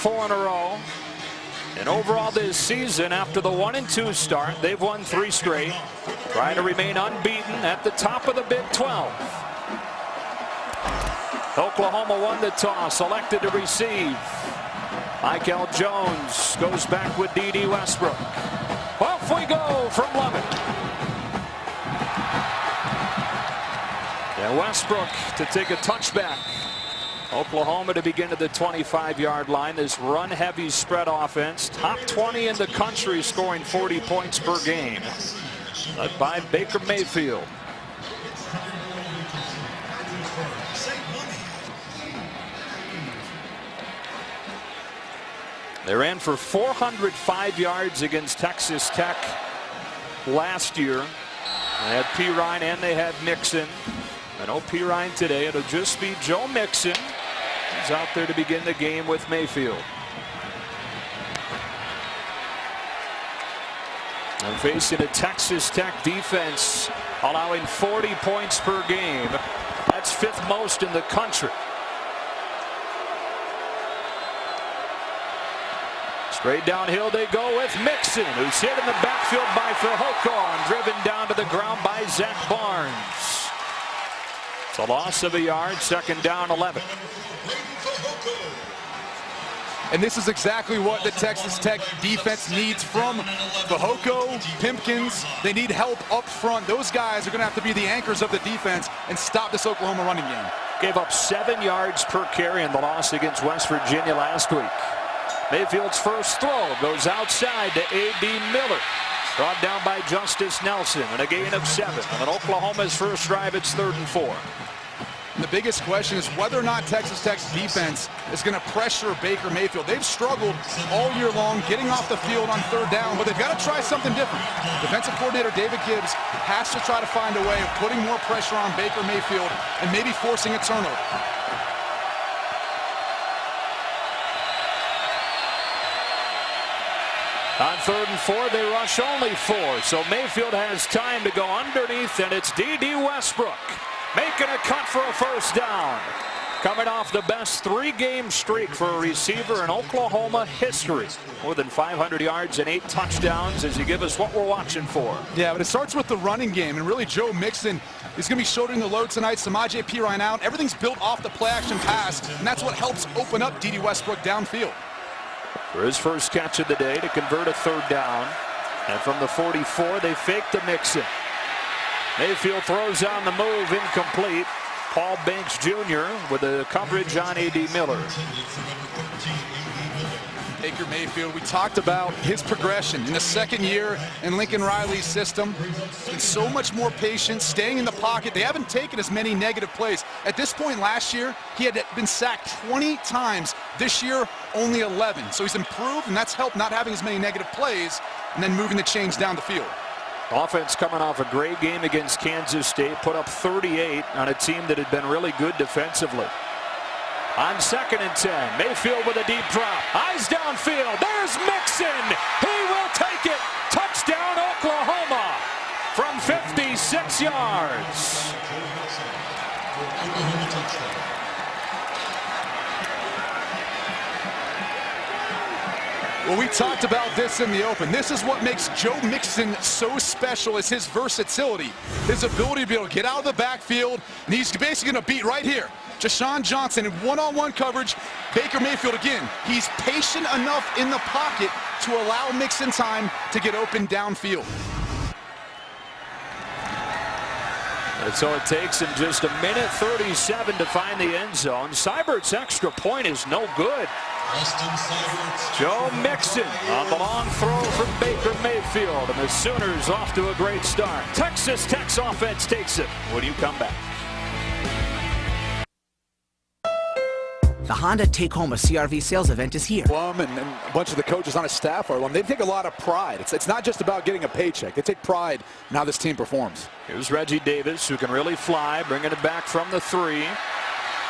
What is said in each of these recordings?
4 in a row. And overall this season, after the 1-2 start, they've won 3 straight, trying to remain unbeaten at the top of the Big 12. Oklahoma won the toss, elected to receive. Michael Jones goes back with D.D. Westbrook. Off we go from Lovett. And Westbrook to take a touchback. Oklahoma to begin at the 25-yard line. This run-heavy spread offense, top 20 in the country, scoring 40 points per game, led by Baker Mayfield. They ran for 405 yards against Texas Tech last year. They had Perine and they had Mixon. I know Perine today. It'll just be Joe Mixon. He's out there to begin the game with Mayfield. And facing a Texas Tech defense allowing 40 points per game. That's 5th most in the country. Straight downhill they go with Mixon, who's hit in the backfield by Fehoko and driven down to the ground by Zach Barnes. It's a loss of a yard, 2nd down, 11. And this is exactly what the Texas Tech defense needs from Fehoko, Pimpkins. They need help up front. Those guys are going to have to be the anchors of the defense and stop this Oklahoma running game. Gave up 7 yards per carry in the loss against West Virginia last week. Mayfield's first throw goes outside to A.D. Miller. Brought down by Justice Nelson and a gain of 7. On Oklahoma's first drive, it's 3rd and 4. And the biggest question is whether or not Texas Tech's defense is going to pressure Baker Mayfield. They've struggled all year long getting off the field on 3rd down, but they've got to try something different. Defensive coordinator David Gibbs has to try to find a way of putting more pressure on Baker Mayfield and maybe forcing a turnover. On 3rd and 4, they rush only 4. So Mayfield has time to go underneath, and it's D.D. Westbrook making a cut for a first down. Coming off the best 3-game streak for a receiver in Oklahoma history. More than 500 yards and 8 touchdowns as you give us what we're watching for. Yeah, but it starts with the running game, and really Joe Mixon is going to be shouldering the load tonight. Samaje Perine out. Everything's built off the play-action pass, and that's what helps open up D.D. Westbrook downfield. For his first catch of the day to convert a 3rd down. And from the 44, they fake to Mixon. Mayfield throws on the move, incomplete. Paul Banks Jr. with the coverage on A.D. Miller. Baker Mayfield, we talked about his progression in the 2nd year in Lincoln Riley's system. Been so much more patient, staying in the pocket. They haven't taken as many negative plays. At this point last year, he had been sacked 20 times. This year, only 11. So he's improved, and that's helped not having as many negative plays and then moving the chains down the field. Offense coming off a great game against Kansas State. Put up 38 on a team that had been really good defensively. On 2nd and 10, Mayfield with a deep drop. Eyes downfield. There's Mixon. He will take it. Touchdown, Oklahoma from 56 yards. Well, we talked about this in the open. This is what makes Joe Mixon so special, is his versatility, his ability to be able to get out of the backfield, and he's basically going to beat right here. Jashawn Johnson in one-on-one coverage. Baker Mayfield again. He's patient enough in the pocket to allow Mixon time to get open downfield. And so it takes him just 1:37 to find the end zone. Seibert's extra point is no good. Joe Mixon on the long throw from Baker Mayfield, and the Sooners off to a great start. Texas Tech's offense takes it when you come back. The Honda Take Home a CRV sales event is here. Plum and a bunch of the coaches on his staff are alum. They take a lot of pride. It's not just about getting a paycheck. They take pride in how this team performs. Here's Reggie Davis, who can really fly, bringing it back from the 3.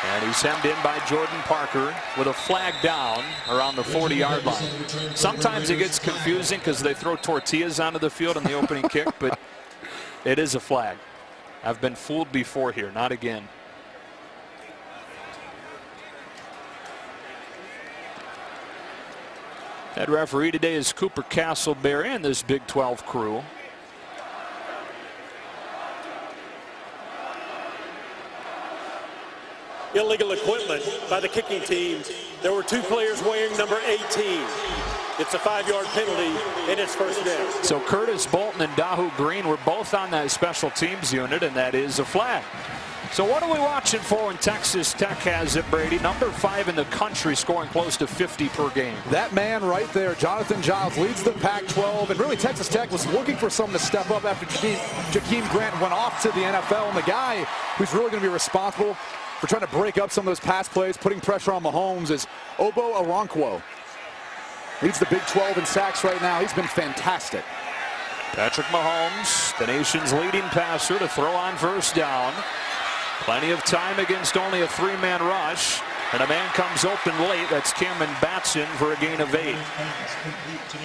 And he's hemmed in by Jordan Parker with a flag down around the 40-yard line. Sometimes it gets confusing because they throw tortillas onto the field on the opening kick, but it is a flag. I've been fooled before here, not again. Head referee today is Cooper Castleberry and this Big 12 crew. Illegal equipment by the kicking team. There were 2 players wearing number 18. It's a 5-yard penalty, and it's first down. So Curtis Bolton and Dahu Green were both on that special teams unit, and that is a flag. So what are we watching for when Texas Tech has it, Brady? Number 5 in the country, scoring close to 50 per game. That man right there, Jonathan Giles, leads the Pac-12, and really Texas Tech was looking for someone to step up after Jakeem Grant went off to the NFL, and the guy who's really going to be responsible for trying to break up some of those pass plays, putting pressure on Mahomes, is Obo Arankwo. Leads the Big 12 in sacks right now. He's been fantastic. Patrick Mahomes, the nation's leading passer, to throw on first down. Plenty of time against only a 3-man rush. And a man comes open late. That's Cameron Batson for a gain of 8.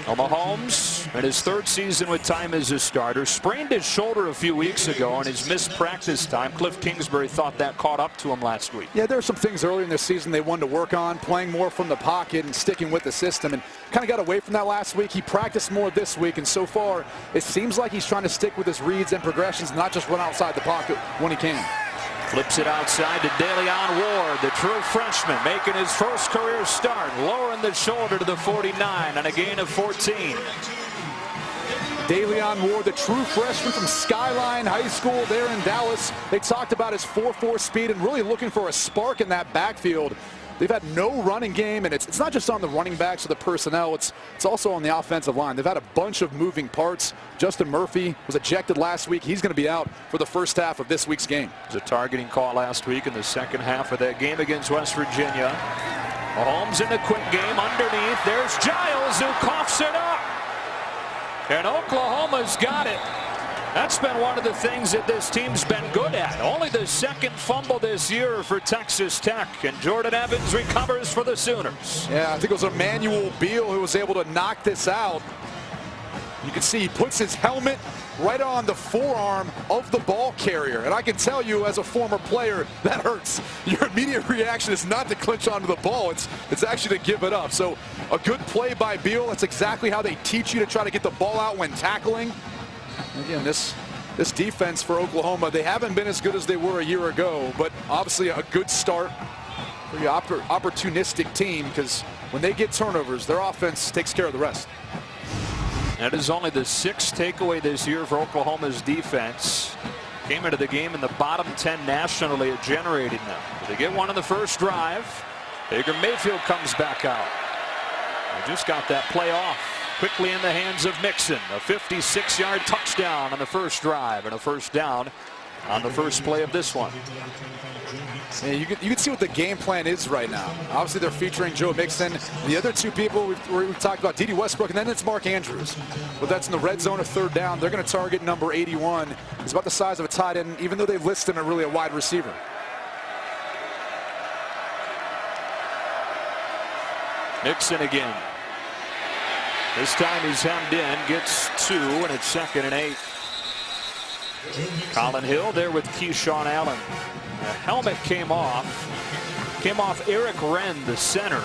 Now Mahomes, in his 3rd season with time as a starter, sprained his shoulder a few weeks ago and his missed practice time. Cliff Kingsbury thought that caught up to him last week. Yeah, there are some things earlier in the season they wanted to work on, playing more from the pocket and sticking with the system, and kind of got away from that last week. He practiced more this week, and so far it seems like he's trying to stick with his reads and progressions, not just run outside the pocket when he can. Flips it outside to DeLeon Ward, the true freshman, making his first career start, lowering the shoulder to the 49 on a gain of 14. DeLeon Ward, the true freshman from Skyline High School there in Dallas. They talked about his 4.4 speed and really looking for a spark in that backfield. They've had no running game, and it's not just on the running backs or the personnel, it's also on the offensive line. They've had a bunch of moving parts. Justin Murphy was ejected last week. He's going to be out for the first half of this week's game. There's a targeting call last week in the second half of that game against West Virginia. Mahomes in the quick game underneath. There's Giles who coughs it up. And Oklahoma's got it. That's been one of the things that this team's been good at. Only the 2nd fumble this year for Texas Tech, and Jordan Evans recovers for the Sooners. Yeah, I think it was Emmanuel Beal who was able to knock this out. You can see he puts his helmet right on the forearm of the ball carrier. And I can tell you, as a former player, that hurts. Your immediate reaction is not to clinch onto the ball. It's actually to give it up. So a good play by Beal. That's exactly how they teach you to try to get the ball out when tackling. Again, this defense for Oklahoma, they haven't been as good as they were a year ago, but obviously a good start for the opportunistic team, because when they get turnovers, their offense takes care of the rest. That is only the 6th takeaway this year for Oklahoma's defense. Came into the game in the bottom 10 nationally at generating them. They get one on the first drive. Baker Mayfield comes back out. They just got that play off. Quickly in the hands of Mixon. A 56-yard touchdown on the first drive, and a first down on the first play of this one. Yeah, you can see what the game plan is right now. Obviously, they're featuring Joe Mixon. The other 2 people we've talked about, Dede Westbrook, and then it's Mark Andrews. But that's in the red zone of 3rd down. They're going to target number 81. He's about the size of a tight end, even though they've listed him really a wide receiver. Mixon again. This time he's hemmed in, gets 2, and it's 2nd and 8. Colin Hill there with Keyshawn Allen. The helmet came off Eric Wren, the center,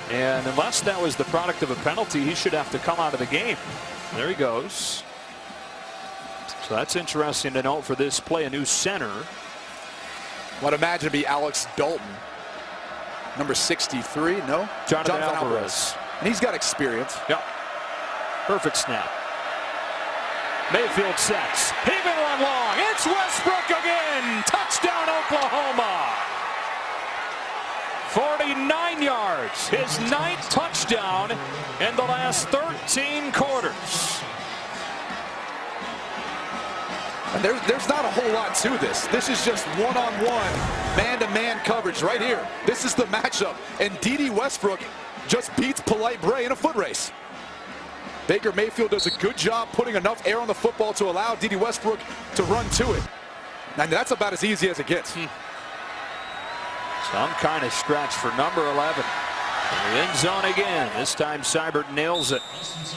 and unless that was the product of a penalty, he should have to come out of the game. There he goes. So that's interesting to note for this play, a new center. I'd imagine it'd be Alex Dalton, number 63, no? Jonathan Alvarez. And he's got experience. Yep. Perfect snap. Mayfield sets. He can run long. It's Westbrook again. Touchdown, Oklahoma. 49 yards. His 9th touchdown in the last 13 quarters. And there's not a whole lot to this. This is just one-on-one, man-to-man coverage right here. This is the matchup. And Dede Westbrook just beats Polite Bray in a foot race. Baker Mayfield does a good job putting enough air on the football to allow Dede Westbrook to run to it. And that's about as easy as it gets. Some kind of stretch for number 11. In the end zone again. This time Seibert nails it.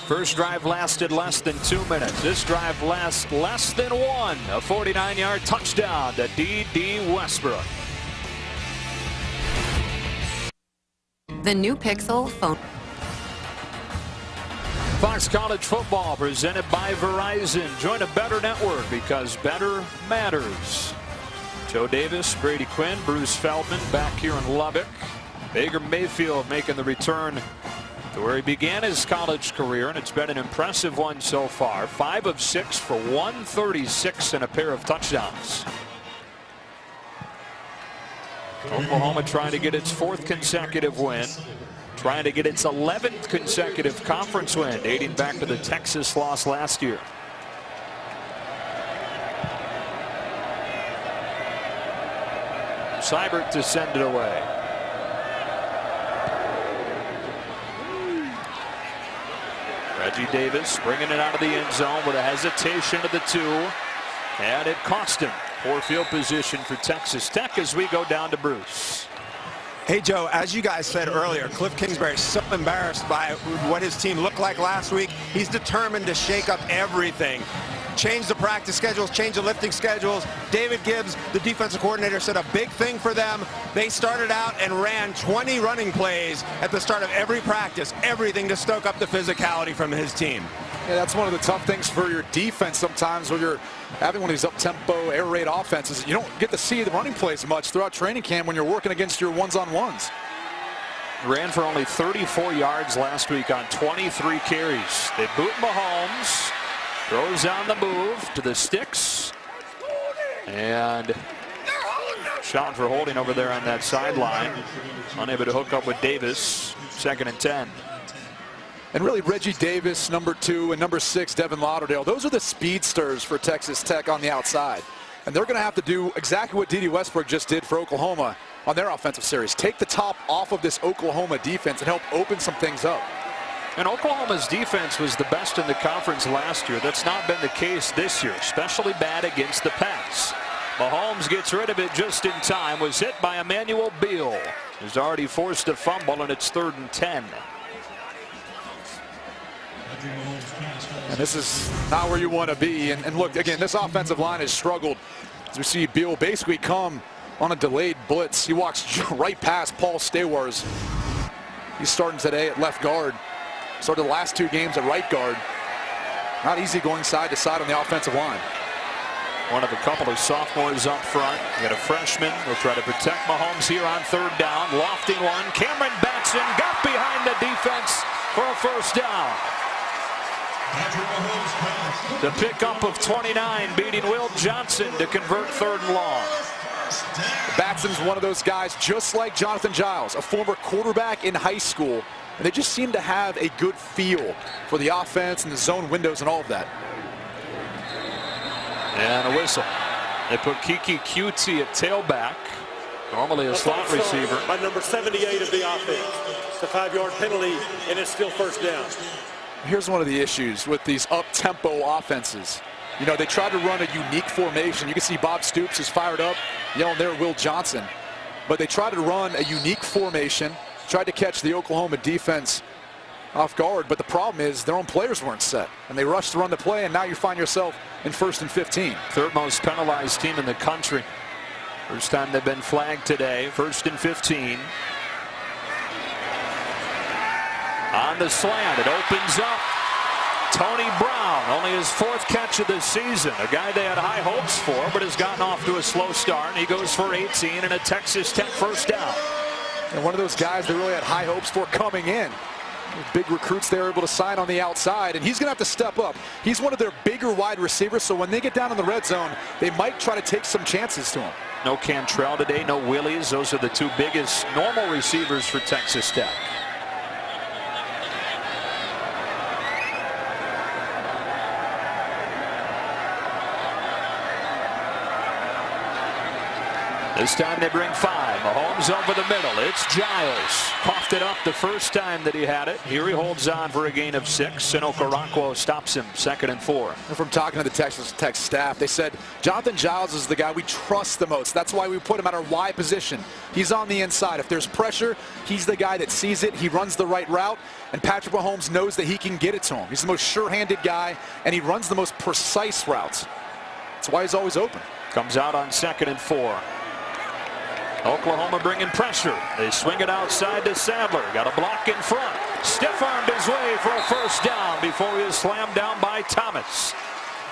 First drive lasted less than 2 minutes. This drive lasts less than 1. A 49-yard touchdown to Dede Westbrook. The new Pixel phone. Fox College Football presented by Verizon. Join a better network because better matters. Joe Davis, Brady Quinn, Bruce Feldman back here in Lubbock. Baker Mayfield making the return to where he began his college career, and it's been an impressive one so far. 5 of 6 for 136 and a pair of touchdowns. Oklahoma trying to get its 4th consecutive win. Trying to get its 11th consecutive conference win, dating back to the Texas loss last year. Seibert to send it away. Reggie Davis bringing it out of the end zone with a hesitation of the 2. And it cost him. Poor field position for Texas Tech as we go down to Bruce. Hey, Joe, as you guys said earlier, Cliff Kingsbury is so embarrassed by what his team looked like last week. He's determined to shake up everything. Change the practice schedules, change the lifting schedules. David Gibbs, the defensive coordinator, said a big thing for them. They started out and ran 20 running plays at the start of every practice, everything to stoke up the physicality from his team. Yeah, that's one of the tough things for your defense sometimes when you're having one of these up-tempo, air raid offenses. You don't get to see the running plays much throughout training camp when you're working against your ones-on-ones. Ran for only 34 yards last week on 23 carries. They boot Mahomes. Throws on the move to the sticks. And shot for holding over there on that sideline. Unable to hook up with Davis. 2nd and 10. And really, Reggie Davis, number 2, and number 6, Devin Lauderdale, those are the speedsters for Texas Tech on the outside. And they're going to have to do exactly what D.D. Westbrook just did for Oklahoma on their offensive series. Take the top off of this Oklahoma defense and help open some things up. And Oklahoma's defense was the best in the conference last year. That's not been the case this year, especially bad against the pass. Mahomes gets rid of it just in time. Was hit by Emmanuel Beal, who's already forced a fumble, and it's 3rd and 10. And this is not where you want to be. And look, again, this offensive line has struggled as we see Beal basically come on a delayed blitz. He walks right past Paul Stewars. He's starting today at left guard. Started the last 2 games at right guard. Not easy going side to side on the offensive line. One of a couple of sophomores up front. You got a freshman. They'll try to protect Mahomes here on 3rd down. Lofting one. Cameron Batson got behind the defense for a 1st down. The pickup of 29, beating Will Johnson to convert 3rd and long. Batson's one of those guys just like Jonathan Giles, a former quarterback in high school. And they just seem to have a good feel for the offense and the zone windows and all of that. And a whistle. They put Kiki Cutesy at tailback. Normally a slot receiver. By number 78 of the offense. It's a 5-yard penalty, and it's still 1st down. Here's one of the issues with these up-tempo offenses. You know, they try to run a unique formation. You can see Bob Stoops is fired up, yelling there, Will Johnson. But they try to run a unique formation, tried to catch the Oklahoma defense off guard, but the problem is their own players weren't set. And they rushed to run the play, and now you find yourself in 1st and 15. 3rd most penalized team in the country. First time they've been flagged today. 1st and 15. On the slant, it opens up. Tony Brown, only his 4th catch of the season. A guy they had high hopes for, but has gotten off to a slow start. And he goes for 18 and a Texas Tech 1st down. And one of those guys they really had high hopes for coming in. Big recruits they were able to sign on the outside, and he's going to have to step up. He's one of their bigger wide receivers, so when they get down in the red zone, they might try to take some chances to him. No Cantrell today, no Willies. Those are the 2 biggest normal receivers for Texas Tech. This time they bring 5. Mahomes over the middle. It's Giles. Coughed it up the first time that he had it. Here he holds on for a gain of 6, and Okoronkwo stops him. 2nd and 4. And from talking to the Texas Tech staff, they said Jonathan Giles is the guy we trust the most. That's why we put him at our Y position. He's on the inside. If there's pressure, he's the guy that sees it. He runs the right route, and Patrick Mahomes knows that he can get it to him. He's the most sure-handed guy, and he runs the most precise routes. That's why he's always open. Comes out on 2nd and 4. Oklahoma bringing pressure. They swing it outside to Sadler. Got a block in front. Stiff-armed his way for a first down before he was slammed down by Thomas.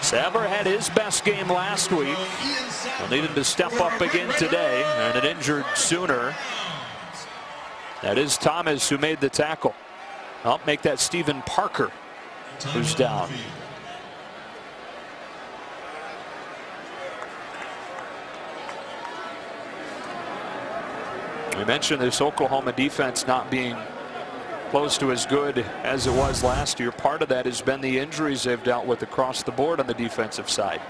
Sadler had his best game last week. Needed to step up again today, and an injured Sooner. That is Thomas who made the tackle. I'll make that Stephen Parker who's down. We mentioned this Oklahoma defense not being close to as good as it was last year. Part of that has been the injuries they've dealt with across the board on the defensive side.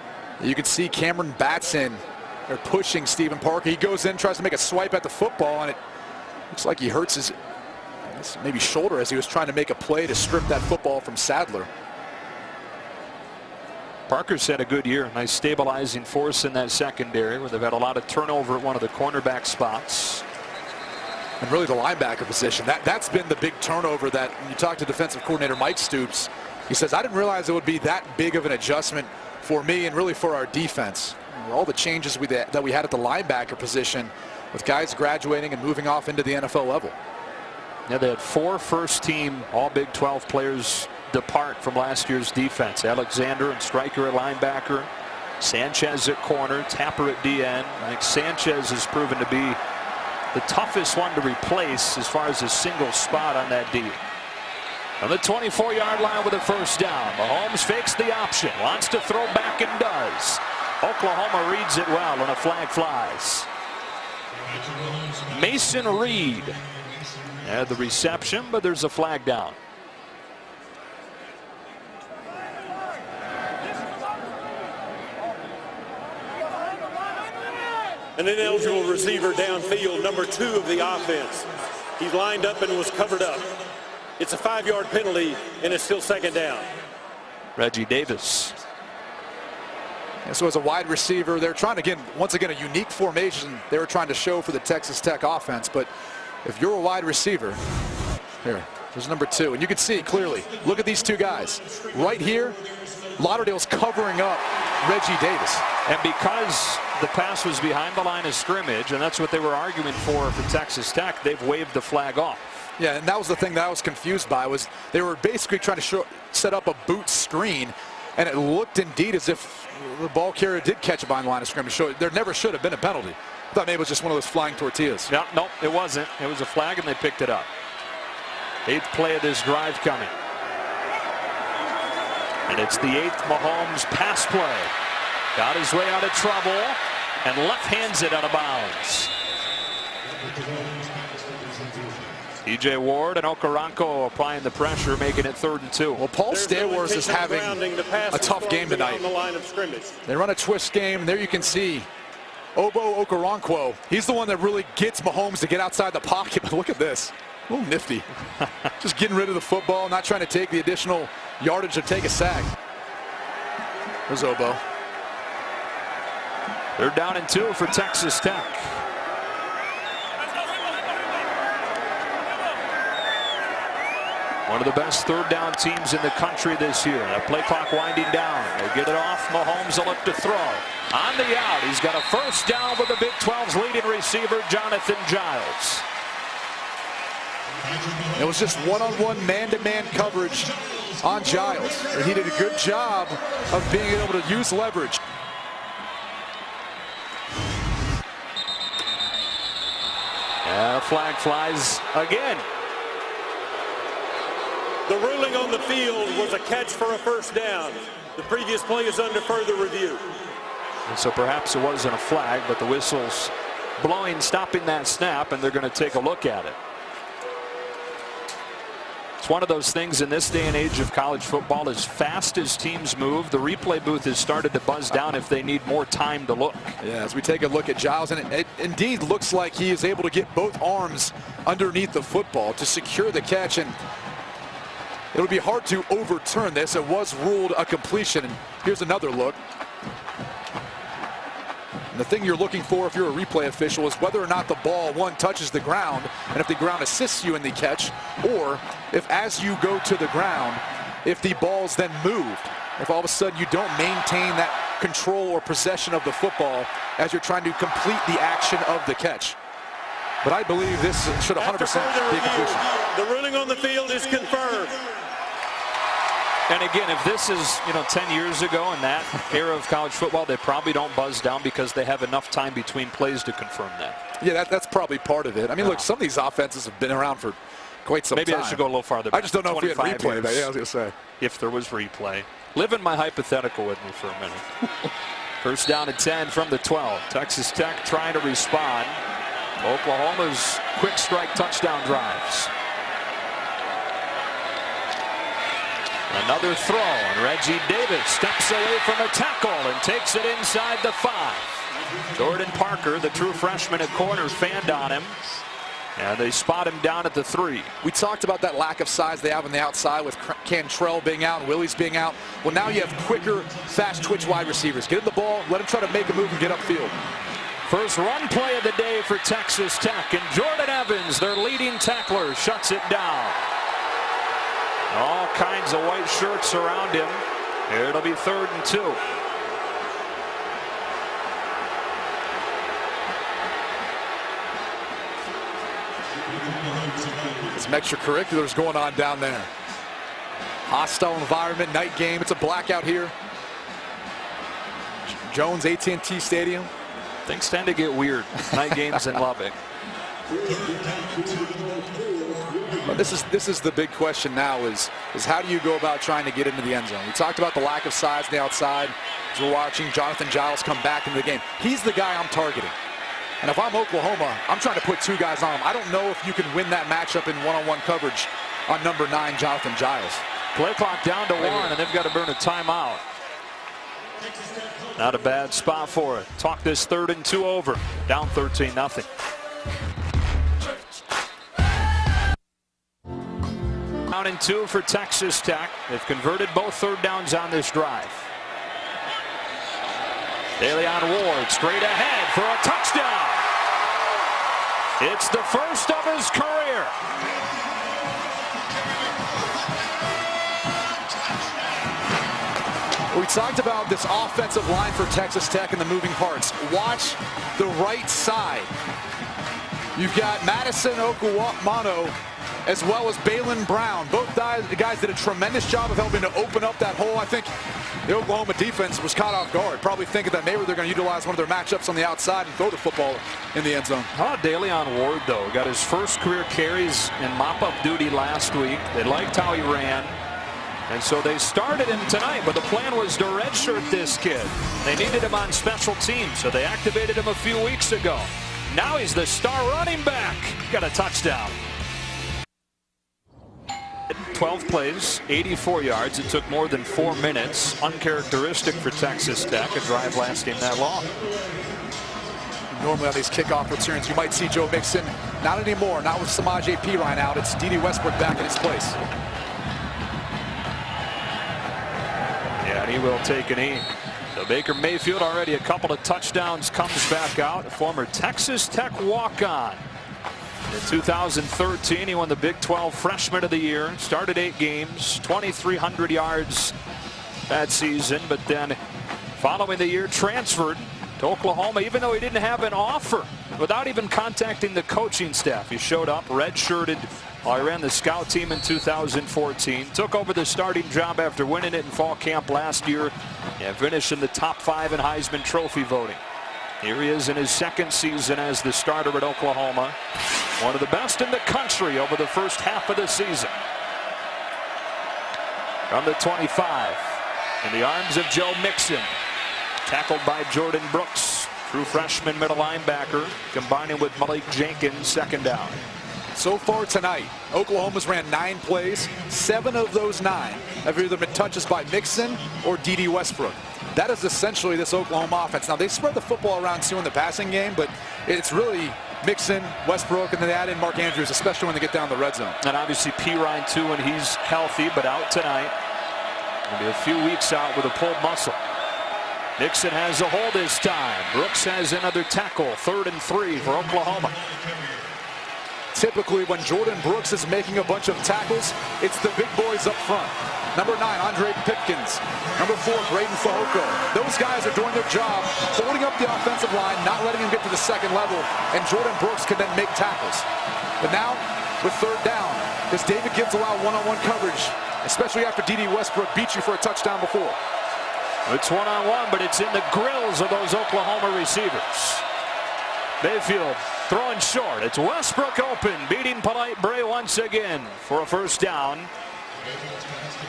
You can see Cameron Batson. They're pushing Stephen Parker. He goes in, tries to make a swipe at the football, and it looks like he hurts his maybe shoulder as he was trying to make a play to strip that football from Sadler. Parker's had a good year. Nice stabilizing force in that secondary where they've had a lot of turnover at one of the cornerback spots. And really the linebacker position. That's been the big turnover that when you talk to defensive coordinator Mike Stoops, he says, I didn't realize it would be that big of an adjustment for me and really for our defense. All the changes that we had at the linebacker position with guys graduating and moving off into the NFL level. Yeah, they had 4 first-team All-Big 12 players depart from last year's defense. Alexander and Stryker at linebacker, Sanchez at corner, Tapper at DN. I think Sanchez has proven to be the toughest one to replace as far as a single spot on that D. On the 24-yard line with a first down. Mahomes fakes the option, wants to throw back and does. Oklahoma reads it well and a flag flies. Mason Reed had the reception, but there's a flag down. An ineligible receiver downfield, number 2 of the offense. He lined up and was covered up. It's a 5-yard penalty, and it's still second down. Reggie Davis. And so as a wide receiver, they're trying to, once again, a unique formation they were trying to show for the Texas Tech offense. But if you're a wide receiver, there's number 2. And you can see clearly, look at these 2 guys. Right here, Lauderdale's covering up Reggie Davis. And because the pass was behind the line of scrimmage, and that's what they were arguing for Texas Tech, they've waved the flag off. Yeah, and that was the thing that I was confused by, was they were basically trying to set up a boot screen, and it looked indeed as if the ball carrier did catch it behind the line of scrimmage. So there never should have been a penalty. I thought maybe it was just one of those flying tortillas. No, it wasn't. It was a flag, and they picked it up. 8th play of this drive coming. And it's the 8th Mahomes pass play. Got his way out of trouble and left hands it out of bounds. DJ Ward and Okoronkwo applying the pressure, making it 3rd and 2. Well, Paul Stayworth is having a tough game tonight. They run a twist game. There you can see Obo Okoronkwo. He's the one that really gets Mahomes to get outside the pocket. But look at this. A little nifty. Just getting rid of the football, not trying to take the additional yardage to take a sack. There's Obo. They're down and 2 for Texas Tech. One of the best 3rd down teams in the country this year. That play clock winding down. They get it off. Mahomes will look to throw. On the out, he's got a first down with the Big 12's leading receiver, Jonathan Giles. It was just one-on-one, man-to-man coverage on Giles. And he did a good job of being able to use leverage. And a flag flies again. The ruling on the field was a catch for a first down. The previous play is under further review. And so perhaps it wasn't a flag, but the whistle's blowing, stopping that snap, and they're going to take a look at it. It's one of those things in this day and age of college football, as fast as teams move, the replay booth has started to buzz down if they need more time to look. Yeah, as we take a look at Giles, and it indeed looks like he is able to get both arms underneath the football to secure the catch, and it'll be hard to overturn this. It was ruled a completion, and here's another look. And the thing you're looking for if you're a replay official is whether or not the ball, one, touches the ground, and if the ground assists you in the catch, or if as you go to the ground, if the ball's then moved. If all of a sudden you don't maintain that control or possession of the football as you're trying to complete the action of the catch. But I believe this should 100% After further be a completion. review, the ruling on the field is confirmed. And again, if this is, 10 years ago in that era of college football, they probably don't buzz down because they have enough time between plays to confirm that. Yeah, that's probably part of it. I mean, look, some of these offenses have been around for quite some Maybe time. I should go a little farther back. I just don't know if we had 25 replay. years, Yeah, I was going to say. if there was replay. Live in my hypothetical with me for a minute. First down and 10 from the 12. Texas Tech trying to respond. Oklahoma's quick strike touchdown drives. Another throw, and Reggie Davis steps away from a tackle and takes it inside the 5. Jordan Parker, the true freshman at corner, fanned on him, and they spot him down at the 3. We talked about that lack of size they have on the outside with Cantrell being out and Willies being out. Well, now you have quicker, fast twitch wide receivers. Get in the ball, let them try to make a move and get upfield. First run play of the day for Texas Tech, and Jordan Evans, their leading tackler, shuts it down. All kinds of white shirts around him. It'll be 3rd and 2. Some extracurriculars going on down there. Hostile environment, night game. It's a blackout here. Jones AT&T Stadium. Things tend to get weird. Night games in Lubbock. But this is the big question now is how do you go about trying to get into the end zone? We talked about the lack of size on the outside. As we're watching Jonathan Giles come back into the game. He's the guy I'm targeting. And if I'm Oklahoma, I'm trying to put 2 guys on him. I don't know if you can win that matchup in one-on-one coverage on number 9, Jonathan Giles. Play clock down to 1, and they've got to burn a timeout. Not a bad spot for it. Talk this 3rd and 2 over. Down 13-0. Down and 2 for Texas Tech. They've converted both 3rd downs on this drive. Deleon Ward straight ahead for a touchdown. It's the first of his career. We talked about this offensive line for Texas Tech and the moving parts. Watch the right side. You've got Madison Okwuomono as well as Balin Brown. Both guys did a tremendous job of helping to open up that hole. I think the Oklahoma defense was caught off guard, probably thinking that maybe they're going to utilize one of their matchups on the outside and throw the football in the end zone. How about Deleon Ward, though? Got his first career carries in mop-up duty last week. They liked how he ran. And so they started him tonight, but the plan was to redshirt this kid. They needed him on special teams, so they activated him a few weeks ago. Now he's the star running back. Got a touchdown. 12 plays, 84 yards. It took more than 4 minutes. Uncharacteristic for Texas Tech, a drive lasting that long. Normally on these kickoff returns, you might see Joe Mixon. Not anymore. Not with Samaje Perine out. It's Dede Westbrook back in his place. Yeah, and he will take an aim. So Baker Mayfield already a couple of touchdowns, comes back out. A former Texas Tech walk-on. In 2013, he won the Big 12 Freshman of the Year. Started 8 games, 2,300 yards that season. But then following the year, transferred to Oklahoma, even though he didn't have an offer. Without even contacting the coaching staff, he showed up, redshirted. He ran the scout team in 2014. Took over the starting job after winning it in fall camp last year. And finished in the top 5 in Heisman Trophy voting. Here he is in his 2nd season as the starter at Oklahoma. One of the best in the country over the first half of the season. From the 25, in the arms of Joe Mixon. Tackled by Jordan Brooks, true freshman middle linebacker, combining with Malik Jenkins, 2nd down. So far tonight, Oklahoma's ran 9 plays. 7 of those 9 have either been touches by Mixon or Dede Westbrook. That is essentially this Oklahoma offense. Now, they spread the football around too in the passing game, but it's really Mixon, Westbrook, and then they add in Mark Andrews, especially when they get down the red zone. And obviously Perine too, and he's healthy, but out tonight. Will be a few weeks out with a pulled muscle. Mixon has a hold this time. Brooks has another tackle. 3rd and 3 for Oklahoma. typically when Jordan Brooks is making a bunch of tackles, it's the big boys up front. Number 9, Andre Pipkins. Number 4, Braden Fehoko. Those guys are doing their job, holding up the offensive line, not letting him get to the second level, and Jordan Brooks can then make tackles. But now, with third down, does David Gibbs allow one-on-one coverage, especially after D.D. Westbrook beat you for a touchdown before? It's one-on-one, but it's in the grills of those Oklahoma receivers. Mayfield throwing short. It's Westbrook open, beating Polite Bray once again for a first down.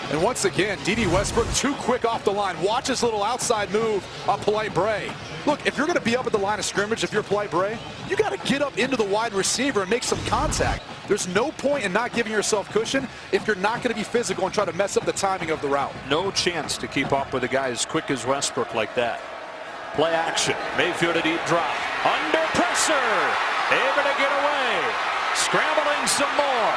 And once again, D.D. Westbrook too quick off the line. Watch his little outside move on Polite Bray. Look, if you're going to be up at the line of scrimmage, if you're Polite Bray, you got to get up into the wide receiver and make some contact. There's no point in not giving yourself cushion if you're not going to be physical and try to mess up the timing of the route. No chance to keep up with a guy as quick as Westbrook like that. Play action. Mayfield a deep drop. Under pressure. Able to get away. Scrambling some more.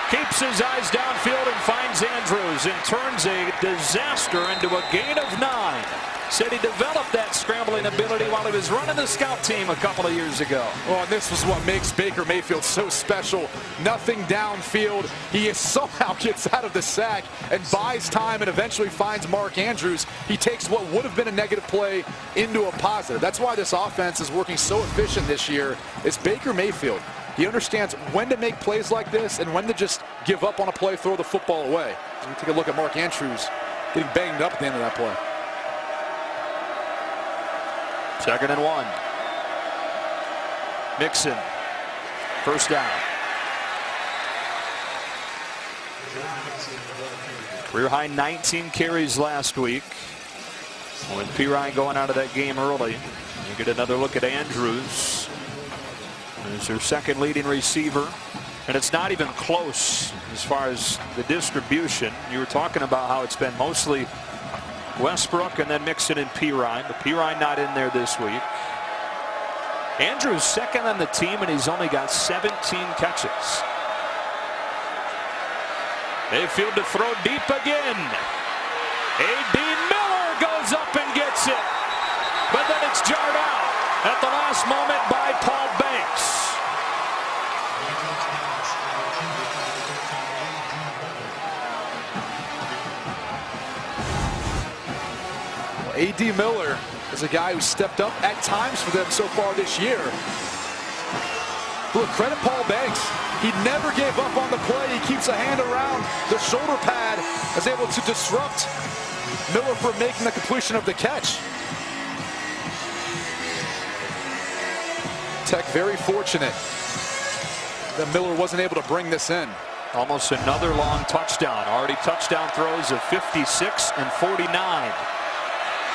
Keeps his eyes downfield and finds Andrews and turns a disaster into a gain of 9. Said he developed that scrambling ability while he was running the scout team a couple of years ago. Well, and this is what makes Baker Mayfield so special. Nothing downfield. He somehow gets out of the sack and buys time and eventually finds Mark Andrews. He takes what would have been a negative play into a positive. That's why this offense is working so efficient this year. It's Baker Mayfield. He understands when to make plays like this and when to just give up on a play, throw the football away. So we take a look at Mark Andrews getting banged up at the end of that play. 2nd and 1. Mixon. First down. Career high 19 carries last week. With Pirine going out of that game early. You get another look at Andrews. There's their second leading receiver. And it's not even close as far as the distribution. You were talking about how it's been mostly Westbrook and then Mixon and Pirine, but Pirine not in there this week. Andrews second on the team, and he's only got 17 catches. Mayfield to throw deep again. A.D. Miller goes up and gets it, but then it's jarred out at the last moment by Paul Banks. A.D. Miller is a guy who stepped up at times for them so far this year. Look, credit Paul Banks. He never gave up on the play. He keeps a hand around the shoulder pad, is able to disrupt Miller from making the completion of the catch. Tech very fortunate that Miller wasn't able to bring this in. Almost another long touchdown. Already touchdown throws of 56 and 49.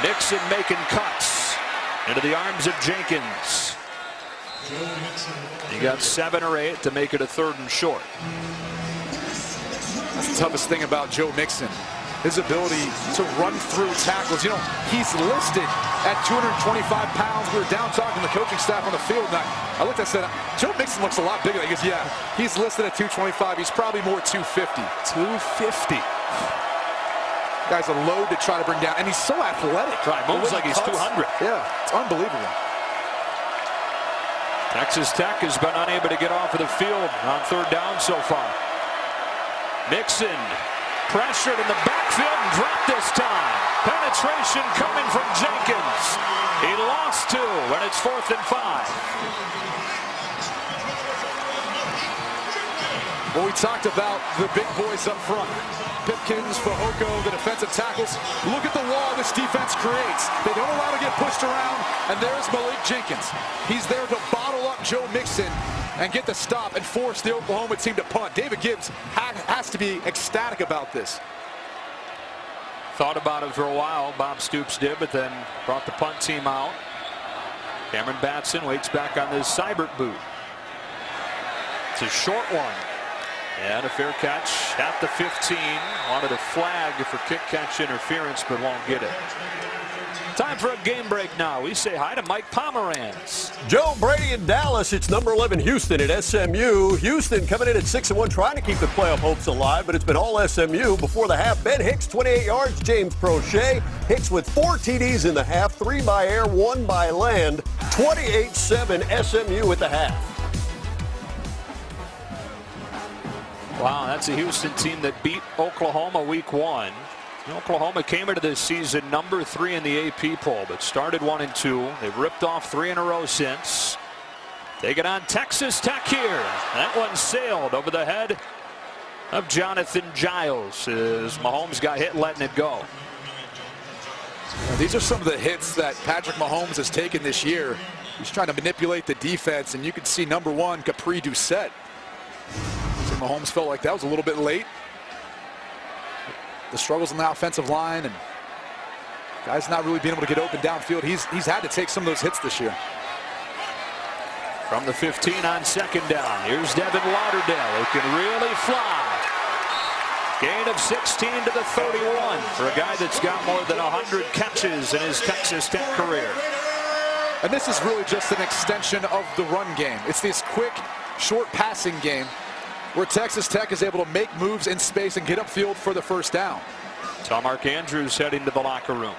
Mixon making cuts into the arms of Jenkins. He got 7 or 8 to make it a 3rd and short. That's the toughest thing about Joe Mixon. His ability to run through tackles. You know, he's listed at 225 pounds. We were down talking to the coaching staff on the field, and I looked and said, Joe Mixon looks a lot bigger. He goes, yeah, he's listed at 225. He's probably more 250. 250. Guy's a load to try to bring down, and he's so athletic. Right, moves like he's 200. Yeah, it's unbelievable. Texas Tech has been unable to get off of the field on 3rd down so far. Mixon pressured in the backfield and dropped this time. Penetration coming from Jenkins. He lost 2, and it's 4th and 5. Well, we talked about the big boys up front. Pipkins, Fehoko, the defensive tackles. Look at the wall this defense creates. They don't allow to get pushed around, and there's Malik Jenkins. He's there to bottle up Joe Mixon and get the stop and force the Oklahoma team to punt. David Gibbs has to be ecstatic about this. Thought about it for a while, Bob Stoops did, but then brought the punt team out. Cameron Batson waits back on this Seibert boot. It's a short one. And a fair catch at the 15. Wanted a flag for kick catch interference, but won't get it. Time for a game break now. We say hi to Mike Pomerantz. Joe Brady in Dallas. It's number 11 Houston at SMU. Houston coming in at 6-1, trying to keep the playoff hopes alive, but it's been all SMU. Before the half, Ben Hicks, 28 yards. James Prochet. Hicks with 4 TDs in the half, 3 by air, 1 by land. 28-7 SMU at the half. Wow, that's a Houston team that beat Oklahoma week 1. Oklahoma came into this season number 3 in the AP poll, but started 1-2. They've ripped off 3 in a row since. Taking on Texas Tech here. That one sailed over the head of Jonathan Giles as Mahomes got hit letting it go. These are some of the hits that Patrick Mahomes has taken this year. He's trying to manipulate the defense, and you can see number 1, Capri Doucette. So Mahomes felt like that was a little bit late. The struggles on the offensive line, and guys not really being able to get open downfield. He's had to take some of those hits this year. From the 15 on second down, here's Devin Lauderdale, who can really fly. Gain of 16 to the 31 for a guy that's got more than 100 catches in his Texas Tech career. And this is really just an extension of the run game. It's this quick, short passing game where Texas Tech is able to make moves in space and get upfield for the first down. So Mark Andrews heading to the locker room.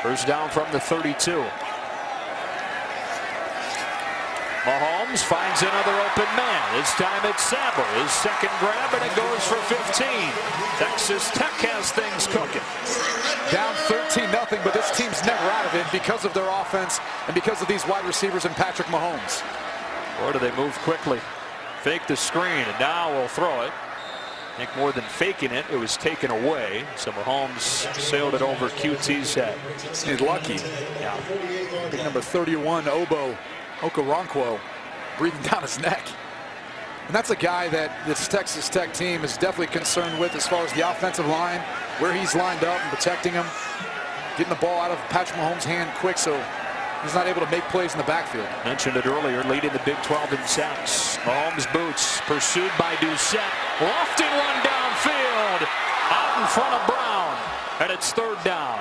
First down from the 32. Mahomes finds another open man. This time it's Sabo. His second grab, and it goes for 15. Texas Tech has things cooking. Down 13-0, but this team's never out of it because of their offense and because of these wide receivers and Patrick Mahomes. Boy, do they move quickly. Fake the screen, and now we'll throw it. I think more than faking it, it was taken away. So Mahomes sailed it over QT's head. He's lucky. Yeah. I think number 31, Obo Okoronkwo, breathing down his neck. And that's a guy that this Texas Tech team is definitely concerned with as far as the offensive line, where he's lined up and protecting him, getting the ball out of Patrick Mahomes' hand quick so he's not able to make plays in the backfield. Mentioned it earlier, leading the Big 12 in sacks. Mahomes boots, pursued by Doucette. Lofting one downfield, out in front of Brown. And it's third down.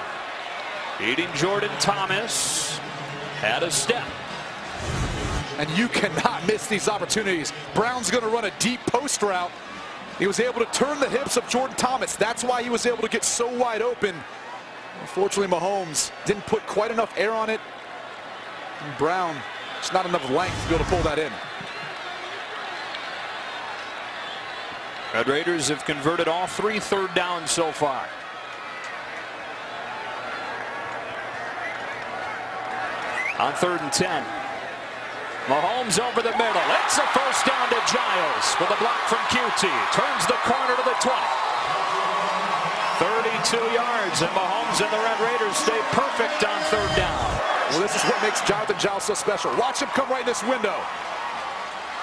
Beating Jordan Thomas. Had a step. And you cannot miss these opportunities. Brown's going to run a deep post route. He was able to turn the hips of Jordan Thomas. That's why he was able to get so wide open. Unfortunately, Mahomes didn't put quite enough air on it. And Brown, just not enough length to be able to pull that in. Red Raiders have converted all 3 third downs so far. On 3rd and 10. Mahomes over the middle. It's a first down to Giles with a block from QT. Turns the corner to the 20. 32 yards, and Mahomes and the Red Raiders stay perfect on 3rd down. Well, this is what makes Jonathan Giles so special. Watch him come right in this window.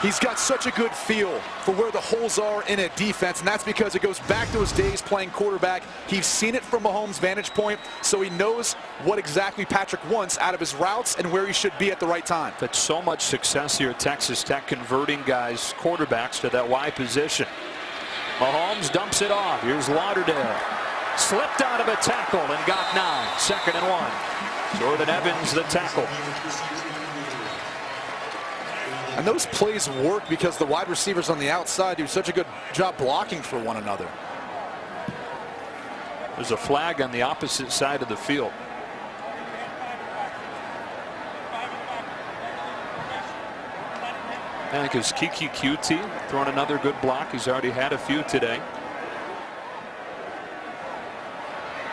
He's got such a good feel for where the holes are in a defense, and that's because it goes back to his days playing quarterback. He's seen it from Mahomes' vantage point, so he knows what exactly Patrick wants out of his routes and where he should be at the right time. That's so much success here at Texas Tech, converting guys, quarterbacks, to that Y position. Mahomes dumps it off. Here's Lauderdale. Slipped out of a tackle and got 9. 2nd and 1. Jordan Evans, the tackle. And those plays work because the wide receivers on the outside do such a good job blocking for one another. There's a flag on the opposite side of the field. I think it's Kiki QT throwing another good block. He's already had a few today.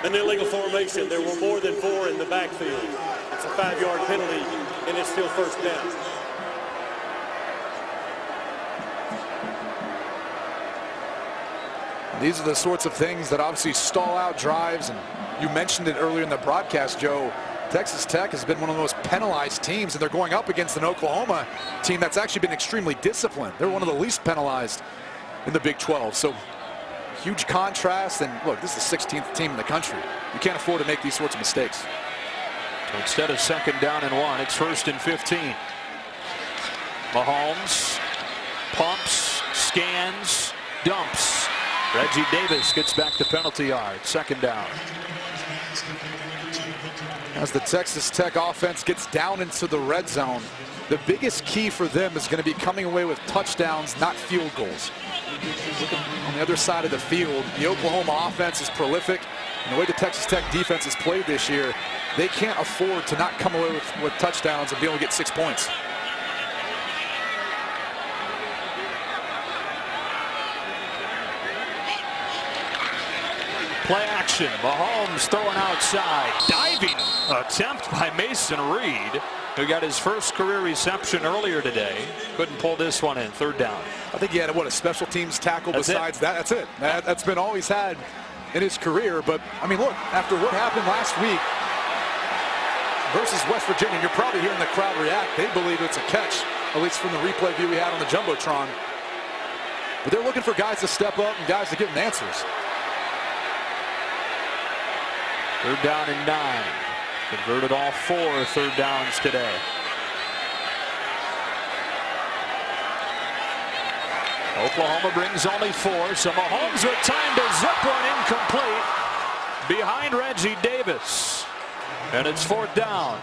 An illegal formation. There were more than 4 in the backfield. It's a 5-yard penalty, and it's still first down. These are the sorts of things that obviously stall out drives, and you mentioned it earlier in the broadcast, Joe. Texas Tech has been one of the most penalized teams, and they're going up against an Oklahoma team that's actually been extremely disciplined. They're one of the least penalized in the Big 12. So huge contrast, and look, this is the 16th team in the country. You can't afford to make these sorts of mistakes. So instead of 2nd down and 1, it's 1st and 15. Mahomes pumps, scans, dumps. Reggie Davis gets back to penalty yard. 2nd down. As the Texas Tech offense gets down into the red zone, the biggest key for them is going to be coming away with touchdowns, not field goals. Look on the other side of the field, the Oklahoma offense is prolific. And the way the Texas Tech defense has played this year, they can't afford to not come away with touchdowns and be able to get 6 points. Play action. Mahomes throwing outside. Diving attempt by Mason Reed, who got his first career reception earlier today. Couldn't pull this one in. Third down. I think he had, a special teams tackle besides that. That's it. That's been all he's had in his career. But, I mean, look, after what happened last week versus West Virginia, you're probably hearing the crowd react. They believe it's a catch, at least from the replay view we had on the Jumbotron. But they're looking for guys to step up and guys to give them answers. Third down and 9. Converted all 4 third downs today. Oklahoma brings only 4, so Mahomes with time to zip one incomplete behind Reggie Davis. And it's 4th down.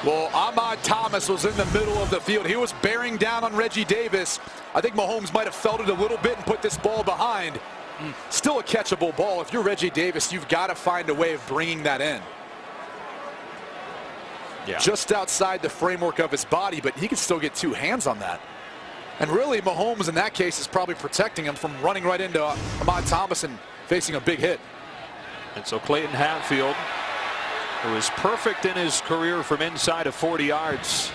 Well, Ahmad Thomas was in the middle of the field. He was bearing down on Reggie Davis. I think Mahomes might have felt it a little bit and put this ball behind. Still a catchable ball. If you're Reggie Davis, you've got to find a way of bringing that in. Yeah. Just outside the framework of his body, but he can still get 2 hands on that. And really, Mahomes in that case is probably protecting him from running right into Ahmad Thomas and facing a big hit. And so Clayton Hatfield, who is perfect in his career from inside of 40 yards.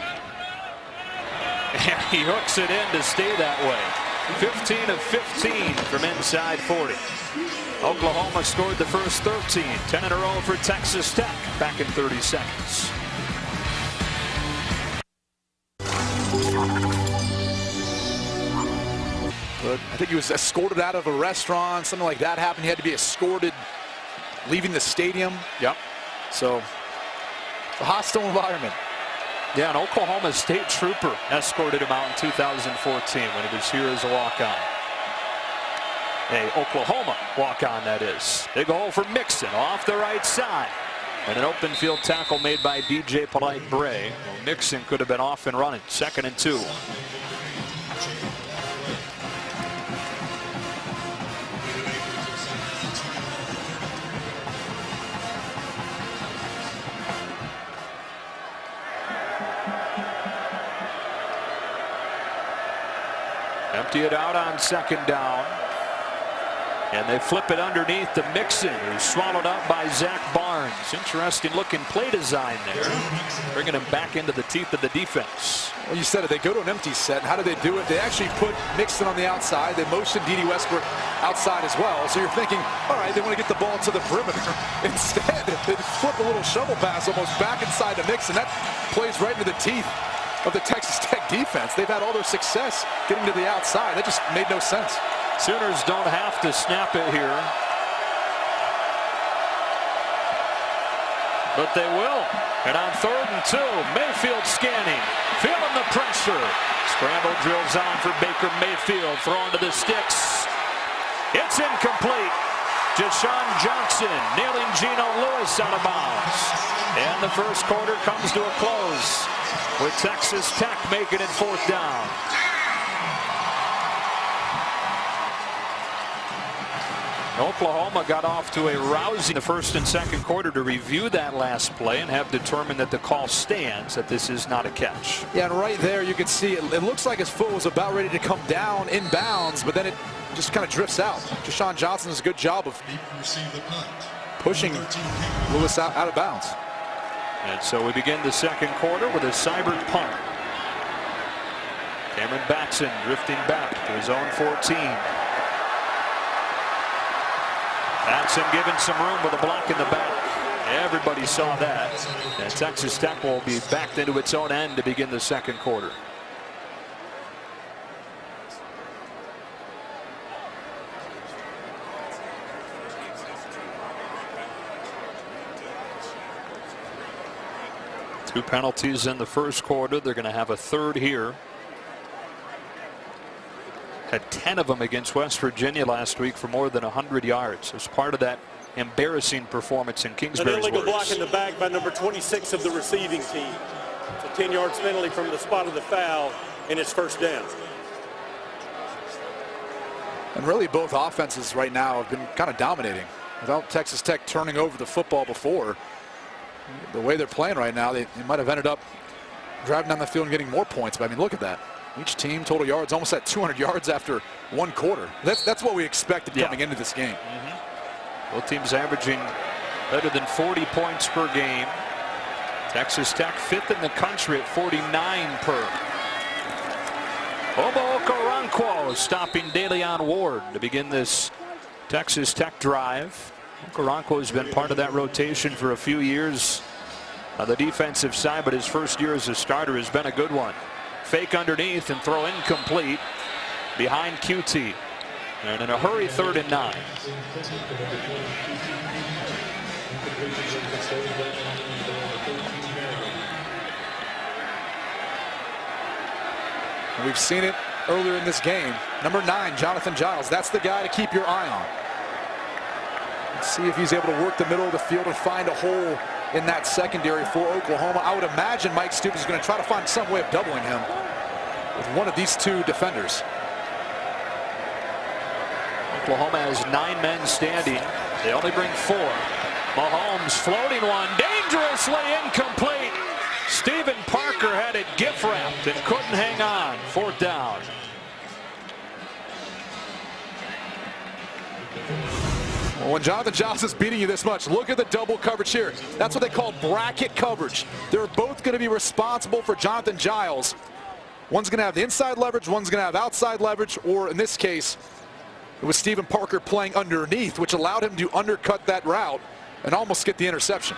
And he hooks it in to stay that way. 15 of 15 from inside 40. Oklahoma scored the first 13. 10 in a row for Texas Tech back in 30 seconds. But I think he was escorted out of a restaurant. Something like that happened. He had to be escorted leaving the stadium. Yep. So a hostile environment. Yeah, an Oklahoma State trooper escorted him out in 2014 when he was here as a walk-on. A Oklahoma walk-on, that is. Big hole for Mixon off the right side. And an open field tackle made by DJ Polite-Bray. Well, Mixon could have been off and running. 2nd and 2. Empty it out on 2nd down. And they flip it underneath to Mixon, who's swallowed up by Zach Barnes. Interesting looking play design there. Bringing him back into the teeth of the defense. Well, you said it. They go to an empty set. How do they do it? They actually put Mixon on the outside. They motion D.D. Westbrook outside as well. So you're thinking, all right, they want to get the ball to the perimeter. Instead, they flip a little shovel pass almost back inside to Mixon. That plays right into the teeth of the Texas Tech defense. They've had all their success getting to the outside. That just made no sense. Sooners don't have to snap it here, but they will. And on 3rd and 2, Mayfield scanning, feeling the pressure. Scramble drills on for Baker Mayfield, thrown to the sticks. It's incomplete. Deshaun Johnson nailing Geno Lewis out of bounds. And the first quarter comes to a close with Texas Tech making it 4th down. Oklahoma got off to a rousing the first and second quarter to review that last play and have determined that the call stands, that this is not a catch. Yeah, and right there you can see it looks like his foot was about ready to come down inbounds, but then it just kind of drifts out. Deshaun Johnson does a good job of pushing Lewis out of bounds. And so we begin the second quarter with a Seibert punt. Cameron Batson drifting back to his own 14. Batson given some room with a block in the back. Everybody saw that. And Texas Tech will be backed into its own end to begin the second quarter. Two penalties in the first quarter. They're going to have a third here. Had 10 of them against West Virginia last week for more than 100 yards. As part of that embarrassing performance in Kingsbury's An illegal words. block in the back by number 26 of the receiving team. It's a 10-yard penalty from the spot of the foul, and it's 1st down. And really both offenses right now have been kind of dominating. Without Texas Tech turning over the football before, the way they're playing right now, they might have ended up driving down the field and getting more points. But I mean, look at that. Each team total yards almost at 200 yards after one quarter. That's what we expected coming into this game. Both teams averaging better than 40 points per game. Texas Tech 5th in the country at 49 per. Obo Okoronkwo stopping DeLeon Ward to begin this Texas Tech drive. Okoronkwo has been part of that rotation for a few years on the defensive side, but his first year as a starter has been a good one. Fake underneath and throw incomplete behind QT. And in a hurry, 3rd and 9. We've seen it earlier in this game. Number 9, Jonathan Giles. That's the guy to keep your eye on. Let's see if he's able to work the middle of the field and find a hole in that secondary for Oklahoma. I would imagine Mike Stoops is going to try to find some way of doubling him with one of these 2 defenders. Oklahoma has 9 men standing. They only bring 4. Mahomes floating one, dangerously incomplete. Stephen Parker had it gift wrapped and couldn't hang on. 4th down. Well, when Jonathan Giles is beating you this much, look at the double coverage here. That's what they call bracket coverage. They're both going to be responsible for Jonathan Giles. One's going to have the inside leverage, one's going to have outside leverage, or in this case, it was Stephen Parker playing underneath, which allowed him to undercut that route and almost get the interception.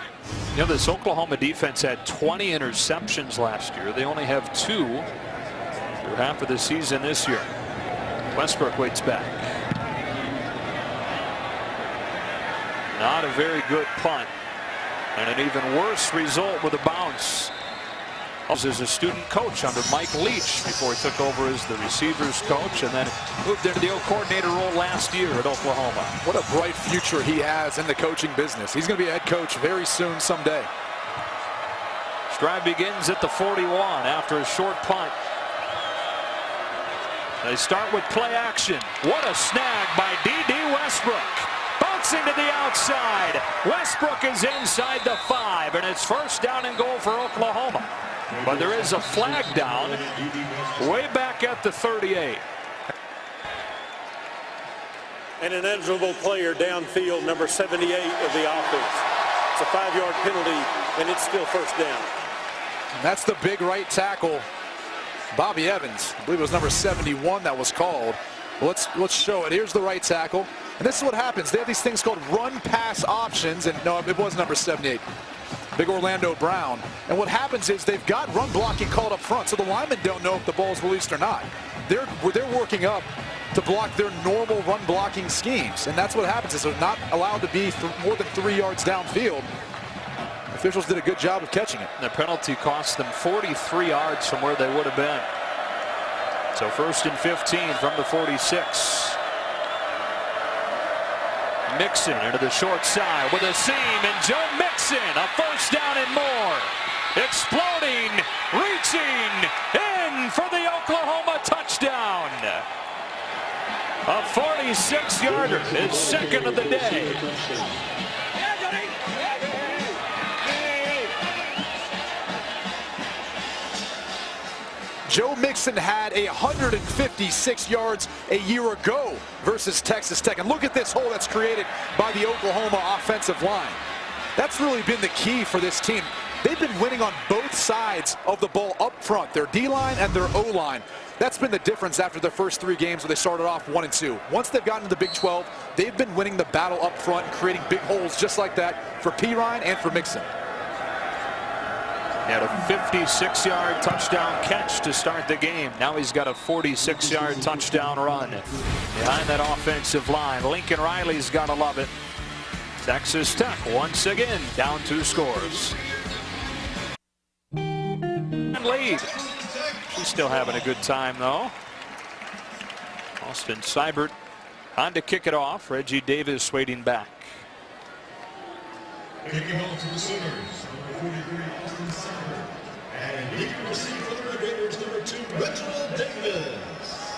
You know, this Oklahoma defense had 20 interceptions last year. They only have 2 through half of the season this year. Westbrook waits back. Not a very good punt. And an even worse result with a bounce. As a student coach under Mike Leach before he took over as the receivers coach and then moved into the coordinator role last year at Oklahoma. What a bright future he has in the coaching business. He's going to be a head coach very soon someday. Drive begins at the 41 after a short punt. They start with play action. What a snag by D.D. Westbrook. Bouncing to the outside. Westbrook is inside the 5, and it's 1st down and goal for Oklahoma. But there is a flag down way back at the 38. And an eligible player downfield, number 78 of the offense. It's a 5-yard penalty, and it's still 1st down. And that's the big right tackle, Bobby Evans. I believe it was number 71 that was called. Well, let's show it. Here's the right tackle. And this is what happens. They have these things called run-pass options. And no, it was number 78. Big Orlando Brown. And what happens is they've got run blocking called up front, so the linemen don't know if the ball is released or not. They're working up to block their normal run blocking schemes. And that's what happens is they're not allowed to be more than 3 yards downfield. Officials did a good job of catching it. The penalty cost them 43 yards from where they would have been. So 1st and 15 from the 46. Mixon into the short side with a seam, and Joe Mixon, a 1st down and more. Exploding, reaching, in for the Oklahoma touchdown. A 46-yarder, his 2nd of the day. Joe Mixon had 156 yards a year ago versus Texas Tech. And look at this hole that's created by the Oklahoma offensive line. That's really been the key for this team. They've been winning on both sides of the ball up front, their D-line and their O-line. That's been the difference after their first 3 games where they started off 1-2. Once they've gotten to the Big 12, they've been winning the battle up front and creating big holes just like that for Perine and for Mixon. He had a 56-yard touchdown catch to start the game. Now he's got a 46-yard touchdown run behind that offensive line. Lincoln Riley's got to love it. Texas Tech once again down 2 scores. Lead. He's still having a good time though. Austin Seibert on to kick it off. Reggie Davis waiting back. Kicking off to the Sooners, number 43, Austin Seibert. And he can receive for the Red Raiders, number 2, Reginald Davis.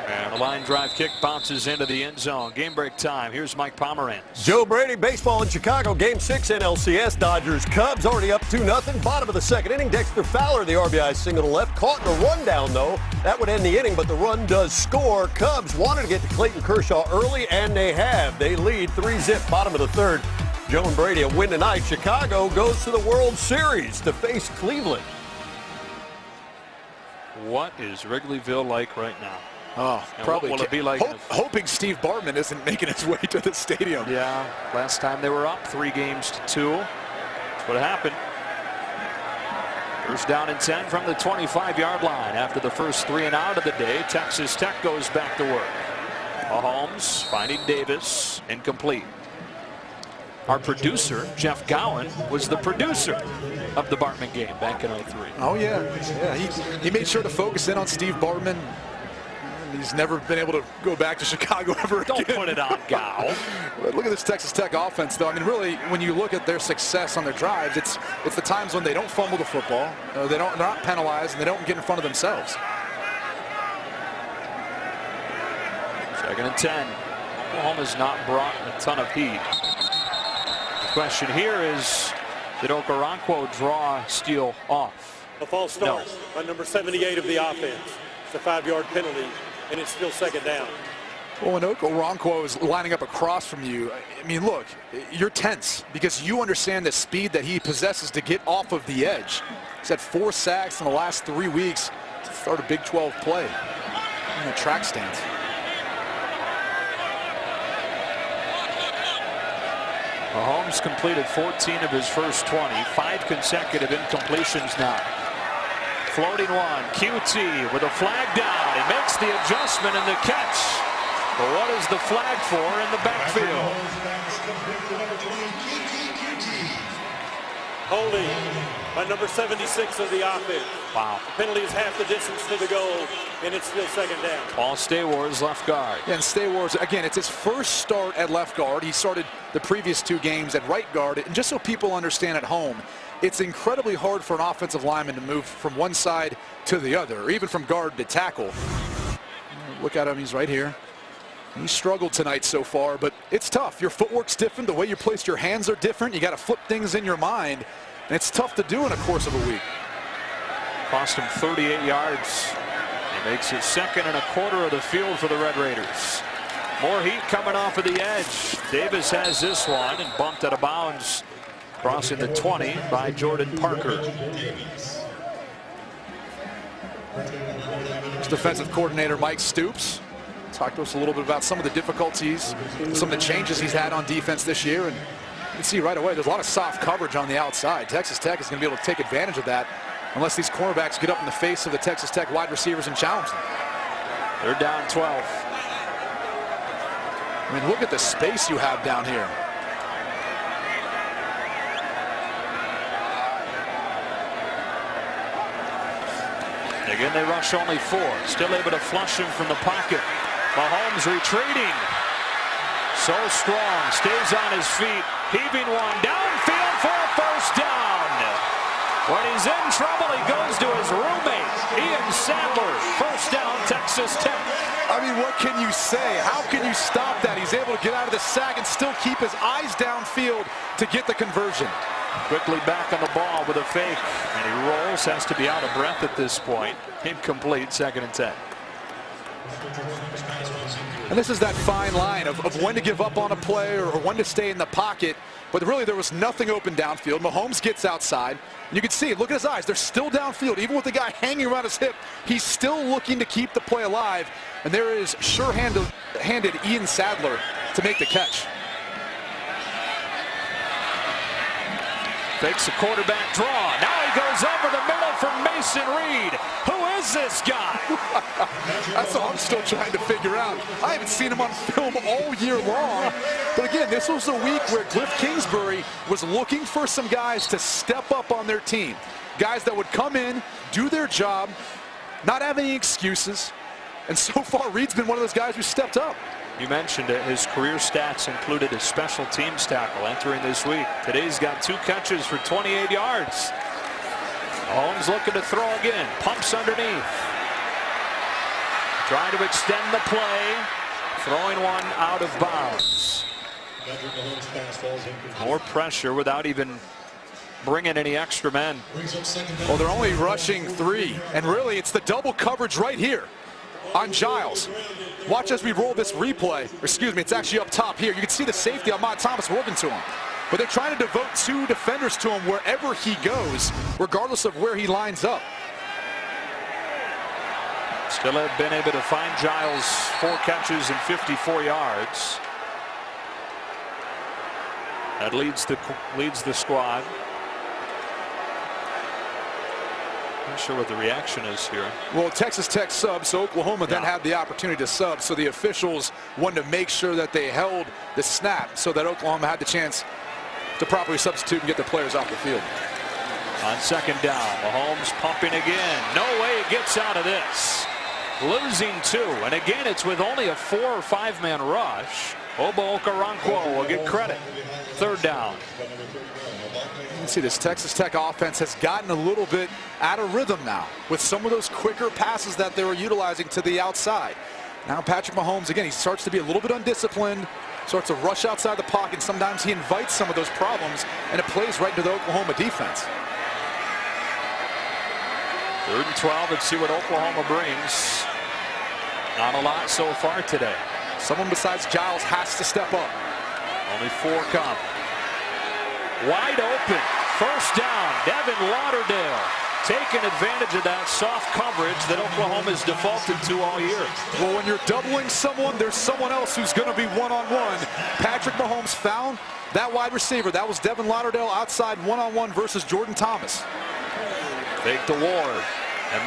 And a line drive kick bounces into the end zone. Game break time. Here's Mike Pomerantz. Joe Brady, baseball in Chicago, Game 6 NLCS. Dodgers Cubs already up 2-0. Bottom of the second inning. Dexter Fowler, the RBI single to left. Caught in a rundown, though. That would end the inning, but the run does score. Cubs wanted to get to Clayton Kershaw early, and they have. They lead 3-0. Bottom of the third. Joe and Brady a win tonight. Chicago goes to the World Series to face Cleveland. What is Wrigleyville like right now? Oh, And probably. what will it be like? Hoping Steve Bartman isn't making his way to the stadium. Yeah, last time they were up 3-2. That's what happened. First down and 10 from the 25-yard line. After the first 3 and out of the day, Texas Tech goes back to work. Mahomes finding Davis, incomplete. Our producer, Jeff Gowen, was the producer of the Bartman game back in 03. Oh, yeah. He made sure to focus in on Steve Bartman. He's never been able to go back to Chicago ever again. Don't put it on Gow. Look at this Texas Tech offense, though. I mean, really, when you look at their success on their drives, it's the times when they don't fumble the football, they're not penalized, and they don't get in front of themselves. Second and 10. Oklahoma has not brought a ton of heat. The question here is, did Okoronkwo draw Steele off? A false start by number 78 of the offense. It's a 5-yard penalty, and it's still second down. Well, when Okoronkwo is lining up across from you, I mean, look, you're tense because you understand the speed that he possesses to get off of the edge. He's had 4 sacks in the last 3 weeks to start a Big 12 play in the track stance. Mahomes completed 14 of his first 20. 5 consecutive incompletions now. Floating one. QT with a flag down. He makes the adjustment and the catch. But what is the flag for in the backfield? Holding by number 76 of the offense. Wow. The penalty is half the distance to the goal, and it's still second down. Paul Staywor's left guard. Yeah, and Staywor's, again, it's his first start at left guard. He started the previous 2 games at right guard. And just so people understand at home, it's incredibly hard for an offensive lineman to move from one side to the other, or even from guard to tackle. Look at him, he's right here. He struggled tonight so far, but it's tough. Your footwork's different. The way you place your hands are different. You got to flip things in your mind, and it's tough to do in a course of a week. Cost him 38 yards. He makes it second and a quarter of the field for the Red Raiders. More heat coming off of the edge. Davis has this one and bumped out of bounds, crossing the 20 by Jordan Parker. This defensive coordinator Mike Stoops talked to us a little bit about some of the difficulties, some of the changes he's had on defense this year, and you can see right away there's a lot of soft coverage on the outside. Texas Tech is going to be able to take advantage of that unless these cornerbacks get up in the face of the Texas Tech wide receivers and challenge them. They're down 12. I mean, look at the space you have down here. Again, they rush only 4. Still able to flush him from the pocket. Mahomes retreating. So strong. Stays on his feet. Heaving one downfield for a first down. When he's in trouble, he goes to his roommate, Ian Sadler. First down, Texas Tech. I mean, what can you say? How can you stop that? He's able to get out of the sack and still keep his eyes downfield to get the conversion. Quickly back on the ball with a fake. And he rolls, has to be out of breath at this point. Incomplete, second and 10. And this is that fine line of when to give up on a play or when to stay in the pocket. But really, there was nothing open downfield. Mahomes gets outside. And you can see it. Look at his eyes. They're still downfield. Even with the guy hanging around his hip, he's still looking to keep the play alive. And there is sure-handed Ian Sadler to make the catch. Fakes a quarterback draw. Now he goes over the middle for Mason Reed. Who is this guy? That's what I'm still trying to figure out. I haven't seen him on film all year long. But again, this was a week where Cliff Kingsbury was looking for some guys to step up on their team. Guys that would come in, do their job, not have any excuses. And so far, Reed's been one of those guys who stepped up. You mentioned it. His career stats included a special teams tackle entering this week. Today's got 2 catches for 28 yards. Holmes looking to throw again. Pumps underneath. Trying to extend the play. Throwing one out of bounds. Patrick Mahomes' pass falls incomplete. More pressure without even bringing any extra men. Brings up second down. Well, they're only rushing 3, and really it's the double coverage right here on Giles. Watch as we roll this replay. Excuse me, it's actually up top here. You can see the safety on Ahmad Thomas working to him. But they're trying to devote 2 defenders to him wherever he goes, regardless of where he lines up. Still have been able to find Giles 4 catches and 54 yards. That leads the squad. Not sure what the reaction is here. Well, Texas Tech subs, so Oklahoma then had the opportunity to sub, so the officials wanted to make sure that they held the snap so that Oklahoma had the chance to properly substitute and get the players off the field. On second down, Mahomes pumping again. No way he gets out of this. Losing 2, and again it's with only a 4 or 5 man rush. Obo Okoronkwo will get credit. Third down. You can see this Texas Tech offense has gotten a little bit out of rhythm now with some of those quicker passes that they were utilizing to the outside. Now Patrick Mahomes, again, he starts to be a little bit undisciplined, starts to rush outside the pocket. Sometimes he invites some of those problems, and it plays right into the Oklahoma defense. 3rd and 12. Let's see what Oklahoma brings. Not a lot so far today. Someone besides Giles has to step up. Only 4 come. Wide open. First down. Devin Lauderdale taking advantage of that soft coverage that Oklahoma's defaulted to all year. Well, when you're doubling someone, there's someone else who's going to be one-on-one. Patrick Mahomes found that wide receiver. That was Devin Lauderdale outside one-on-one versus Jordan Thomas. Fake to Ward.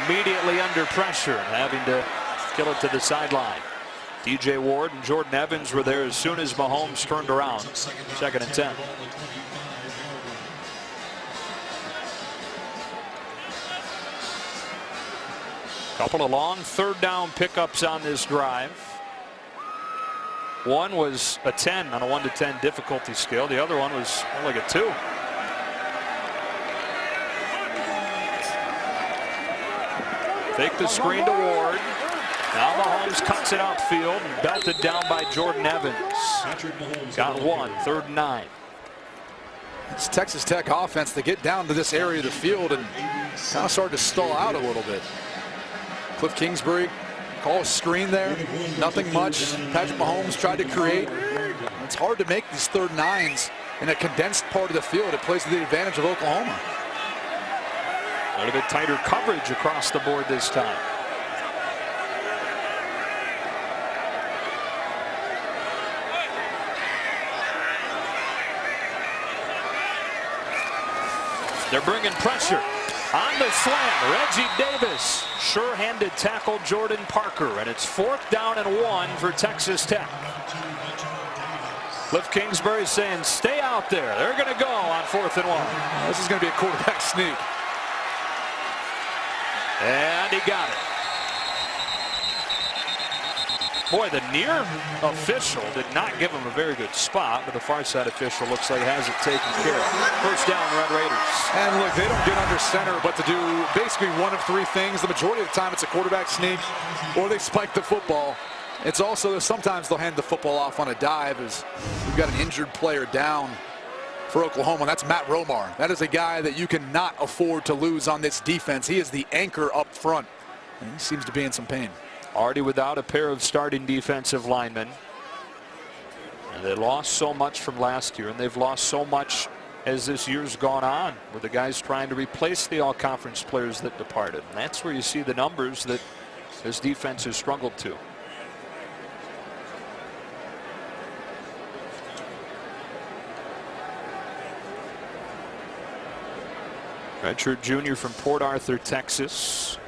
Immediately under pressure, having to kill it to the sideline. DJ Ward and Jordan Evans were there as soon as Mahomes turned around. 2nd and 10. Couple of long 3rd down pickups on this drive. One was a 10 on a 1 to 10 difficulty scale. The other one was more like a 2. Take the screen to Ward. Now Mahomes cuts it outfield and belted down by Jordan Evans. Got 1, 3rd and 9. It's Texas Tech offense to get down to this area of the field and kind of started to stall out a little bit. Cliff Kingsbury call a screen there. Nothing much. Patrick Mahomes tried to create. It's hard to make these 3rd and 9s in a condensed part of the field. It plays to the advantage of Oklahoma. A little bit tighter coverage across the board this time. They're bringing pressure on the slam. Reggie Davis sure-handed tackle Jordan Parker, and it's 4th down and 1 for Texas Tech. Cliff Kingsbury saying stay out there. They're going to go on 4th and 1. This is going to be a quarterback sneak. And he got it. Boy, the near official did not give him a very good spot, but the far side official looks like has it taken care of. First down, Red Raiders. And look, they don't get under center, but to do basically one of 3 things. The majority of the time, it's a quarterback sneak, or they spike the football. It's also sometimes they'll hand the football off on a dive as we've got an injured player down for Oklahoma. That's Matt Romar. That is a guy that you cannot afford to lose on this defense. He is the anchor up front, and he seems to be in some pain. Already without a pair of starting defensive linemen. And they lost so much from last year, and they've lost so much as this year's gone on, with the guys trying to replace the all-conference players that departed. And that's where you see the numbers that this defense has struggled to. Redshirt junior from Port Arthur, Texas.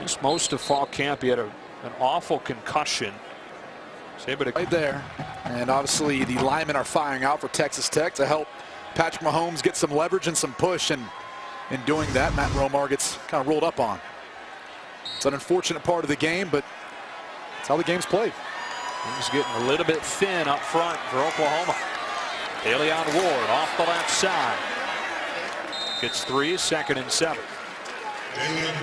Missed most of fall camp. He had an awful concussion. Right there. And obviously the linemen are firing out for Texas Tech to help Patrick Mahomes get some leverage and some push. And in doing that, Matt Romar gets kind of rolled up on. It's an unfortunate part of the game, but it's how the game's played. He's getting a little bit thin up front for Oklahoma. Elion Ward off the left side. Gets 3, 2nd and 7.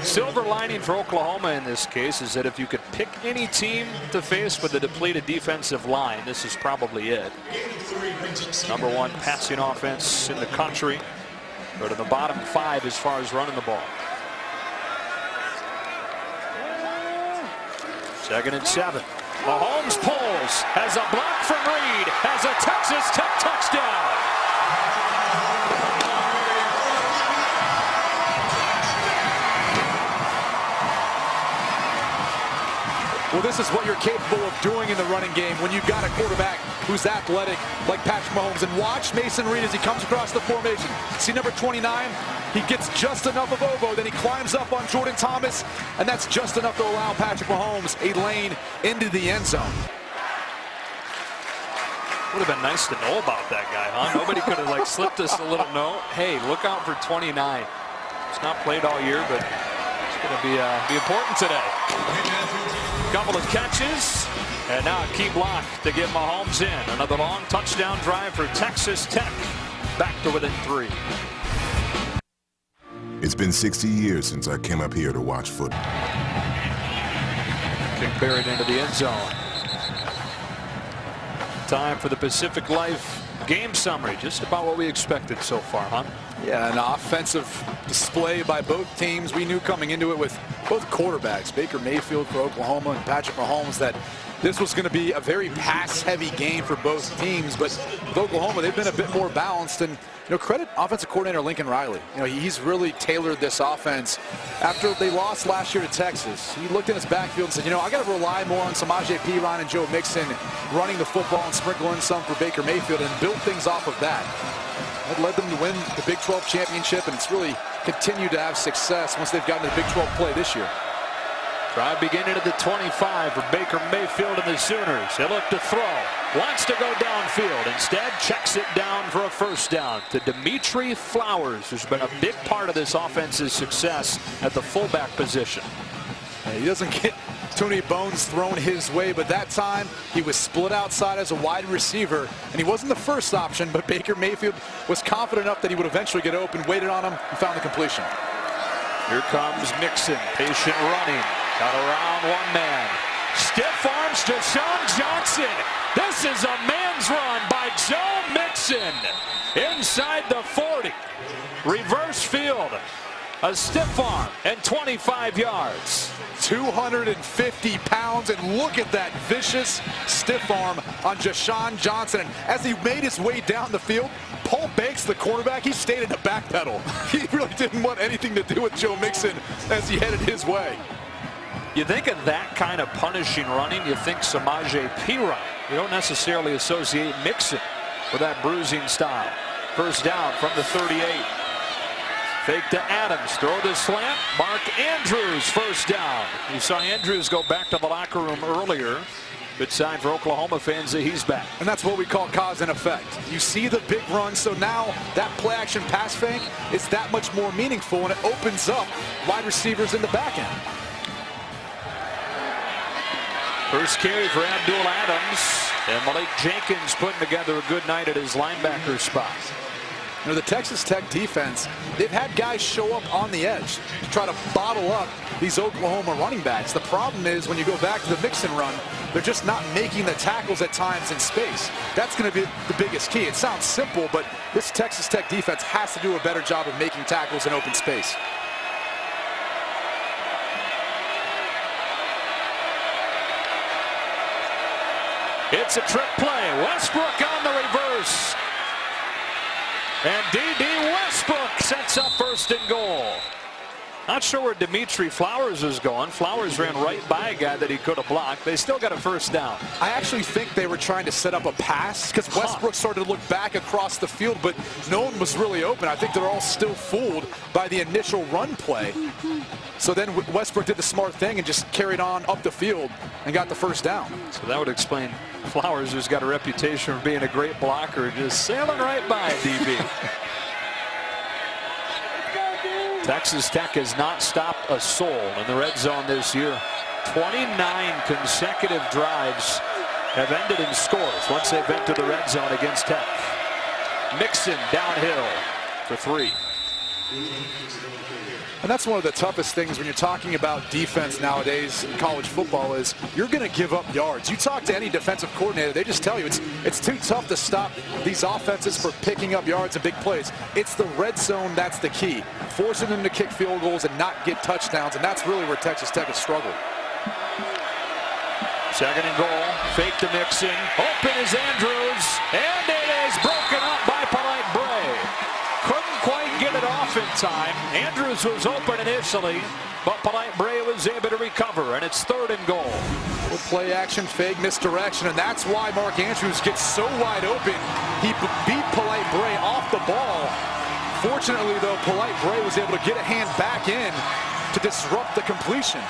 Silver lining for Oklahoma in this case is that if you could pick any team to face with a depleted defensive line, this is probably it. #1 passing offense in the country. Go to the bottom 5 as far as running the ball. 2nd and 7. Mahomes pulls, has a block from Reed, has a Texas Tech touchdown. Well, this is what you're capable of doing in the running game when you've got a quarterback who's athletic like Patrick Mahomes. And watch Mason Reed as he comes across the formation. See number 29? He gets just enough of Ovo, then he climbs up on Jordan Thomas, and that's just enough to allow Patrick Mahomes a lane into the end zone. Would have been nice to know about that guy, huh? Nobody could have slipped us a little note. Hey, look out for 29. It's not played all year, but it's going to be important today. Couple of catches, and now a key block to get Mahomes in. Another long touchdown drive for Texas Tech. Back to within 3. It's been 60 years since I came up here to watch football. Kick buried into the end zone. Time for the Pacific Life game summary. Just about what we expected so far, huh? Yeah, an offensive display by both teams. We knew coming into it with both quarterbacks, Baker Mayfield for Oklahoma and Patrick Mahomes, that this was going to be a very pass-heavy game for both teams. But with Oklahoma, they've been a bit more balanced. And, credit offensive coordinator Lincoln Riley. He's really tailored this offense. After they lost last year to Texas, he looked in his backfield and said, I got to rely more on Samaje Perine and Joe Mixon running the football and sprinkling some for Baker Mayfield, and built things off of that. That led them to win the Big 12 championship, and it's really continued to have success once they've gotten to the Big 12 play this year. Drive beginning at the 25 for Baker Mayfield and the Sooners. He'll look to throw. Wants to go downfield. Instead, checks it down for a first down to Dimitri Flowers, who's been a big part of this offense's success at the fullback position. He doesn't get too many bones thrown his way, but that time he was split outside as a wide receiver, and he wasn't the first option, but Baker Mayfield was confident enough that he would eventually get open, waited on him, and found the completion. Here comes Mixon, patient running. Got around one man. Stiff arms Deshaun Johnson. This is a man's run by Joe Mixon. Inside the 40. Reverse field. A stiff arm and 25 yards. 250 pounds, and look at that vicious stiff arm on Deshaun Johnson. And as he made his way down the field, Paul Banks, the cornerback, he stayed in the back pedal. He really didn't want anything to do with Joe Mixon as he headed his way. You think of that kind of punishing running, you think Samaje Perine. You don't necessarily associate Mixon with that bruising style. First down from the 38. Fake to Adams, throw the slant. Mark Andrews, first down. You saw Andrews go back to the locker room earlier. Good sign for Oklahoma fans that he's back. And that's what we call cause and effect. You see the big run, so now that play action pass fake is that much more meaningful, and it opens up wide receivers in the back end. First carry for Abdul Adams, and Malik Jenkins putting together a good night at his linebacker spot. The Texas Tech defense, they've had guys show up on the edge to try to bottle up these Oklahoma running backs. The problem is when you go back to the Mixon run, they're just not making the tackles at times in space. That's going to be the biggest key. It sounds simple, but this Texas Tech defense has to do a better job of making tackles in open space. It's a trick play. Westbrook on the reverse. And D.D. Westbrook sets up first and goal. Not sure where Dimitri Flowers is going. Flowers ran right by a guy that he could have blocked. They still got a first down. I actually think they were trying to set up a pass because Westbrook started to look back across the field, but no one was really open. I think they're all still fooled by the initial run play. So then Westbrook did the smart thing and just carried on up the field and got the first down. So that would explain Flowers, who's got a reputation for being a great blocker, just sailing right by DB. Texas Tech has not stopped a soul in the red zone this year. 29 consecutive drives have ended in scores once they've entered the red zone against Tech. Mixon downhill for 3. And that's one of the toughest things when you're talking about defense nowadays in college football is you're going to give up yards. You talk to any defensive coordinator, they just tell you it's too tough to stop these offenses for picking up yards and big plays. It's the red zone that's the key. Forcing them to kick field goals and not get touchdowns, and that's really where Texas Tech has struggled. Second and goal. Fake to Mixon. Open is Andrews. And it is broken up by Polite Bray. Couldn't quite get it off in time. Andrews was open initially, but Polite Bray was able to recover, and it's third and goal. With play action, fake misdirection, and that's why Mark Andrews gets so wide open. He beat Polite Bray off the ball. Fortunately, though, Polite Bray was able to get a hand back in to disrupt the completion.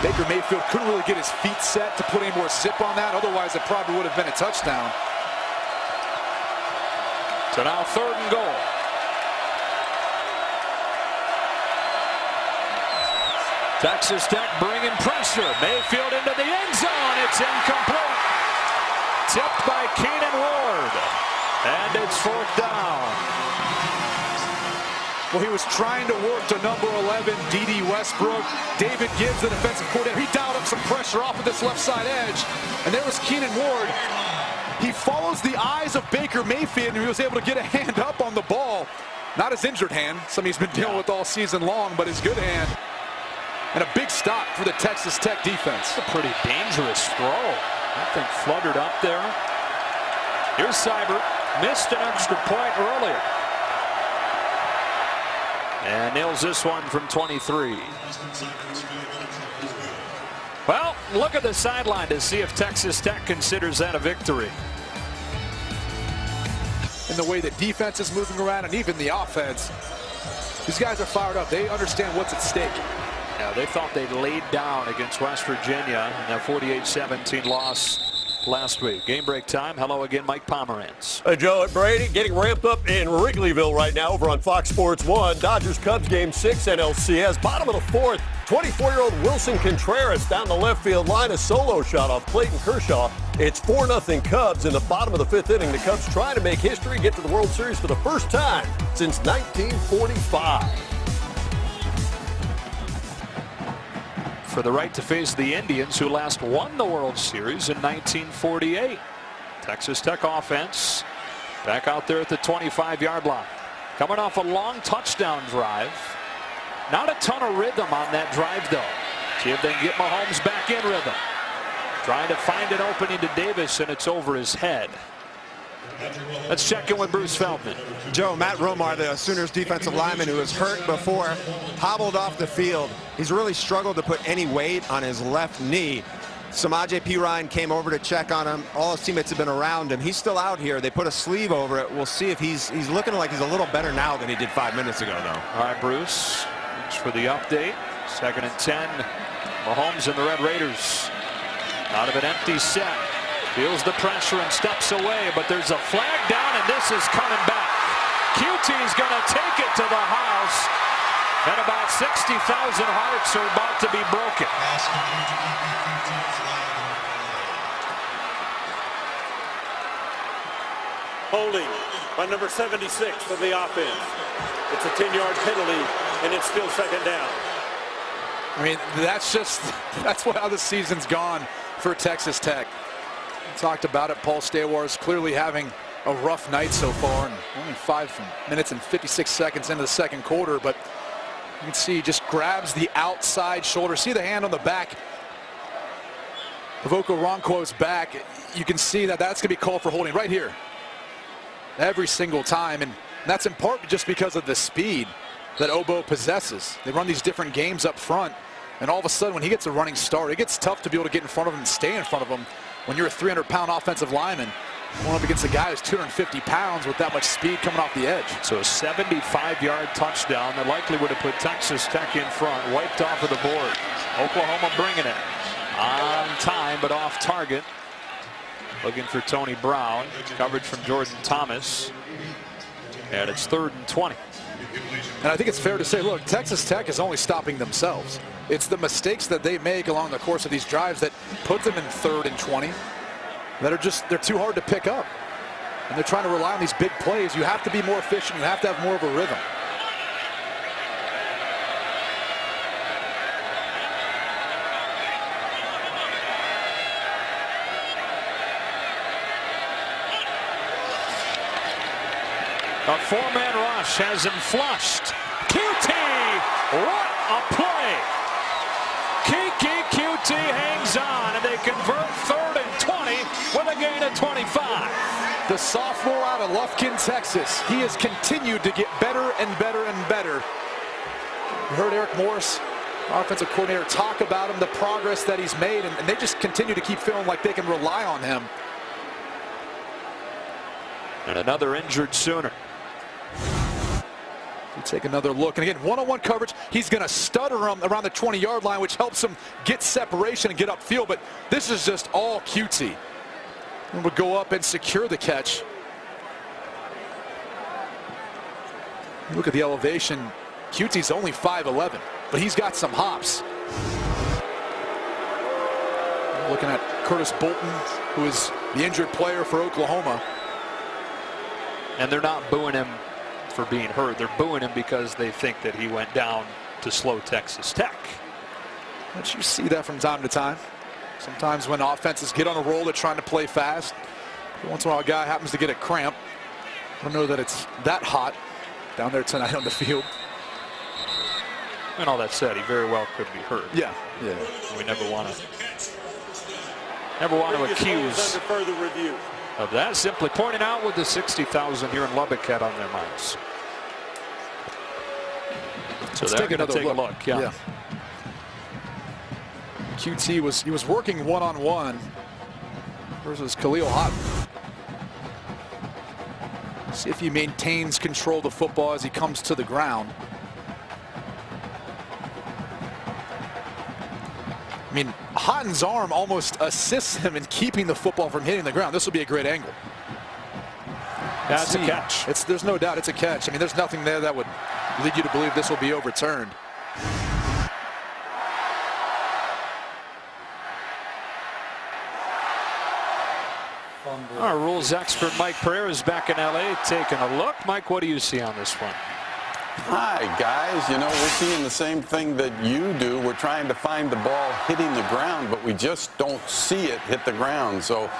Baker Mayfield couldn't really get his feet set to put any more zip on that. Otherwise, it probably would have been a touchdown. So now third and goal. Texas Tech bringing pressure. Mayfield into the end zone. It's incomplete. Tipped by Keenan Ward. And it's fourth down. Well, he was trying to work to number 11, D.D. Westbrook. David Gibbs, the defensive coordinator, he dialed up some pressure off of this left side edge. And there was Keenan Ward. He follows the eyes of Baker Mayfield, and he was able to get a hand up on the ball. Not his injured hand, something he's been dealing with all season long, but his good hand. And a big stop for the Texas Tech defense. A pretty dangerous throw. That thing fluttered up there. Here's Seibert. Missed an extra point earlier. And nails this one from 23. Well, look at the sideline to see if Texas Tech considers that a victory. In the way the defense is moving around and even the offense, these guys are fired up. They understand what's at stake. Yeah, they thought they'd laid down against West Virginia in that 48-17 loss last week. Game break time. Hello again, Mike Pomerantz. Joe and Brady getting ramped up in Wrigleyville right now over on Fox Sports 1. Dodgers-Cubs game 6 NLCS. Bottom of the fourth, 24-year-old Wilson Contreras down the left field line. A solo shot off Clayton Kershaw. It's 4-0 Cubs in the bottom of the fifth inning. The Cubs trying to make history, get to the World Series for the first time since 1945. For the right to face the Indians, who last won the World Series in 1948. Texas Tech offense back out there at the 25-yard line. Coming off a long touchdown drive. Not a ton of rhythm on that drive, though. See if they can get Mahomes back in rhythm. Trying to find an opening to Davis, and it's over his head. Let's check in with Bruce Feldman. Joe, Matt Romar, the Sooners defensive lineman who was hurt before, hobbled off the field. He's really struggled to put any weight on his left knee. Samaje Perine came over to check on him. All his teammates have been around him. He's still out here. They put a sleeve over it. We'll see if he's looking like he's a little better now than he did 5 minutes ago, though. All right, Bruce. Thanks for the update. 2nd and 10. Mahomes and the Red Raiders out of an empty set. Feels the pressure and steps away, but there's a flag down, and this is coming back. QT's going to take it to the house, and about 60,000 hearts are about to be broken. Holding by number 76 of the offense. It's a 10-yard penalty, and it's still second down. I mean, that's how the season's gone for Texas Tech. Talked about it. Paul Stawar is clearly having a rough night so far, and only 5 minutes and 56 seconds into the second quarter, but you can see he just grabs the outside shoulder. See the hand on the back of Okoronkwo's back. You can see that that's going to be called for holding right here every single time, and that's in part just because of the speed that Obo possesses. They run these different games up front, and all of a sudden when he gets a running start, it gets tough to be able to get in front of him and stay in front of him. When you're a 300-pound offensive lineman, going up against a guy who's 250 pounds with that much speed coming off the edge. So a 75-yard touchdown that likely would have put Texas Tech in front, wiped off of the board. Oklahoma bringing it on time, but off target. Looking for Tony Brown. Coverage from Jordan Thomas. And it's 3rd and 20. And I think it's fair to say, look, Texas Tech is only stopping themselves. It's the mistakes that they make along the course of these drives that put them in 3rd and 20 that are they're too hard to pick up. and they're trying to rely on these big plays. You have to be more efficient. You have to have more of a rhythm. A four-man rush has him flushed. QT, what a play! Keke QT hangs on, and they convert 3rd and 20 with a gain of 25. The sophomore out of Lufkin, Texas. He has continued to get better and better and better. You heard Eric Morris, offensive coordinator, talk about him, the progress that he's made, and they just continue to keep feeling like they can rely on him. And another injured Sooner. You take another look, and again, one-on-one coverage. He's going to stutter him around the 20-yard line, which helps him get separation and get upfield, but this is just all QT. And would go up and secure the catch. Look at the elevation. QT's only 5'11", but he's got some hops. Looking at Curtis Bolton, who is the injured player for Oklahoma. And they're not booing him for being hurt. They're booing him because they think that he went down to slow Texas Tech. But you see that from time to time. Sometimes when offenses get on a roll, they're trying to play fast. Once in a while, a guy happens to get a cramp. I don't know that it's that hot down there tonight on the field. And all that said, he very well could be hurt. Yeah. We never want to accuse under further review of that. Simply pointing out what the 60,000 here in Lubbock had on their minds. So they're going to take a look. Yeah. QT was working one-on-one versus Khalil Houghton. See if he maintains control of the football as he comes to the ground. I mean, Houghton's arm almost assists him in keeping the football from hitting the ground. This will be a great angle. That's a catch. There's no doubt it's a catch. I mean, there's nothing there that would lead you to believe this will be overturned. Our rules expert Mike Pereira is back in LA taking a look. Mike, what do you see on this one? Hi, guys. You know, we're seeing the same thing that you do. We're trying to find the ball hitting the ground, but we just don't see it hit the ground. So,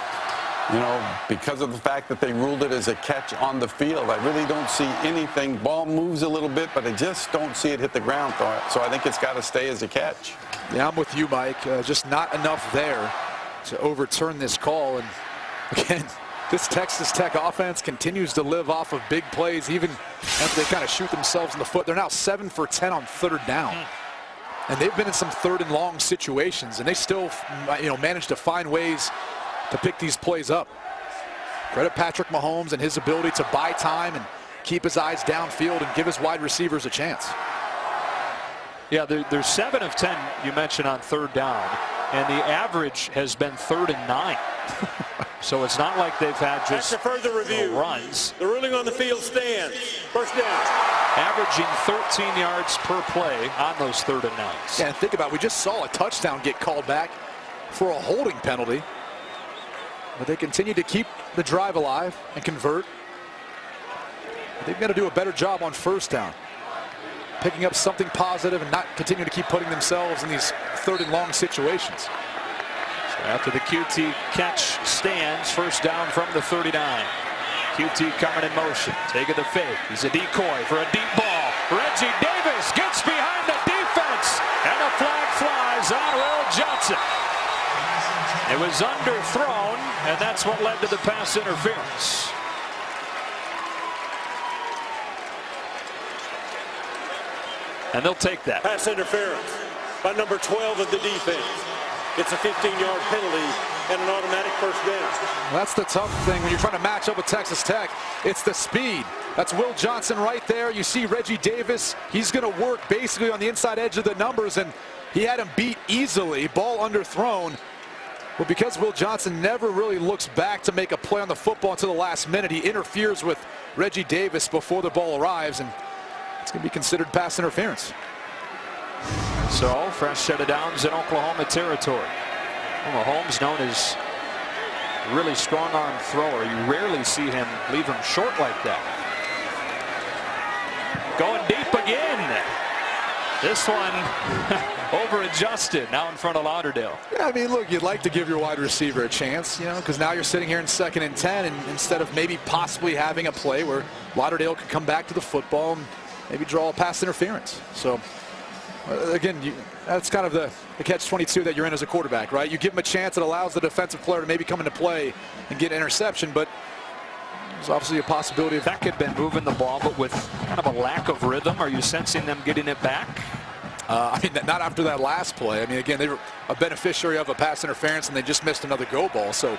you know, because of the fact that they ruled it as a catch on the field, I really don't see anything. Ball moves a little bit, but I just don't see it hit the ground. So I think it's got to stay as a catch. Yeah, I'm with you, Mike. Just not enough there to overturn this call. And again, this Texas Tech offense continues to live off of big plays, even after they kind of shoot themselves in the foot. They're now 7 for 10 on 3rd down. And they've been in some 3rd and long situations, and they still, manage to find ways to pick these plays up. Credit Patrick Mahomes and his ability to buy time and keep his eyes downfield and give his wide receivers a chance. Yeah, they're 7 of 10, you mentioned, on 3rd down, and the average has been 3rd and 9. So it's not like they've had just after further review runs. The ruling on the field stands. First down. Averaging 13 yards per play on those 3rd and 9s. Yeah, and think about it. We just saw a touchdown get called back for a holding penalty. But they continue to keep the drive alive and convert. They've got to do a better job on 1st down. Picking up something positive and not continue to keep putting themselves in these 3rd and long situations. After the QT catch stands, 1st down from the 39. QT coming in motion, taking the fake. He's a decoy for a deep ball. Reggie Davis gets behind the defense, and a flag flies on Will Johnson. It was underthrown, and that's what led to the pass interference. And they'll take that. Pass interference by number 12 of the defense. It's a 15-yard penalty and an automatic 1st down. That's the tough thing when you're trying to match up with Texas Tech. It's the speed. That's Will Johnson right there. You see Reggie Davis. He's going to work basically on the inside edge of the numbers, and he had him beat easily. Ball underthrown. But because Will Johnson never really looks back to make a play on the football until the last minute, he interferes with Reggie Davis before the ball arrives, and it's going to be considered pass interference. So, fresh set of downs in Oklahoma territory. Mahomes, known as really strong arm thrower. You rarely see him leave him short like that. Going deep again. This one over adjusted now in front of Lauderdale. Yeah, I mean, look, you'd like to give your wide receiver a chance, because now you're sitting here in 2nd and 10, and instead of maybe possibly having a play where Lauderdale could come back to the football and maybe draw a pass interference. So again, that's kind of the catch-22 that you're in as a quarterback, right? You give him a chance that allows the defensive player to maybe come into play and get an interception, but there's obviously a possibility of Beck had been moving the ball, but with kind of a lack of rhythm. Are you sensing them getting it back? I mean, not after that last play. I mean, again, they were a beneficiary of a pass interference, and they just missed another go ball. So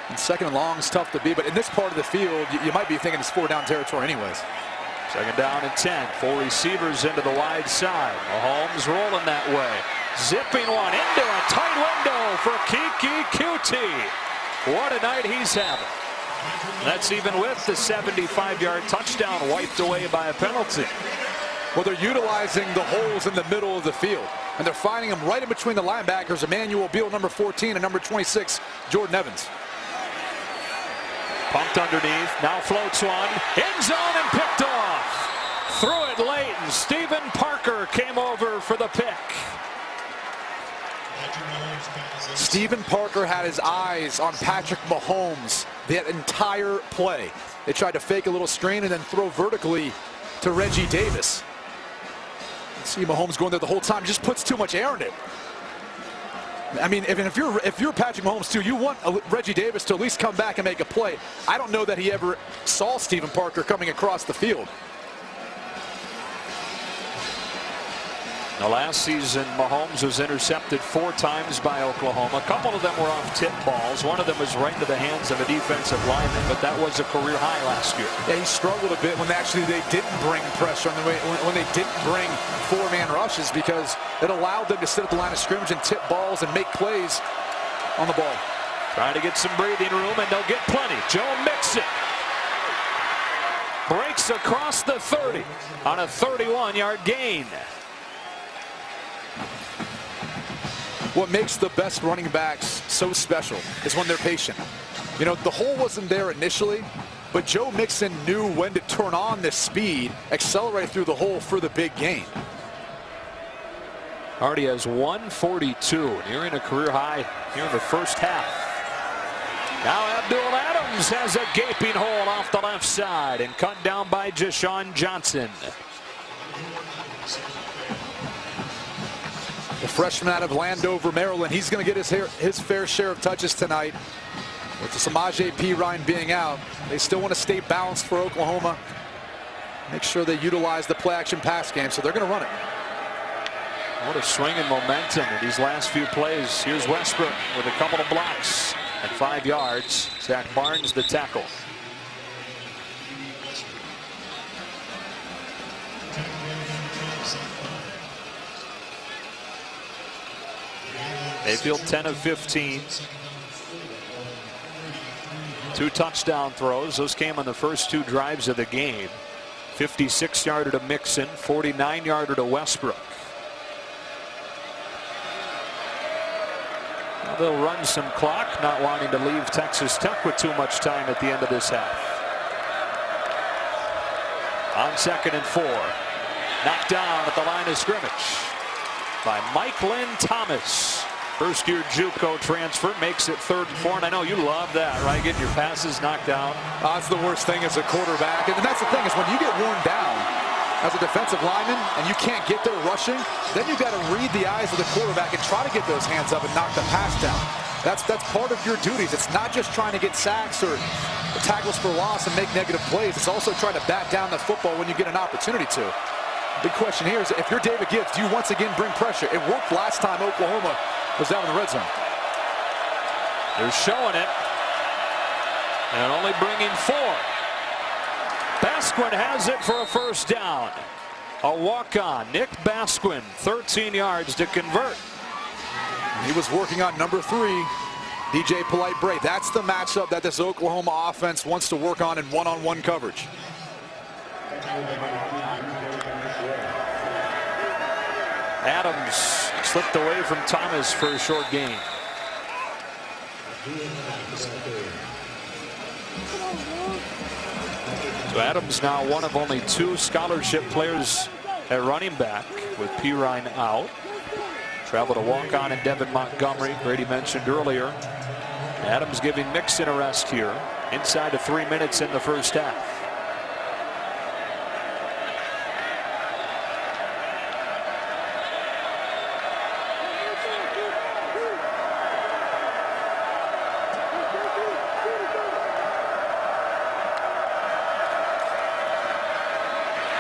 in 2nd and long is tough to be, but in this part of the field, you might be thinking it's 4-down territory anyways. 2nd down and 10. 4 receivers into the wide side. Mahomes rolling that way. Zipping one into a tight window for Keke Coutee. What a night he's having. That's even with the 75-yard touchdown wiped away by a penalty. Well, they're utilizing the holes in the middle of the field, and they're finding them right in between the linebackers, Emmanuel Beal, number 14, and number 26, Jordan Evans. Pumped underneath, now floats one, end zone and picked off. Threw it late, and Stephen Parker came over for the pick. Stephen Parker had his eyes on Patrick Mahomes that entire play. They tried to fake a little screen and then throw vertically to Reggie Davis. You see Mahomes going there the whole time, just puts too much air in it. I mean, if you're Patrick Mahomes too, you want Reggie Davis to at least come back and make a play. I don't know that he ever saw Stephen Parker coming across the field. Now, last season, Mahomes was intercepted 4 times by Oklahoma. A couple of them were off tip balls. One of them was right into the hands of a defensive lineman, but that was a career high last year. Yeah, he struggled a bit when they didn't bring pressure on the way, when they didn't bring 4-man rushes, because it allowed them to sit at the line of scrimmage and tip balls and make plays on the ball. Trying to get some breathing room, and they'll get plenty. Joe Mixon breaks across the 30 on a 31-yard gain. What makes the best running backs so special is when they're patient. The hole wasn't there initially, but Joe Mixon knew when to turn on this speed, accelerate through the hole for the big gain. Already has 142, nearing a career high here in the first half. Now Abdul Adams has a gaping hole off the left side and cut down by Jashawn Johnson. The freshman out of Landover, Maryland, he's going to get his fair share of touches tonight. With the Samaje Perine being out, they still want to stay balanced for Oklahoma. Make sure they utilize the play-action pass game, so they're going to run it. What a swing in momentum in these last few plays. Here's Westbrook with a couple of blocks at 5 yards. Zach Barnes the tackle. Mayfield 10 of 15. 2 touchdown throws. Those came on the first 2 drives of the game. 56-yarder to Mixon, 49-yarder to Westbrook. Now they'll run some clock, not wanting to leave Texas Tech with too much time at the end of this half. On 2nd and 4. Knocked down at the line of scrimmage by Mike Lynn Thomas. First-year JUCO transfer, makes it 3rd and 4, and I know you love that, right? Getting your passes knocked down. That's the worst thing as a quarterback, and that's the thing, is when you get worn down as a defensive lineman and you can't get there rushing, then you got to read the eyes of the quarterback and try to get those hands up and knock the pass down. That's part of your duties. It's not just trying to get sacks or tackles for loss and make negative plays. It's also trying to bat down the football when you get an opportunity to. Big question here is, if you're David Gibbs, do you once again bring pressure? It worked last time Oklahoma was down in the red zone. They're showing it. And only bringing 4. Basquin has it for a first down. A walk-on. Nick Basquin, 13 yards to convert. He was working on number 3, DJ Polite-Bray. That's the matchup that this Oklahoma offense wants to work on in one-on-one coverage. Adams slipped away from Thomas for a short gain. So Adams now one of only 2 scholarship players at running back with Pirine out. Traveled a walk-on in Devin Montgomery, Brady mentioned earlier. Adams giving Mixon a rest here inside of 3 minutes in the first half.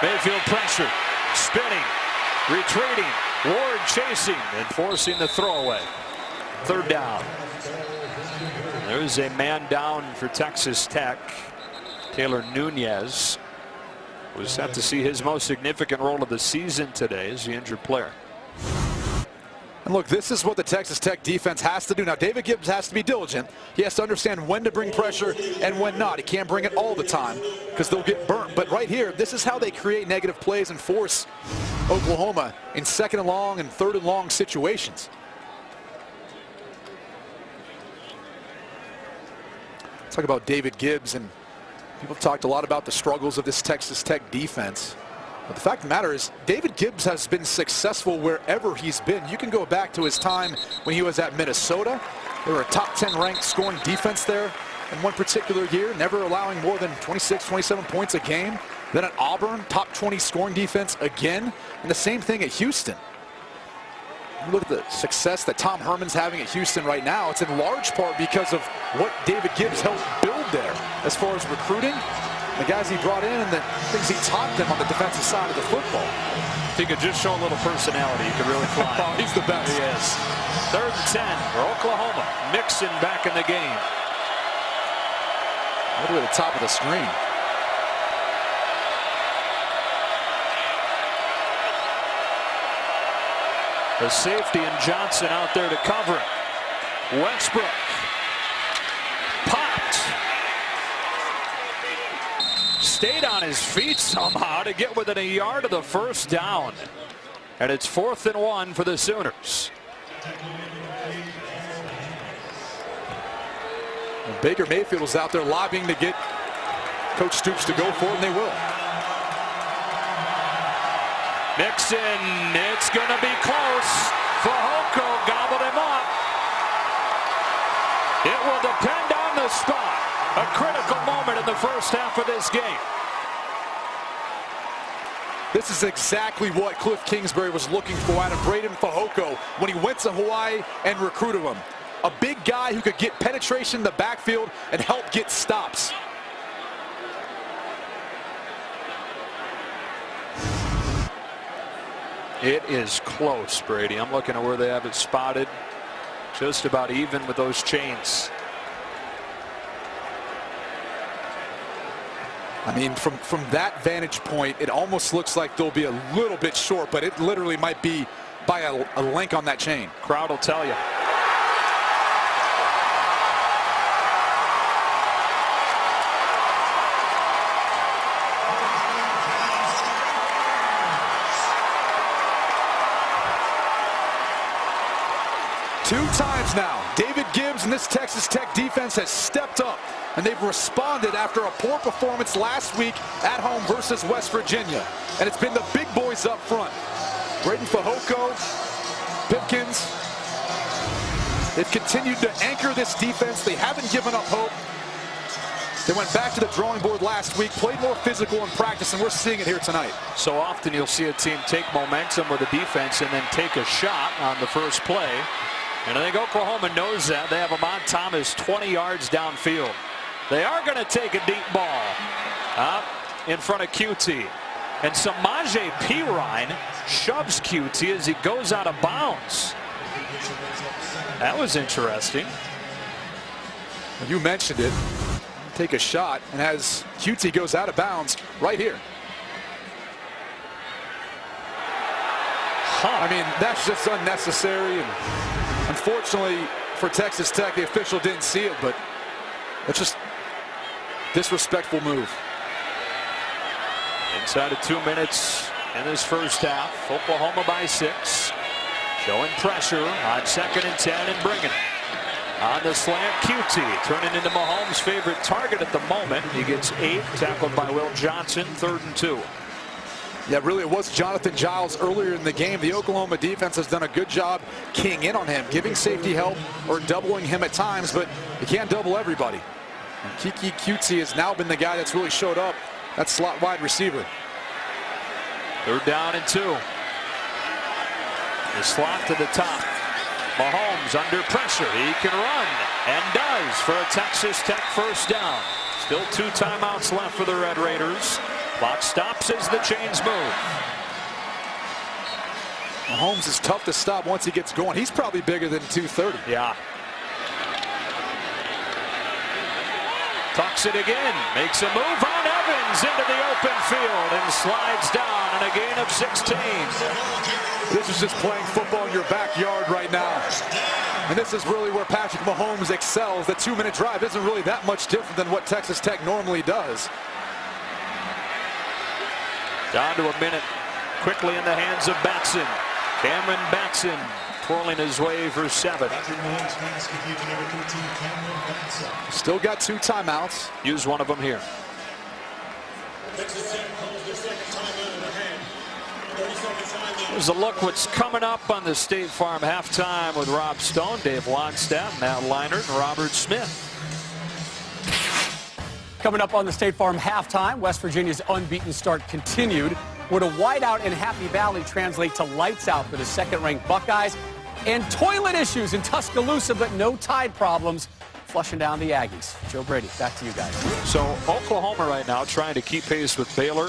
Mayfield pressure, spinning, retreating, Ward chasing and forcing the throwaway. 3rd down. There's a man down for Texas Tech. Taylor Nunez was set to see his most significant role of the season today as the injured player. And look, this is what the Texas Tech defense has to do. Now, David Gibbs has to be diligent. He has to understand when to bring pressure and when not. He can't bring it all the time because they'll get burnt. But right here, this is how they create negative plays and force Oklahoma in 2nd and long and 3rd and long situations. Talk about David Gibbs, and people have talked a lot about the struggles of this Texas Tech defense. But the fact of the matter is, David Gibbs has been successful wherever he's been. You can go back to his time when he was at Minnesota. They were a top 10 ranked scoring defense there in one particular year, never allowing more than 26, 27 points a game. Then at Auburn, top 20 scoring defense again. And the same thing at Houston. You look at the success that Tom Herman's having at Houston right now. It's in large part because of what David Gibbs helped build there as far as recruiting, the guys he brought in, and the things he taught them on the defensive side of the football. If he could just show a little personality, he could really fly. Oh, he's the best. He is. 3rd and 10 for Oklahoma. Mixon back in the game. All the way to the top of the screen. The safety and Johnson out there to cover it. Westbrook. Popped. Stayed on his feet somehow to get within a yard of the 1st down. And it's 4th and 1 for the Sooners. And Baker Mayfield was out there lobbying to get Coach Stoops to go for it, and they will. Mixon, it's going to be close. Fehoko gobbled him up. It will depend on the spot. A critical moment in the first half of this game. This is exactly what Cliff Kingsbury was looking for out of Braden Fehoko when he went to Hawaii and recruited him. A big guy who could get penetration in the backfield and help get stops. It is close, Brady. I'm looking at where they have it spotted. Just about even with those chains. I mean, from that vantage point, it almost looks like they'll be a little bit short, but it literally might be by a link on that chain. Crowd will tell you. Two times now, David Gibbs and this Texas Tech defense has stepped up, and they've responded after a poor performance last week at home versus West Virginia. And it's been the big boys up front. Braden Fehoko, Pipkins. They've continued to anchor this defense. They haven't given up hope. They went back to the drawing board last week, played more physical in practice, and we're seeing it here tonight. So often you'll see a team take momentum with a defense and then take a shot on the first play. And I think Oklahoma knows that. They have Amon Thomas 20 yards downfield. They are going to take a deep ball up in front of QT. And Samaje Perine shoves QT as he goes out of bounds. That was interesting. You mentioned it. Take a shot, and as QT goes out of bounds right here. I mean, that's just unnecessary, and unfortunately for Texas Tech, the official didn't see it, but it's just disrespectful move. Inside of 2 minutes in this first half, Oklahoma by 6, showing pressure on 2nd and 10 and bringing it. On the slant, QT turning into Mahomes' favorite target at the moment. He gets 8, tackled by Will Johnson, 3rd and 2. Yeah, really, it was Jonathan Giles earlier in the game. The Oklahoma defense has done a good job keying in on him, giving safety help or doubling him at times, but you can't double everybody. And Kiki QT has now been the guy that's really showed up. That slot wide receiver. 3rd down and 2. The slot to the top. Mahomes under pressure. He can run and does for a Texas Tech 1st down. Still 2 timeouts left for the Red Raiders. Clock stops as the chains move. Mahomes is tough to stop once he gets going. He's probably bigger than 230. Yeah. Tucks it again. Makes a move on Evans into the open field and slides down and a gain of 16. This is just playing football in your backyard right now. And this is really where Patrick Mahomes excels. The 2-minute drive isn't really that much different than what Texas Tech normally does. Down to a minute. Quickly in the hands of Batson. Cameron Batson twirling his way for 7. Still got 2 timeouts. Use one of them here. Here's a look what's coming up on the State Farm halftime with Rob Stone, Dave Longstaff, Matt Leinart, and Robert Smith. Coming up on the State Farm halftime, West Virginia's unbeaten start continued. Would a whiteout in Happy Valley translate to lights out for the 2nd-ranked Buckeyes? And toilet issues in Tuscaloosa, but no Tide problems flushing down the Aggies. Joe Brady, back to you guys. So Oklahoma right now trying to keep pace with Baylor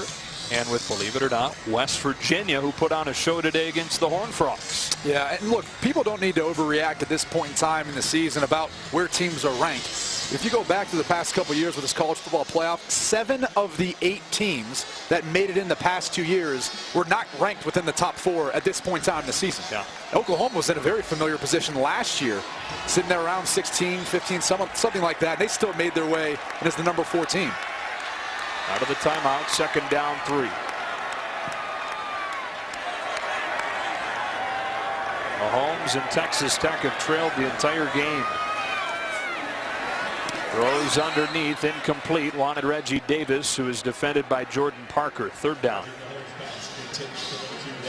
and with, believe it or not, West Virginia, who put on a show today against the Horned Frogs. Yeah, and look, people don't need to overreact at this point in time in the season about where teams are ranked. If you go back to the past couple years with this college football playoff, 7 of the 8 teams that made it in the past 2 years were not ranked within the top 4 at this point in time in the season. Yeah. Oklahoma was in a very familiar position last year, sitting there around 16, 15, something like that. They still made their way and is the number 4 team. Out of the timeout, 2nd down 3. Mahomes and Texas Tech have trailed the entire game. Throws underneath, incomplete. Wanted Reggie Davis, who is defended by Jordan Parker. 3rd down.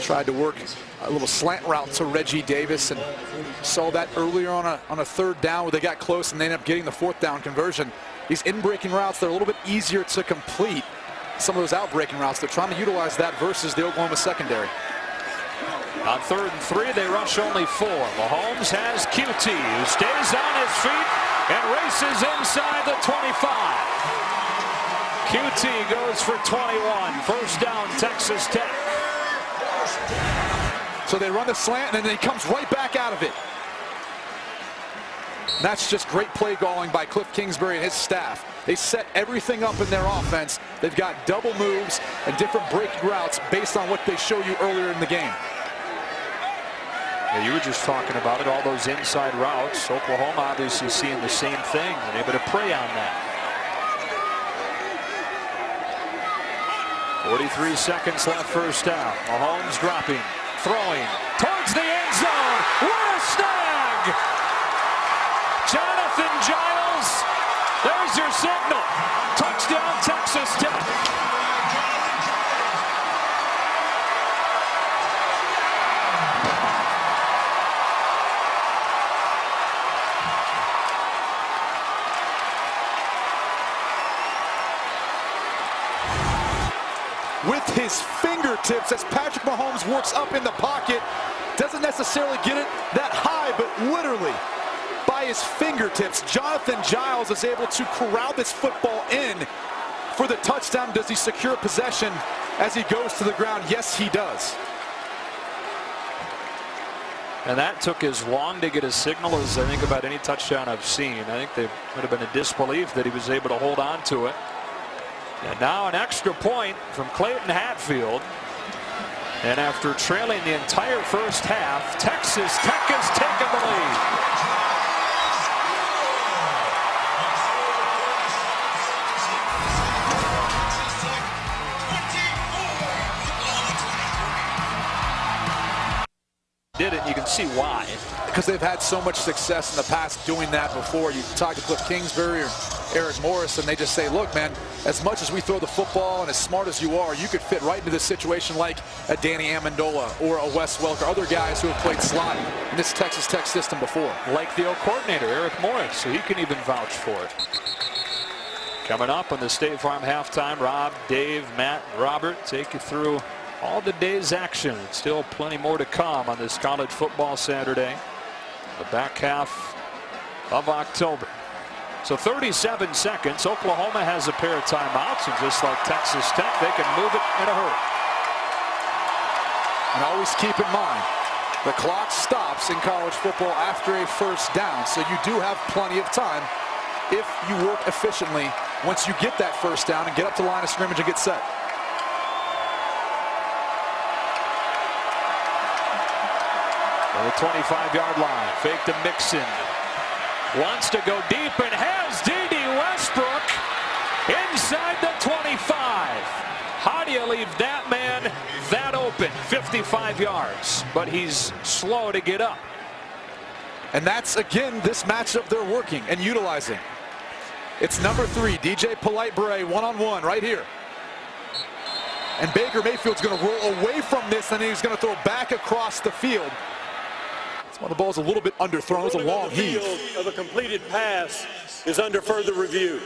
Tried to work a little slant route to Reggie Davis and saw that earlier on a 3rd down where they got close and they ended up getting the 4th down conversion. These in-breaking routes, they're a little bit easier to complete. Some of those out-breaking routes, they're trying to utilize that versus the Oklahoma secondary. On 3rd and 3, they rush only 4. Mahomes has QT, who stays on his feet and races inside the 25. QT goes for 21. 1st down, Texas Tech. So they run the slant and then he comes right back out of it. And that's just great play calling by Cliff Kingsbury and his staff. They set everything up in their offense. They've got double moves and different breaking routes based on what they show you earlier in the game. Yeah, you were just talking about it, all those inside routes. Oklahoma obviously seeing the same thing and able to prey on that. 43 seconds left, 1st down. Mahomes dropping, throwing towards the end zone. What a snag! Jonathan Giles, there's your signal. Touchdown, Texas Tech. With his fingertips as Patrick Mahomes works up in the pocket. Doesn't necessarily get it that high, but literally by his fingertips, Jonathan Giles is able to corral this football in for the touchdown. Does he secure possession as he goes to the ground? Yes, he does. And that took as long to get a signal as I think about any touchdown I've seen. I think they would have been in disbelief that he was able to hold on to it. And now an extra point from Clayton Hatfield. And after trailing the entire 1st half, Texas Tech has taken the lead. didn't. You can see why. Because they've had so much success in the past doing that before. You talk to Cliff Kingsbury or Eric Morris, and they just say, look, man, as much as we throw the football and as smart as you are, you could fit right into this situation like a Danny Amendola or a Wes Welker, other guys who have played slot in this Texas Tech system before. Like the coordinator, Eric Morris, so he can even vouch for it. Coming up on the State Farm halftime, Rob, Dave, Matt, and Robert take you through all the day's action. Still plenty more to come on this college football Saturday, the back half of October. So 37 seconds. Oklahoma has a pair of timeouts, and just like Texas Tech, they can move it in a hurry. And always keep in mind, the clock stops in college football after a first down, so you do have plenty of time if you work efficiently once you get that first down and get up to line of scrimmage and get set. On the 25-yard line, fake to Mixon. Wants to go deep and has D.D. Westbrook inside the 25. How do you leave that man that open? 55 yards, but he's slow to get up. And that's, again, this matchup they're working and utilizing. It's number 3, DJ Polite-Bray, one-on-one right here. And Baker Mayfield's going to roll away from this, and he's going to throw back across the field. That's why the ball's a little bit underthrown. It was a long heave. Of a completed pass is under further review.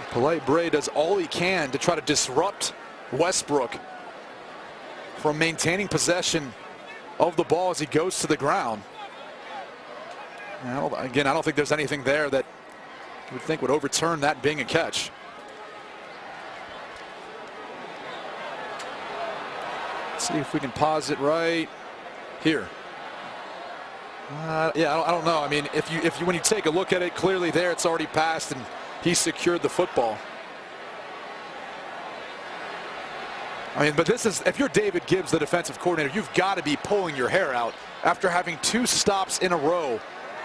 Polite-Bray does all he can to try to disrupt Westbrook from maintaining possession of the ball as he goes to the ground. Now, again, I don't think there's anything there that you would think would overturn that being a catch. Let's see if we can pause it right here. Yeah, I don't know. I mean, if you when you take a look at it, clearly there it's already passed and he secured the football. I mean, but this is, if you're David Gibbs, the defensive coordinator, you've got to be pulling your hair out after having 2 stops in a row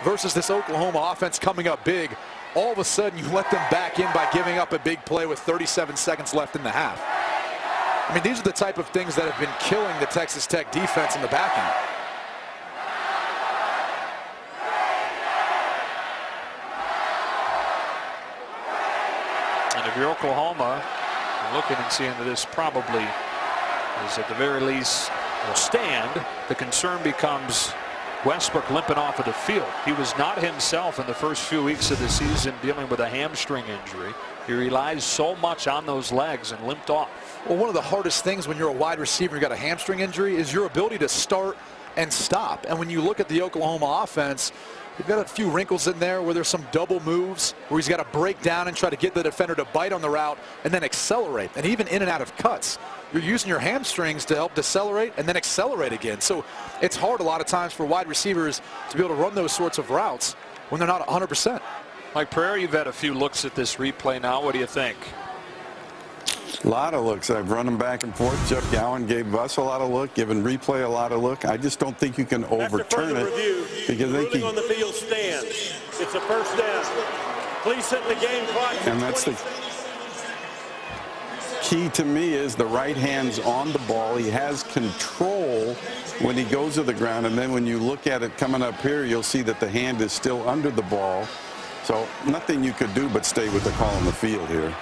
versus this Oklahoma offense coming up big. All of a sudden, you let them back in by giving up a big play with 37 seconds left in the half. I mean, these are the type of things that have been killing the Texas Tech defense in the back end. And if you're Oklahoma, you're looking and seeing that this probably is at the very least will stand, the concern becomes Westbrook limping off of the field. He was not himself in the first few weeks of the season dealing with a hamstring injury. He relies so much on those legs and limped off. Well, one of the hardest things when you're a wide receiver, you got a hamstring injury, is your ability to start and stop. And when you look at the Oklahoma offense, you've got a few wrinkles in there where there's some double moves where he's got to break down and try to get the defender to bite on the route and then accelerate. And even in and out of cuts, you're using your hamstrings to help decelerate and then accelerate again. So it's hard a lot of times for wide receivers to be able to run those sorts of routes when they're not 100%. Mike Prairie, you've had a few looks at this replay now. What do you think? A lot of looks. I've run them back and forth. Jeff Gowan gave us a lot of look, giving replay a lot of look. I just don't think you can overturn it. Review, because the they ruling on the field stands. It's a first down. Please set the game clock. And that's the key to me is the right hand's on the ball. He has control when he goes to the ground. And then when you look at it coming up here, you'll see that the hand is still under the ball. So nothing you could do but stay with the call on the field here.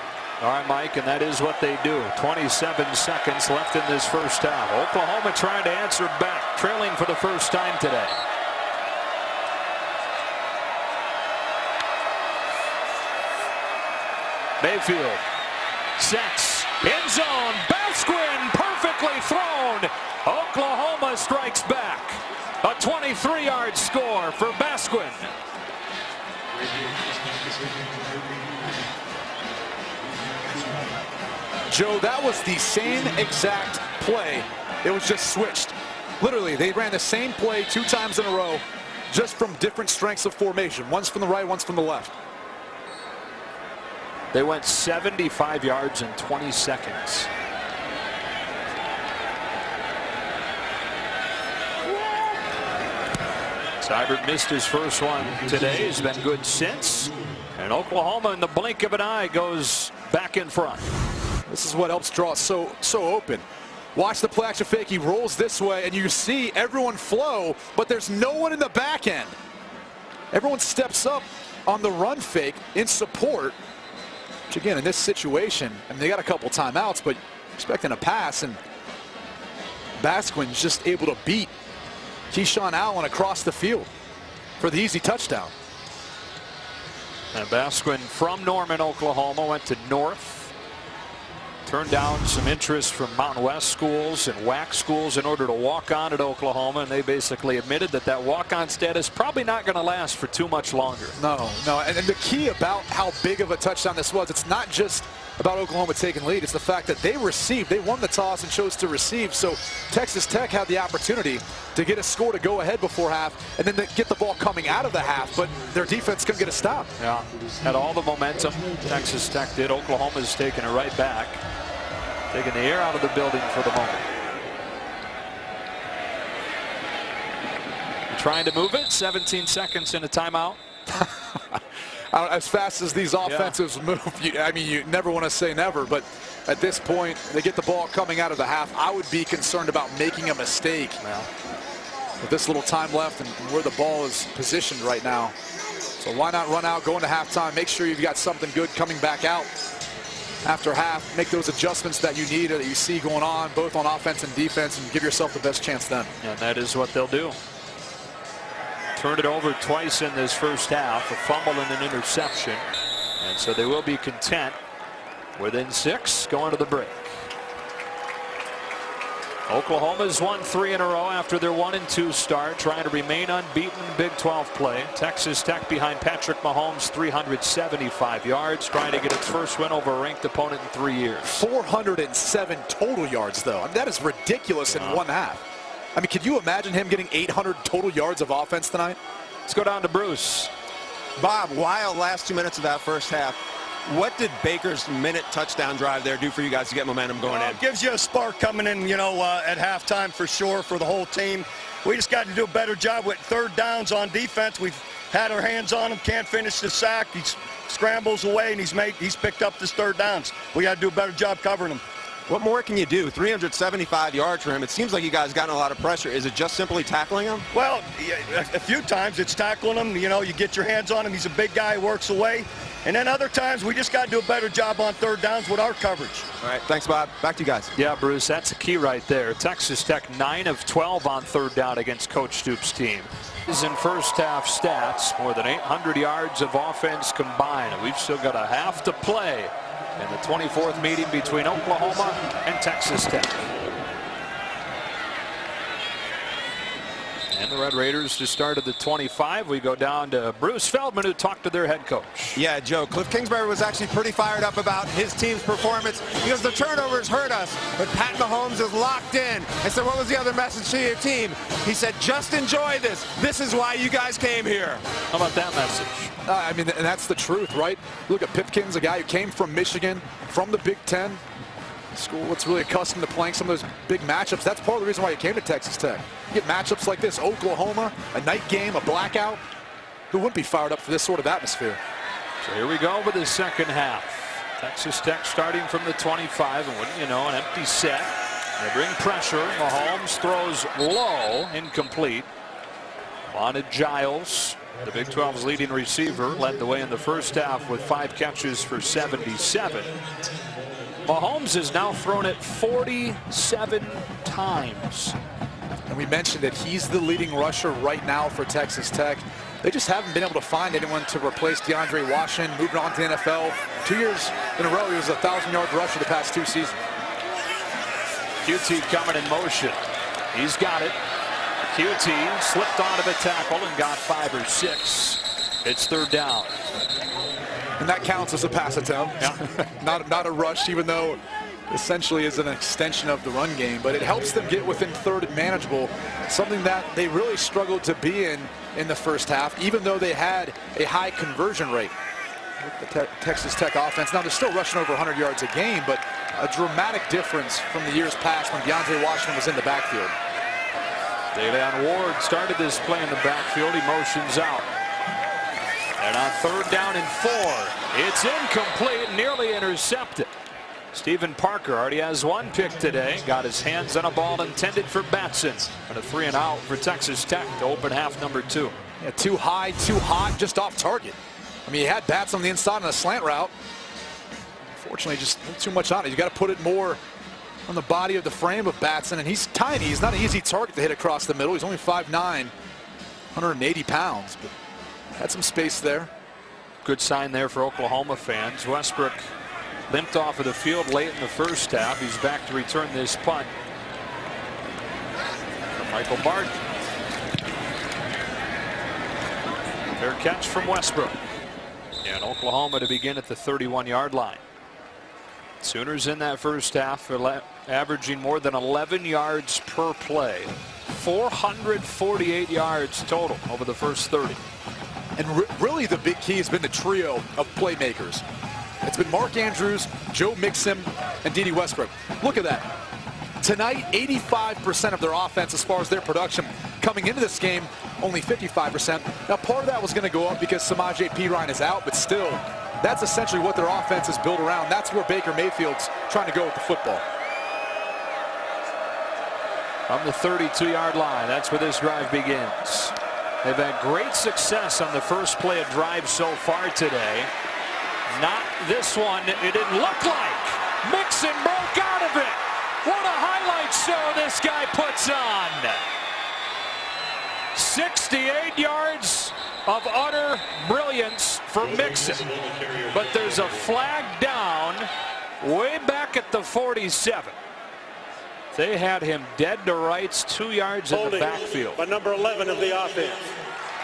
All right, Mike, and that is what they do. 27 seconds left in this first half. Oklahoma trying to answer back, trailing for the first time today. Mayfield sets, end zone, Basquin perfectly thrown. Oklahoma strikes back. A 23-yard score for Basquin. Joe, that was the same exact play. It was just switched. Literally, they ran the same play 2 times in a row, just from different strengths of formation. One's from the right, one's from the left. They went 75 yards in 20 seconds. Seibert missed his first one today. He's been good since. And Oklahoma, in the blink of an eye, goes back in front. This is what helps draw it so open. Watch the play action fake. He rolls this way, and you see everyone flow, but there's no one in the back end. Everyone steps up on the run fake in support. Which again, in this situation, I mean, they got a couple timeouts, but expecting a pass, and Basquin's just able to beat Keyshawn Allen across the field for the easy touchdown. And Basquin from Norman, Oklahoma, went to North. Turned down some interest from Mountain West schools and WAC schools in order to walk on at Oklahoma, and they basically admitted that that walk-on status probably not going to last for too much longer. No, and the key about how big of a touchdown this was, it's not just about Oklahoma taking lead, it's the fact that they won the toss and chose to receive, so Texas Tech had the opportunity to get a score to go ahead before half and then to get the ball coming out of the half, but their defense couldn't get a stop. Yeah, had all the momentum. Texas Tech did. Oklahoma's taking it right back. Taking the air out of the building for the moment. Trying to move it. 17 seconds in a timeout. As fast as these offensives move, I mean, you never want to say never, but at this point, they get the ball coming out of the half. I would be concerned about making a mistake with this little time left and where the ball is positioned right now. So why not run out, go into halftime, make sure you've got something good coming back out after half, make those adjustments that you need, that you see going on, both on offense and defense, and give yourself the best chance then. And that is what they'll do. Turned it over twice in this first half, a fumble and an interception. And so they will be content within 6 going to the break. Oklahoma's won 3 in a row after their 1-2 start, trying to remain unbeaten in Big 12 play. Texas Tech behind Patrick Mahomes, 375 yards, trying to get its first win over a ranked opponent in 3 years. 407 total yards, though. I mean, that is ridiculous in one half. I mean, could you imagine him getting 800 total yards of offense tonight? Let's go down to Bruce. Bob, wild last 2 minutes of that first half. What did Baker's minute touchdown drive there do for you guys to get momentum going in? It gives you a spark coming in, at halftime for sure for the whole team. We just got to do a better job with third downs on defense. We've had our hands on him, can't finish the sack. He scrambles away, and he's picked up this third downs. We got to do a better job covering him. What more can you do? 375 yards for him. It seems like you guys gotten a lot of pressure. Is it just simply tackling him? Well, a few times it's tackling him. You get your hands on him. He's a big guy, works away. And then other times we just got to do a better job on third downs with our coverage. All right, thanks, Bob. Back to you guys. Yeah, Bruce, that's a key right there. Texas Tech 9 of 12 on third down against Coach Stoops' team. Is in first half stats, more than 800 yards of offense combined. We've still got a half to play in the 24th meeting between Oklahoma and Texas Tech. And the Red Raiders just started the 25. We go down to Bruce Feldman, who talked to their head coach. Yeah, Joe, Cliff Kingsbury was actually pretty fired up about his team's performance because the turnovers hurt us, but Pat Mahomes is locked in. I said, what was the other message to your team? He said, just enjoy this. This is why you guys came here. How about that message? I mean, and that's the truth, right? Look at Pipkins, a guy who came from Michigan, from the Big Ten. School that's really accustomed to playing some of those big matchups. That's part of the reason why he came to Texas Tech. You get matchups like this, Oklahoma, a night game, a blackout. Who wouldn't be fired up for this sort of atmosphere? So here we go with the second half. Texas Tech starting from the 25, and wouldn't you know, an empty set. They bring pressure. Mahomes throws low, incomplete. Wanted Giles, the Big 12's leading receiver, led the way in the first half with 5 catches for 77. Mahomes has now thrown it 47 times. And we mentioned that he's the leading rusher right now for Texas Tech. They just haven't been able to find anyone to replace DeAndre Washington, moving on to the NFL. 2 years in a row, he was a 1,000-yard rusher the past 2 seasons. QT coming in motion. He's got it. QT slipped onto the tackle and got 5 or 6. It's third down. And that counts as a pass attempt. Yeah. not a rush, even though essentially is an extension of the run game. But it helps them get within third and manageable, something that they really struggled to be in the first half, even though they had a high conversion rate. The Texas Tech offense. Now, they're still rushing over 100 yards a game, but a dramatic difference from the years past when DeAndre Washington was in the backfield. Daylon Ward started this play in the backfield. He motions out. And on third down and 4, it's incomplete, nearly intercepted. Stephen Parker already has one pick today. Got his hands on a ball intended for Batson. And a 3-and-out for Texas Tech to open half number 2. Yeah, too high, too hot, just off target. I mean, he had Batson on the inside on a slant route. Unfortunately, just too much on it. You got to put it more on the body of the frame of Batson, and he's tiny. He's not an easy target to hit across the middle. He's only 5'9", 180 pounds, but had some space there. Good sign there for Oklahoma fans. Westbrook limped off of the field late in the first half. He's back to return this punt. Michael Barton. Fair catch from Westbrook. And Oklahoma to begin at the 31-yard line. Sooners in that first half are averaging more than 11 yards per play. 448 yards total over the first 30. And really the big key has been the trio of playmakers. It's been Mark Andrews, Joe Mixon, and Dede Westbrook. Look at that. Tonight, 85% of their offense as far as their production. Coming into this game, only 55%. Now, part of that was going to go up because Samaje Perine is out, but still, that's essentially what their offense is built around. That's where Baker Mayfield's trying to go with the football. From the 32-yard line, that's where this drive begins. They've had great success on the first play of drive so far today. Not this one. It didn't look like. Mixon broke out of it. What a highlight show this guy puts on. 68 yards of utter brilliance for Mixon. But there's a flag down way back at the 47. They had him dead to rights, 2 yards in the backfield. By number 11 of the offense.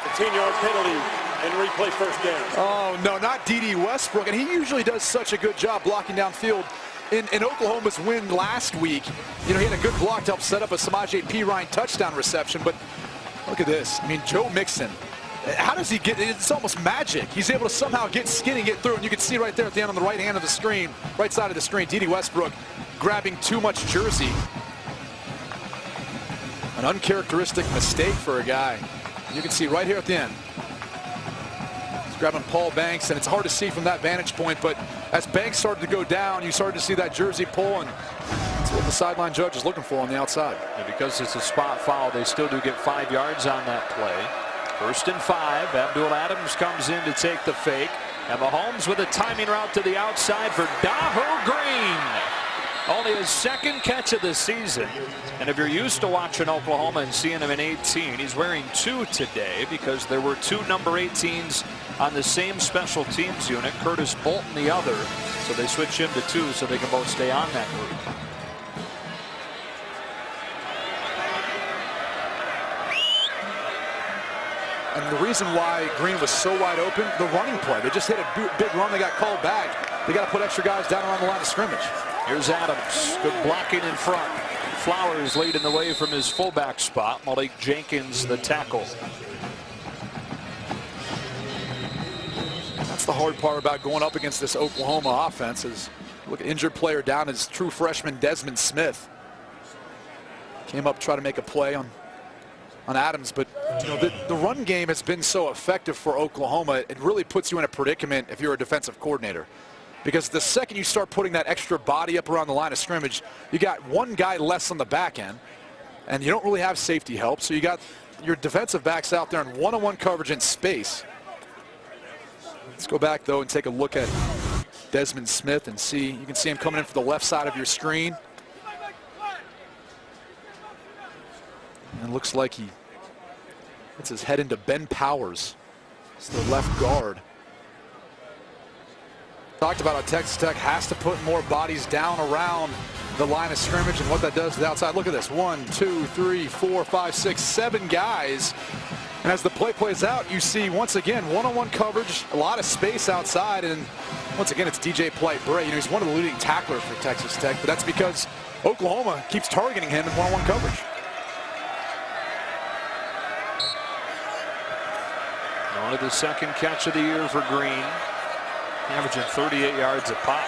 A 10-yard penalty and replay first down. Oh, no, not Dede Westbrook. And he usually does such a good job blocking downfield. In Oklahoma's win last week, you know, he had a good block to help set up a Samaje Perine touchdown reception. But look at this. I mean, Joe Mixon. How does he get it? It's almost magic. He's able to somehow get skinny, get through. And you can see right there at the end on the right hand of the screen, right side of the screen, Dede Westbrook grabbing too much jersey. An uncharacteristic mistake for a guy. You can see right here at the end. He's grabbing Paul Banks, and it's hard to see from that vantage point, but as Banks started to go down, you started to see that jersey pull, and that's what the sideline judge is looking for on the outside. And because it's a spot foul, they still do get 5 yards on that play. 1st and 5. Abdul Adams comes in to take the fake. And Mahomes with a timing route to the outside for Dahu Green. Only his second catch of the season. And if you're used to watching Oklahoma and seeing him in 18, he's wearing 2 today because there were 2 number 18s on the same special teams unit. Curtis Bolton the other. So they switch him to 2 so they can both stay on that group. And the reason why Green was so wide open, the running play. They just hit a big run. They got called back. They got to put extra guys down around the line of scrimmage. Here's Adams. Good blocking in front. Flowers leading the way from his fullback spot. Malik Jenkins the tackle. That's the hard part about going up against this Oklahoma offense is look at injured player down is true freshman Desmond Smith. Came up to try to make a play on Adams, but you know the run game has been so effective for Oklahoma. It really puts you in a predicament if you're a defensive coordinator. Because the second you start putting that extra body up around the line of scrimmage, you got one guy less on the back end, and you don't really have safety help. So you got your defensive backs out there in one-on-one coverage in space. Let's go back, though, and take a look at Desmond Smith and see. You can see him coming in for the left side of your screen. And it looks like he puts his head into Ben Powers. It's the left guard. Talked about how Texas Tech has to put more bodies down around the line of scrimmage and what that does to the outside. Look at this. 1, 2, 3, 4, 5, 6, 7 guys. And as the play plays out, you see once again one-on-one coverage, a lot of space outside, and once again it's DJ Polite-Bray. You know, he's one of the leading tacklers for Texas Tech, but that's because Oklahoma keeps targeting him in one-on-one coverage. Only the second catch of the year for Green. Averaging 38 yards a pop.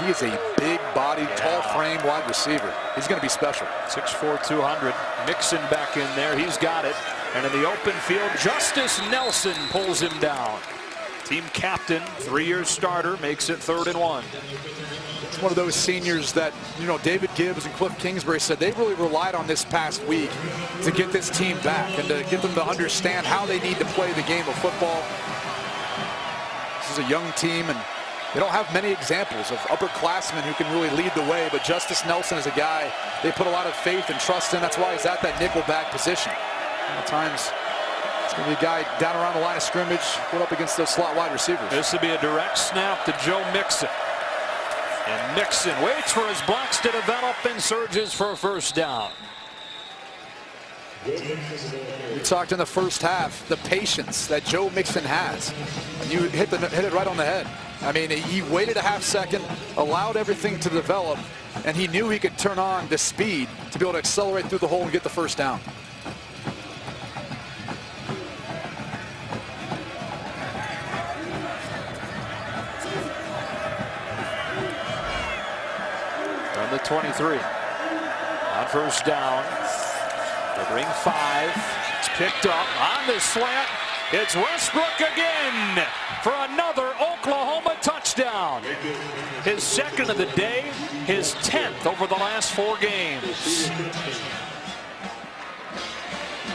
He is a big-bodied, tall-frame wide receiver. He's going to be special. 6'4", 200. Mixon back in there. He's got it. And in the open field, Justice Nelson pulls him down. Team captain, 3-year starter, makes it 3rd and 1. It's one of those seniors that, you know, David Gibbs and Cliff Kingsbury said they really relied on this past week to get this team back and to get them to understand how they need to play the game of football. This is a young team, and they don't have many examples of upperclassmen who can really lead the way, but Justice Nelson is a guy they put a lot of faith and trust in. That's why he's at that nickelback position. At times, it's going to be a guy down around the line of scrimmage, put up against those slot wide receivers. This would be a direct snap to Joe Mixon. And Mixon waits for his blocks to develop and surges for a first down. We talked in the first half, the patience that Joe Mixon has. You hit it right on the head. I mean, he waited a half second, allowed everything to develop, and he knew he could turn on the speed to be able to accelerate through the hole and get the first down. From the 23. On first down. They bring 5. It's picked up on the slant. It's Westbrook again for another Oklahoma touchdown. His second of the day, his 10th over the last 4 games.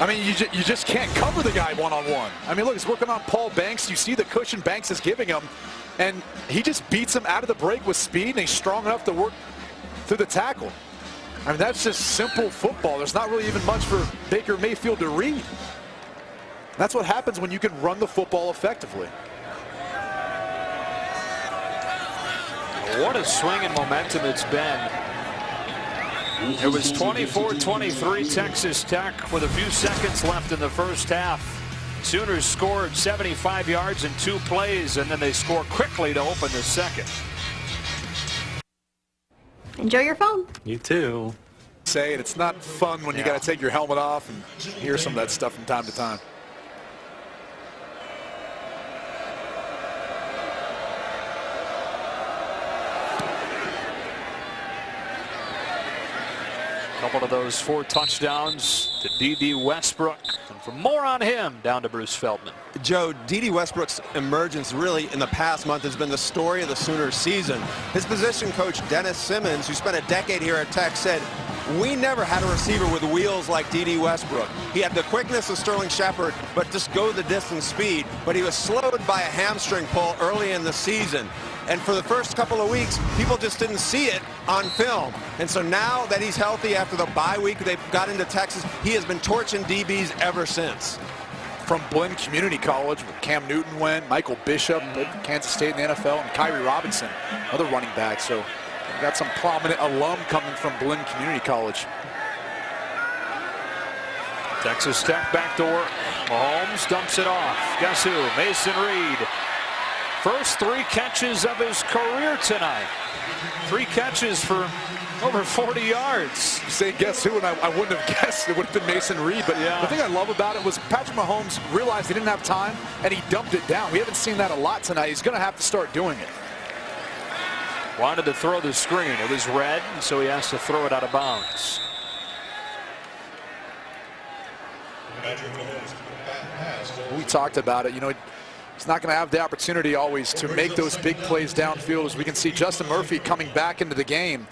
I mean, you just can't cover the guy one-on-one. I mean, look, he's working on Paul Banks. You see the cushion Banks is giving him, and he just beats him out of the break with speed, and he's strong enough to work through the tackle. I mean, that's just simple football. There's not really even much for Baker Mayfield to read. That's what happens when you can run the football effectively. What a swing in momentum it's been. It was 24-23 Texas Tech with a few seconds left in the first half. Sooners scored 75 yards in 2 plays, and then they score quickly to open the second. Enjoy your phone. You too. Say it. It's not fun when you got to take your helmet off and hear some of that stuff from time to time. Couple of those 4 touchdowns to D.D. Westbrook. And for more on him, down to Bruce Feldman. Joe, D.D. Westbrook's emergence really in the past month has been the story of the Sooners season. His position coach, Dennis Simmons, who spent a decade here at Tech, said, "We never had a receiver with wheels like D.D. Westbrook. He had the quickness of Sterling Shepard, but just go the distance speed. But he was slowed by a hamstring pull early in the season. And for the first couple of weeks, people just didn't see it on film. And so now that he's healthy after the bye week they got into Texas, he has been torching DBs ever since." From Blinn Community College, where Cam Newton went, Michael Bishop, Kansas State in the NFL, and Kyrie Robinson, another running back. So we've got some prominent alum coming from Blinn Community College. Texas Tech back to work. Mahomes dumps it off. Guess who? Mason Reed. First 3 catches of his career tonight. 3 catches for over 40 yards. You say guess who, and I wouldn't have guessed it would have been Mason Reed. But the thing I love about it was Patrick Mahomes realized he didn't have time, and he dumped it down. We haven't seen that a lot tonight. He's going to have to start doing it. Wanted to throw the screen. It was red, and so he has to throw it out of bounds. We talked about it. You know, he's not going to have the opportunity always to make those big plays downfield. As we can see Justin Murphy coming back into the game.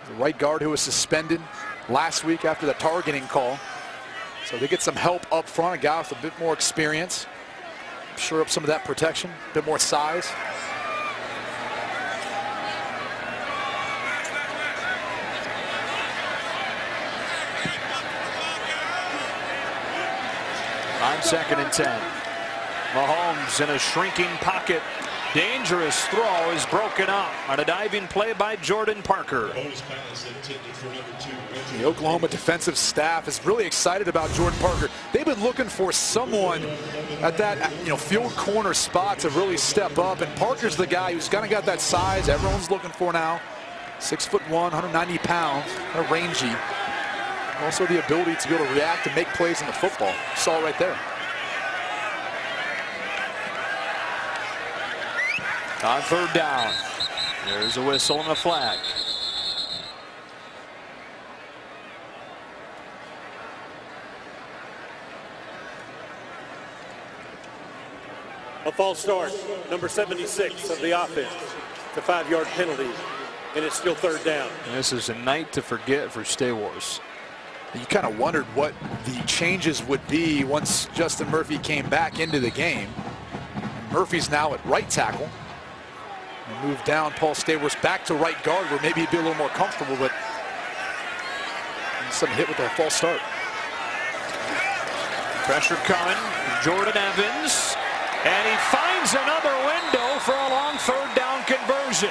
The right guard who was suspended last week after the targeting call. So they get some help up front, a guy with a bit more experience. Shore up some of that protection, a bit more size. On 2nd and 10. Mahomes in a shrinking pocket. Dangerous throw is broken up on a diving play by Jordan Parker. The Oklahoma defensive staff is really excited about Jordan Parker. They've been looking for someone at that field corner spot to really step up, and Parker's the guy who's kind of got that size everyone's looking for now. 6'1", 190 pounds, kind of rangy. Also the ability to be able to react and make plays in the football. Saw it right there. On 3rd down, there's a whistle and a flag. A false start, number 76 of the offense. It's a 5-yard penalty and it's still 3rd down. This is a night to forget for Stay Wars. You kind of wondered what the changes would be once Justin Murphy came back into the game. Murphy's now at right tackle. Moved down Paul Staworth back to right guard, where maybe he'd be a little more comfortable, but some hit with a false start. Pressure coming. Jordan Evans. And he finds another window for a long 3rd down conversion.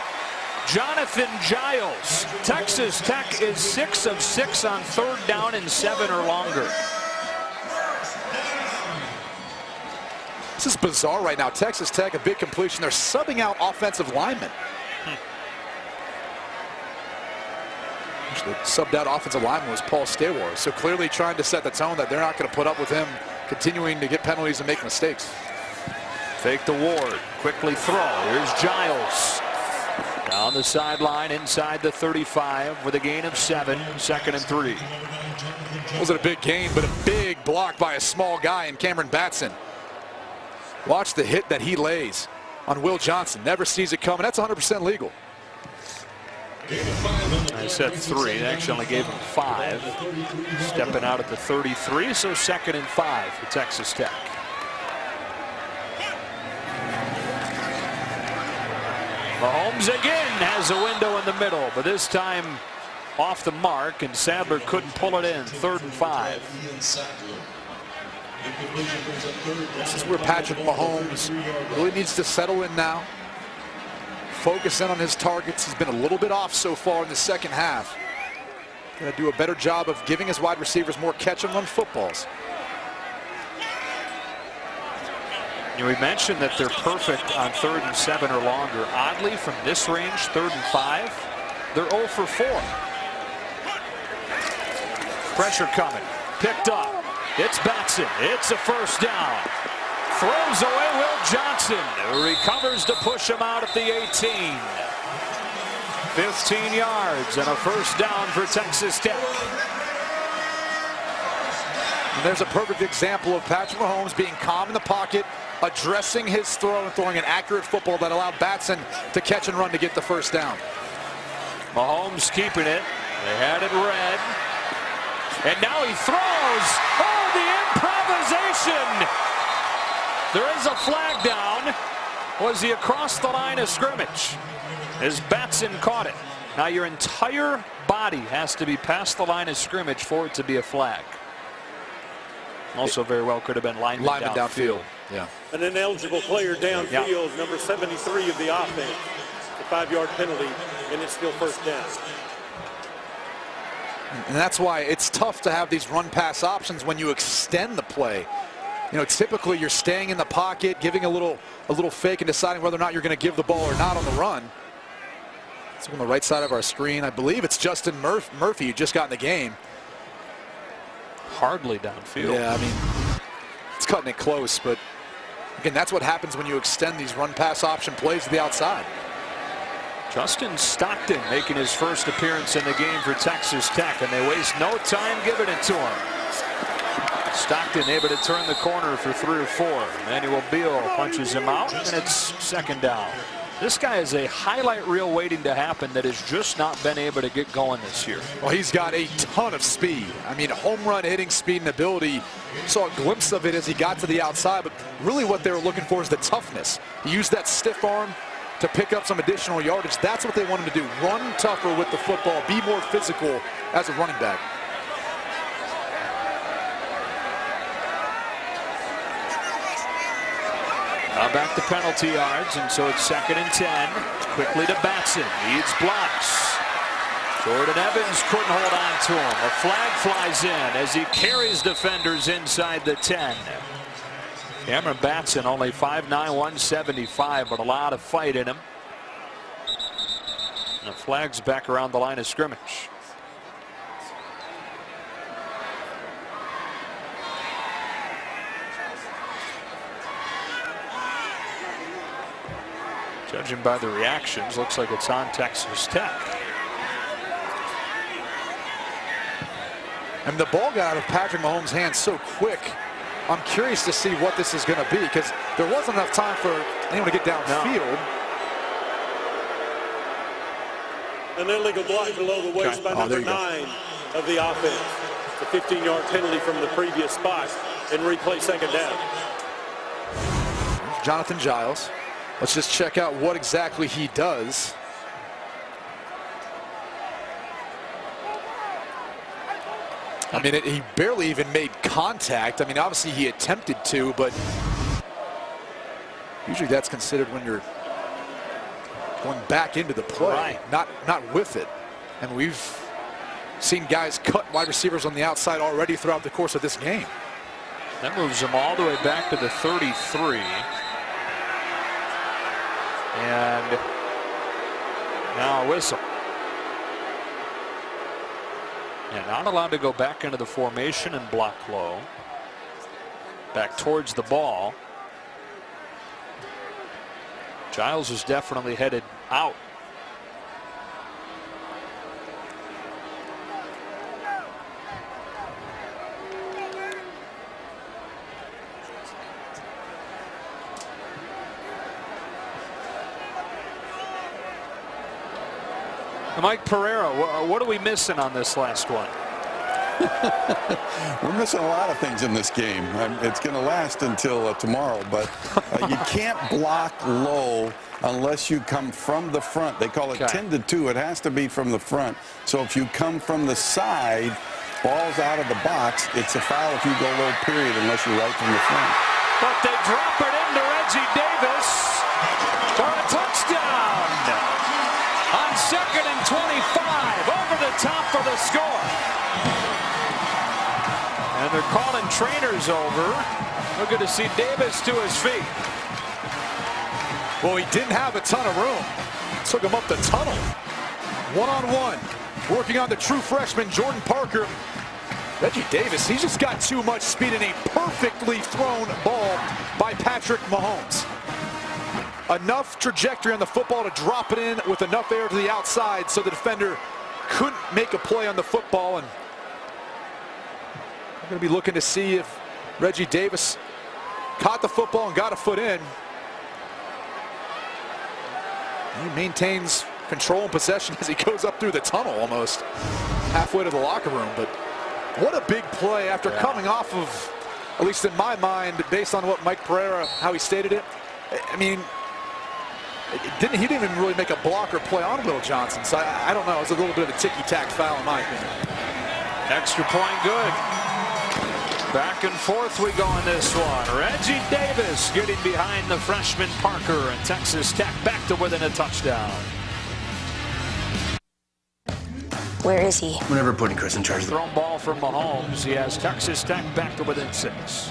Jonathan Giles. Texas Tech is 6 of 6 on 3rd down and 7 or longer. This is bizarre right now. Texas Tech, a big completion. They're subbing out offensive linemen. The subbed out offensive lineman was Paul Staworth. So clearly trying to set the tone that they're not going to put up with him continuing to get penalties and make mistakes. Fake the Ward. Quickly throw. Here's Giles. Down the sideline inside the 35 with a gain of 7. 2nd and 3. Wasn't a big gain, but a big block by a small guy in Cameron Batson. Watch the hit that he lays on Will Johnson. Never sees it coming. That's 100% legal. I said 3. They actually only gave him 5. Stepping out at the 33, so 2nd and 5 for Texas Tech. Mahomes again has a window in the middle, but this time off the mark, and Sadler couldn't pull it in. 3rd and 5. This is where Patrick Mahomes really needs to settle in now. Focus in on his targets. He's been a little bit off so far in the 2nd half. Going to do a better job of giving his wide receivers more catch and run footballs. We mentioned that they're perfect on 3rd and 7 or longer. Oddly, from this range, 3rd and 5, they're 0 for 4. Pressure coming. Picked up. It's Batson. It's a 1st down. Throws away Will Johnson. Recovers to push him out at the 18. 15 yards and a 1st down for Texas Tech. And there's a perfect example of Patrick Mahomes being calm in the pocket, addressing his throw and throwing an accurate football that allowed Batson to catch and run to get the 1st down. Mahomes keeping it. They had it red. And now he throws. Oh, the improvisation. There is a flag down. Was he across the line of scrimmage? As Batson caught it. Now your entire body has to be past the line of scrimmage for it to be a flag. Also very well could have been lineman downfield. Yeah. An ineligible player downfield, number 73 of the offense. A 5-yard penalty, and it's still 1st down. And that's why it's tough to have these run-pass options when you extend the play. You know, typically you're staying in the pocket, giving a little fake and deciding whether or not you're going to give the ball or not on the run. It's on the right side of our screen. I believe it's Justin Murphy who just got in the game. Hardly downfield. Yeah, I mean, it's cutting it close, but again, that's what happens when you extend these run-pass option plays to the outside. Justin Stockton making his first appearance in the game for Texas Tech, and they waste no time giving it to him. Stockton able to turn the corner for 3 or 4. Emmanuel Beal punches him out, and it's 2nd down. This guy is a highlight reel waiting to happen that has just not been able to get going this year. Well, he's got a ton of speed. I mean, home run hitting speed and ability. Saw a glimpse of it as he got to the outside, but really what they were looking for is the toughness. He used that stiff arm to pick up some additional yardage. That's what they want him to do. Run tougher with the football, be more physical as a running back. Now back to penalty yards, and so it's 2nd and 10. Quickly to Batson. Needs blocks. Jordan Evans couldn't hold on to him. A flag flies in as he carries defenders inside the 10. Cameron Batson only 5'9", 175, but a lot of fight in him. And the flag's back around the line of scrimmage. Judging by the reactions, looks like it's on Texas Tech. And the ball got out of Patrick Mahomes' hands so quick. I'm curious to see what this is going to be, because there wasn't enough time for anyone to get downfield. An illegal block below the waist by number 9 of the offense. A 15-yard penalty from the previous spot and replay second down. Jonathan Giles. Let's just check out what exactly he does. I mean, he barely even made contact. I mean, obviously he attempted to, but usually that's considered when you're going back into the play, not with it. And we've seen guys cut wide receivers on the outside already throughout the course of this game. That moves him all the way back to the 33. And now a whistle. And not allowed to go back into the formation and block low. Back towards the ball. Giles is definitely headed out. Mike Pereira, what are we missing on this last one? We're missing a lot of things in this game. It's going to last until tomorrow, but you can't block low unless you come from the front. They call it 10-2. It has to be from the front. So if you come from the side, ball's out of the box, it's a foul if you go low, period, unless you're right from the front. But they drop it into Reggie Davis for a touchdown. On 2nd and 25, over the top for the score. And they're calling trainers over. We're going to see Davis to his feet. Well, he didn't have a ton of room. Took him up the tunnel. One-on-one. Working on the true freshman, Jordan Parker. Reggie Davis, he's just got too much speed in a perfectly thrown ball by Patrick Mahomes. Enough trajectory on the football to drop it in with enough air to the outside so the defender couldn't make a play on the football. And we're going to be looking to see if Reggie Davis caught the football and got a foot in. He maintains control and possession as he goes up through the tunnel almost halfway to the locker room. But what a big play after coming off of, at least in my mind, based on what Mike Pereira, how he stated it. I mean, he didn't even really make a block or play on Will Johnson. So I don't know. It was a little bit of a ticky-tack foul in my opinion. Extra point good. Back and forth we go in this one. Reggie Davis getting behind the freshman Parker, and Texas Tech back to within a touchdown. Where is he? We're never putting Chris in charge of the Thrown ball from Mahomes. He has Texas Tech back to within 6.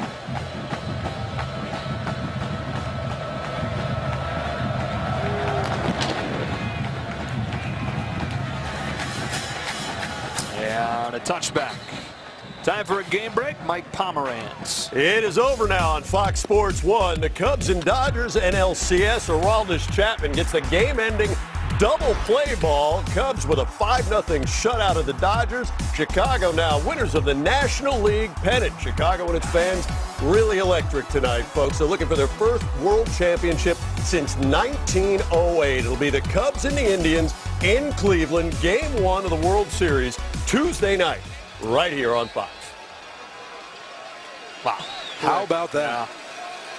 And a touchback. Time for a game break. Mike Pomerantz. It is over now on Fox Sports 1. The Cubs and Dodgers, NLCS. Aroldis Chapman gets the game-ending double play ball. Cubs with a 5-0 shutout of the Dodgers. Chicago now winners of the National League pennant. Chicago and its fans really electric tonight, folks. They're looking for their first World Championship since 1908. It'll be the Cubs and the Indians in Cleveland. Game 1 of the World Series Tuesday night right here on Fox. Wow. How about that?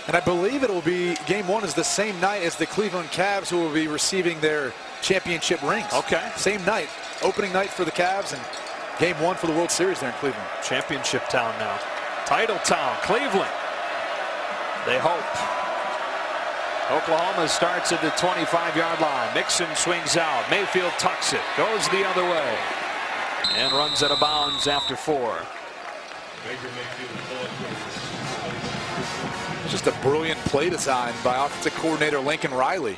And I believe it will be game 1 is the same night as the Cleveland Cavs, who will be receiving their championship rings. Okay. Same night. Opening night for the Cavs and game 1 for the World Series there in Cleveland. Championship town now. Title town, Cleveland. They hope. Oklahoma starts at the 25-yard line. Mixon swings out. Mayfield tucks it. Goes the other way. And runs out of bounds after 4. Just a brilliant play design by offensive coordinator Lincoln Riley.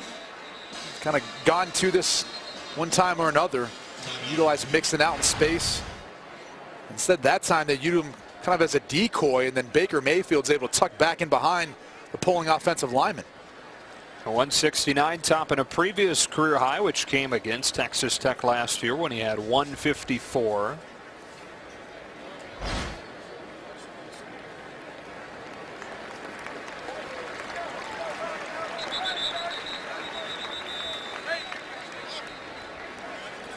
Kind of gone to this one time or another. Utilized Mixon out in space. Instead that time they used him kind of as a decoy, and then Baker Mayfield's able to tuck back in behind the pulling offensive lineman. A 169 topping a previous career high, which came against Texas Tech last year when he had 154.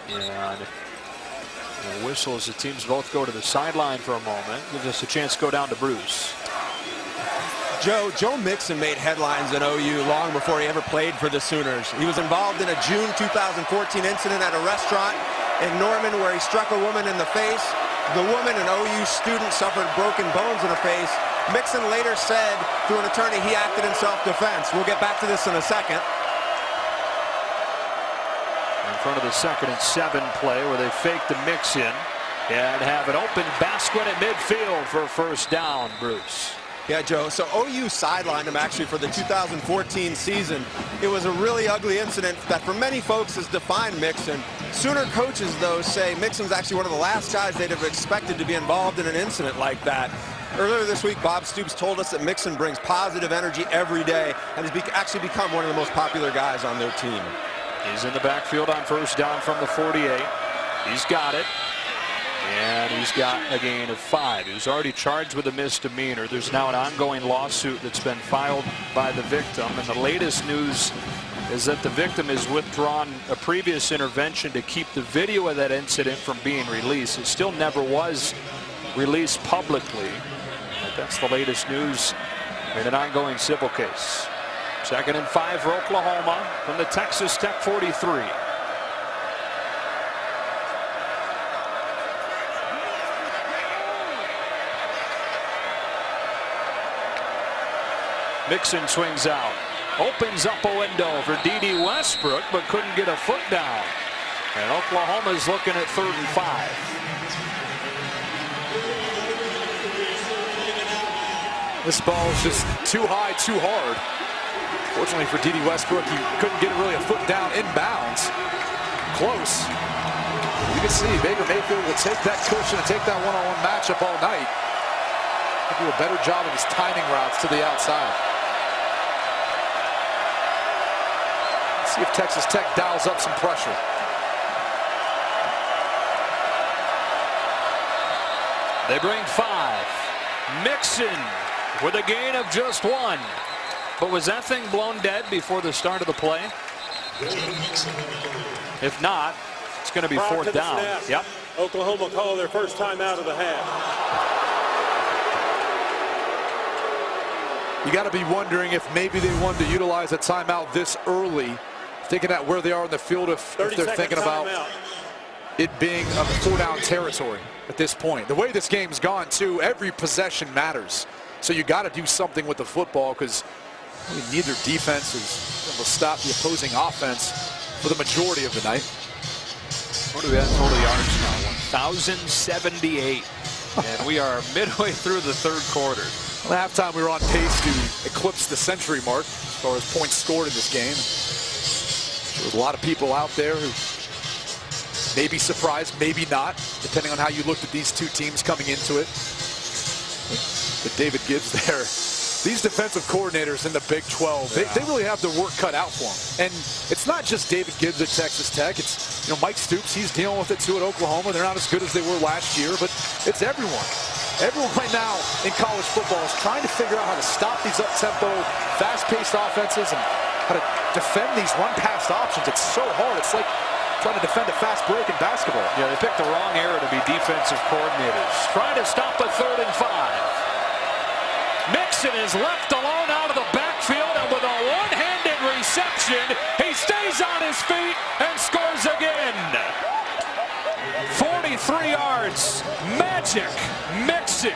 And the whistle as the teams both go to the sideline for a moment. Gives us a chance to go down to Bruce. Joe Mixon made headlines in OU long before he ever played for the Sooners. He was involved in a June 2014 incident at a restaurant in Norman where he struck a woman in the face. The woman, an OU student, suffered broken bones in her face. Mixon later said to an attorney he acted in self-defense. We'll get back to this in a second. In front of the 2nd and 7 play where they fake the mix in and have an open basket at midfield for a first down, Bruce. Yeah, Joe, so OU sidelined him actually for the 2014 season. It was a really ugly incident that for many folks has defined Mixon. Sooner coaches, though, say Mixon's actually one of the last guys they'd have expected to be involved in an incident like that. Earlier this week, Bob Stoops told us that Mixon brings positive energy every day and has actually become one of the most popular guys on their team. He's in the backfield on first down from the 48. He's got it. And he's got a gain of 5. He was already charged with a misdemeanor. There's now an ongoing lawsuit that's been filed by the victim. And the latest news is that the victim has withdrawn a previous intervention to keep the video of that incident from being released. It still never was released publicly. But that's the latest news in an ongoing civil case. 2nd and 5 for Oklahoma from the Texas Tech 43. Mixon swings out, opens up a window for D.D. Westbrook, but couldn't get a foot down. And Oklahoma's looking at 3rd and 5. This ball is just too high, too hard. Fortunately for D.D. Westbrook, he couldn't get really a foot down inbounds. Close. You can see Baker Mayfield will take that cushion and take that one-on-one matchup all night. He'll do a better job of his timing routes to the outside. See if Texas Tech dials up some pressure. They bring 5. Mixon with a gain of just 1. But was that thing blown dead before the start of the play? If not, it's going to be 4th down. Yep. Oklahoma called their first time out of the half. You got to be wondering if maybe they wanted to utilize a timeout this early, thinking at where they are in the field, if they're thinking about it being a 4-down territory at this point. The way this game's gone, too, every possession matters. So you got to do something with the football because neither defense is able to stop the opposing offense for the majority of the night. What do we have total yards now? 1,078. And we are midway through the 3rd quarter. Well, at halftime, we were on pace to eclipse the century mark as far as points scored in this game. There was a lot of people out there who may be surprised, maybe not, depending on how you looked at these two teams coming into it. But David Gibbs there. These defensive coordinators in the Big 12, they really have their work cut out for them. And it's not just David Gibbs at Texas Tech. It's, Mike Stoops, he's dealing with it too at Oklahoma. They're not as good as they were last year, but it's everyone. Everyone right now in college football is trying to figure out how to stop these up-tempo, fast-paced offenses and how to defend these run-pass options. It's so hard. It's like trying to defend a fast break in basketball. Yeah, they picked the wrong era to be defensive coordinators. Trying to stop a 3rd and 5. Mixon is left alone out of the backfield, and with a one-handed reception, he stays on his feet and scores again. 43 yards. Magic Mixon.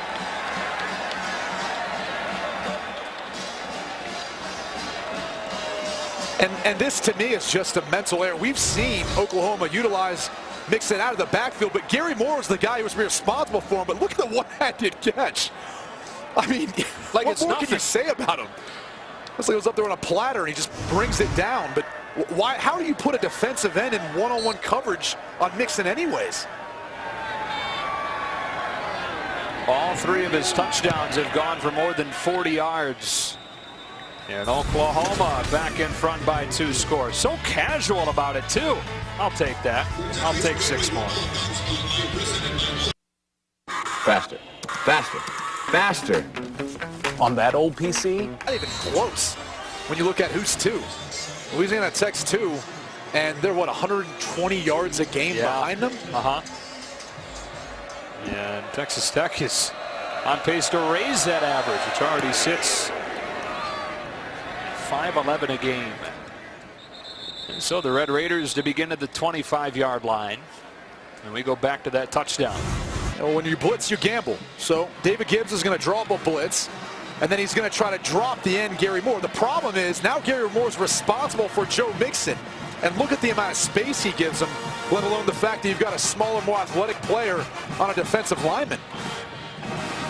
And this, to me, is just a mental error. We've seen Oklahoma utilize Mixon out of the backfield, but Gary Moore was the guy who was responsible for him. But look at the one-handed catch. I mean, like, what more can you say about him? It's like he was up there on a platter and he just brings it down. But why? How do you put a defensive end in one-on-one coverage on Mixon anyways? All 3 of his touchdowns have gone for more than 40 yards. And Oklahoma back in front by 2 scores. So casual about it, too. I'll take that. I'll take 6 more. Faster. Faster. Faster. On that old PC? Not even close. When you look at who's 2. Louisiana Tech's 2. and they're, what, 120 yards a game behind them? And Texas Tech is on pace to raise that average, which already sits 5-11 a game. And so the Red Raiders to begin at the 25-yard line. And we go back to that touchdown. Well, when you blitz, you gamble. So David Gibbs is going to draw up a blitz, and then he's going to try to drop the end Gary Moore. The problem is now Gary Moore is responsible for Joe Mixon. And look at the amount of space he gives him, let alone the fact that you've got a smaller, more athletic player on a defensive lineman.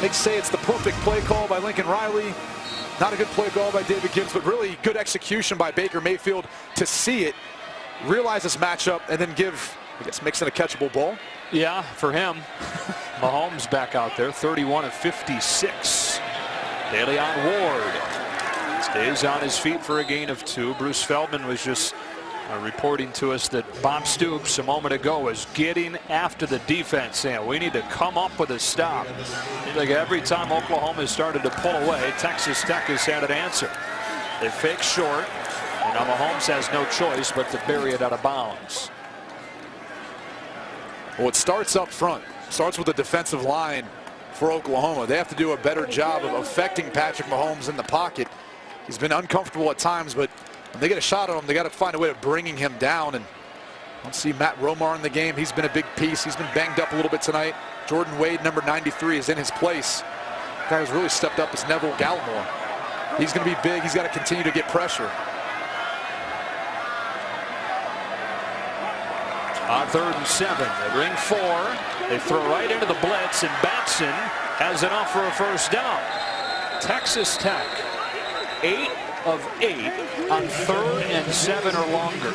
Knicks say it's the perfect play call by Lincoln Riley. Not a good play call by David Gibbs, but really good execution by Baker Mayfield to see it, realize this matchup, and then give, I guess, Mixon a catchable ball. Yeah, for him. Mahomes back out there, 31 of 56. DeLeon Ward stays on his feet for a gain of 2. Bruce Feldman was just reporting to us that Bob Stoops a moment ago was getting after the defense, saying we need to come up with a stop. Like every time Oklahoma has started to pull away, Texas Tech has had an answer. They fake short, and now Mahomes has no choice but to bury it out of bounds. Well, it starts up front. Starts with the defensive line for Oklahoma. They have to do a better job of affecting Patrick Mahomes in the pocket. He's been uncomfortable at times, but when they get a shot on him, they got to find a way of bringing him down. And I don't see Matt Romar in the game. He's been a big piece. He's been banged up a little bit tonight. Jordan Wade, number 93, is in his place. The guy who's really stepped up is Neville Gallimore. He's going to be big. He's got to continue to get pressure. On 3rd and 7, they bring 4. They throw right into the blitz, and Batson has enough for a first down. Texas Tech, 8 of 8 on 3rd and 7 or longer.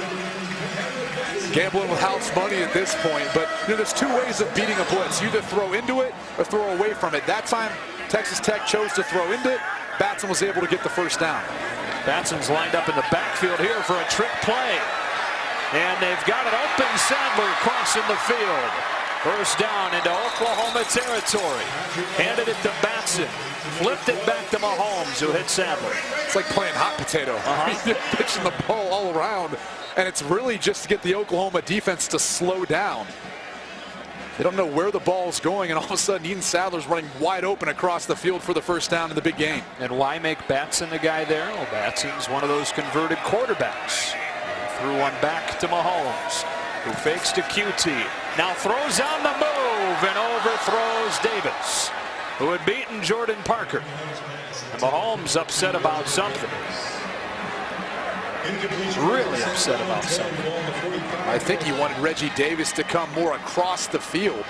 Gambling with house money at this point, but there's 2 ways of beating a blitz. You either throw into it or throw away from it. That time, Texas Tech chose to throw into it. Batson was able to get the first down. Batson's lined up in the backfield here for a trick play. And they've got an open Sadler crossing the field. First down into Oklahoma territory. Handed it to Batson. Flipped it back to Mahomes, who hit Sadler. It's like playing hot potato. You're pitching the ball all around, and it's really just to get the Oklahoma defense to slow down. They don't know where the ball's going, and all of a sudden Eden Sadler's running wide open across the field for the first down in the big game. And why make Batson the guy there? Well, Batson's one of those converted quarterbacks. Threw one back to Mahomes, who fakes to QT. Now throws on the move and overthrows Davis, who had beaten Jordan Parker. And Mahomes upset about something. Really upset about something. I think he wanted Reggie Davis to come more across the field.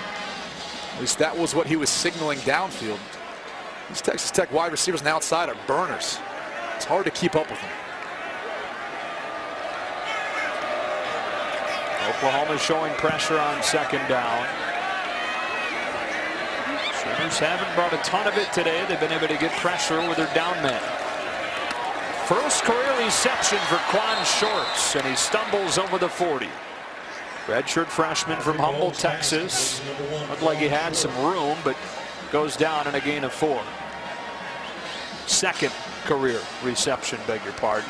At least that was what he was signaling downfield. These Texas Tech wide receivers on the outside are burners. It's hard to keep up with them. Oklahoma showing pressure on 2nd down. Sooners haven't brought a ton of it today. They've been able to get pressure with their down men. First career reception for Quan Shorts, and he stumbles over the 40. Redshirt freshman from Humboldt, Texas. Looked like he had some room, but goes down in a gain of 4. Second career reception, beg your pardon.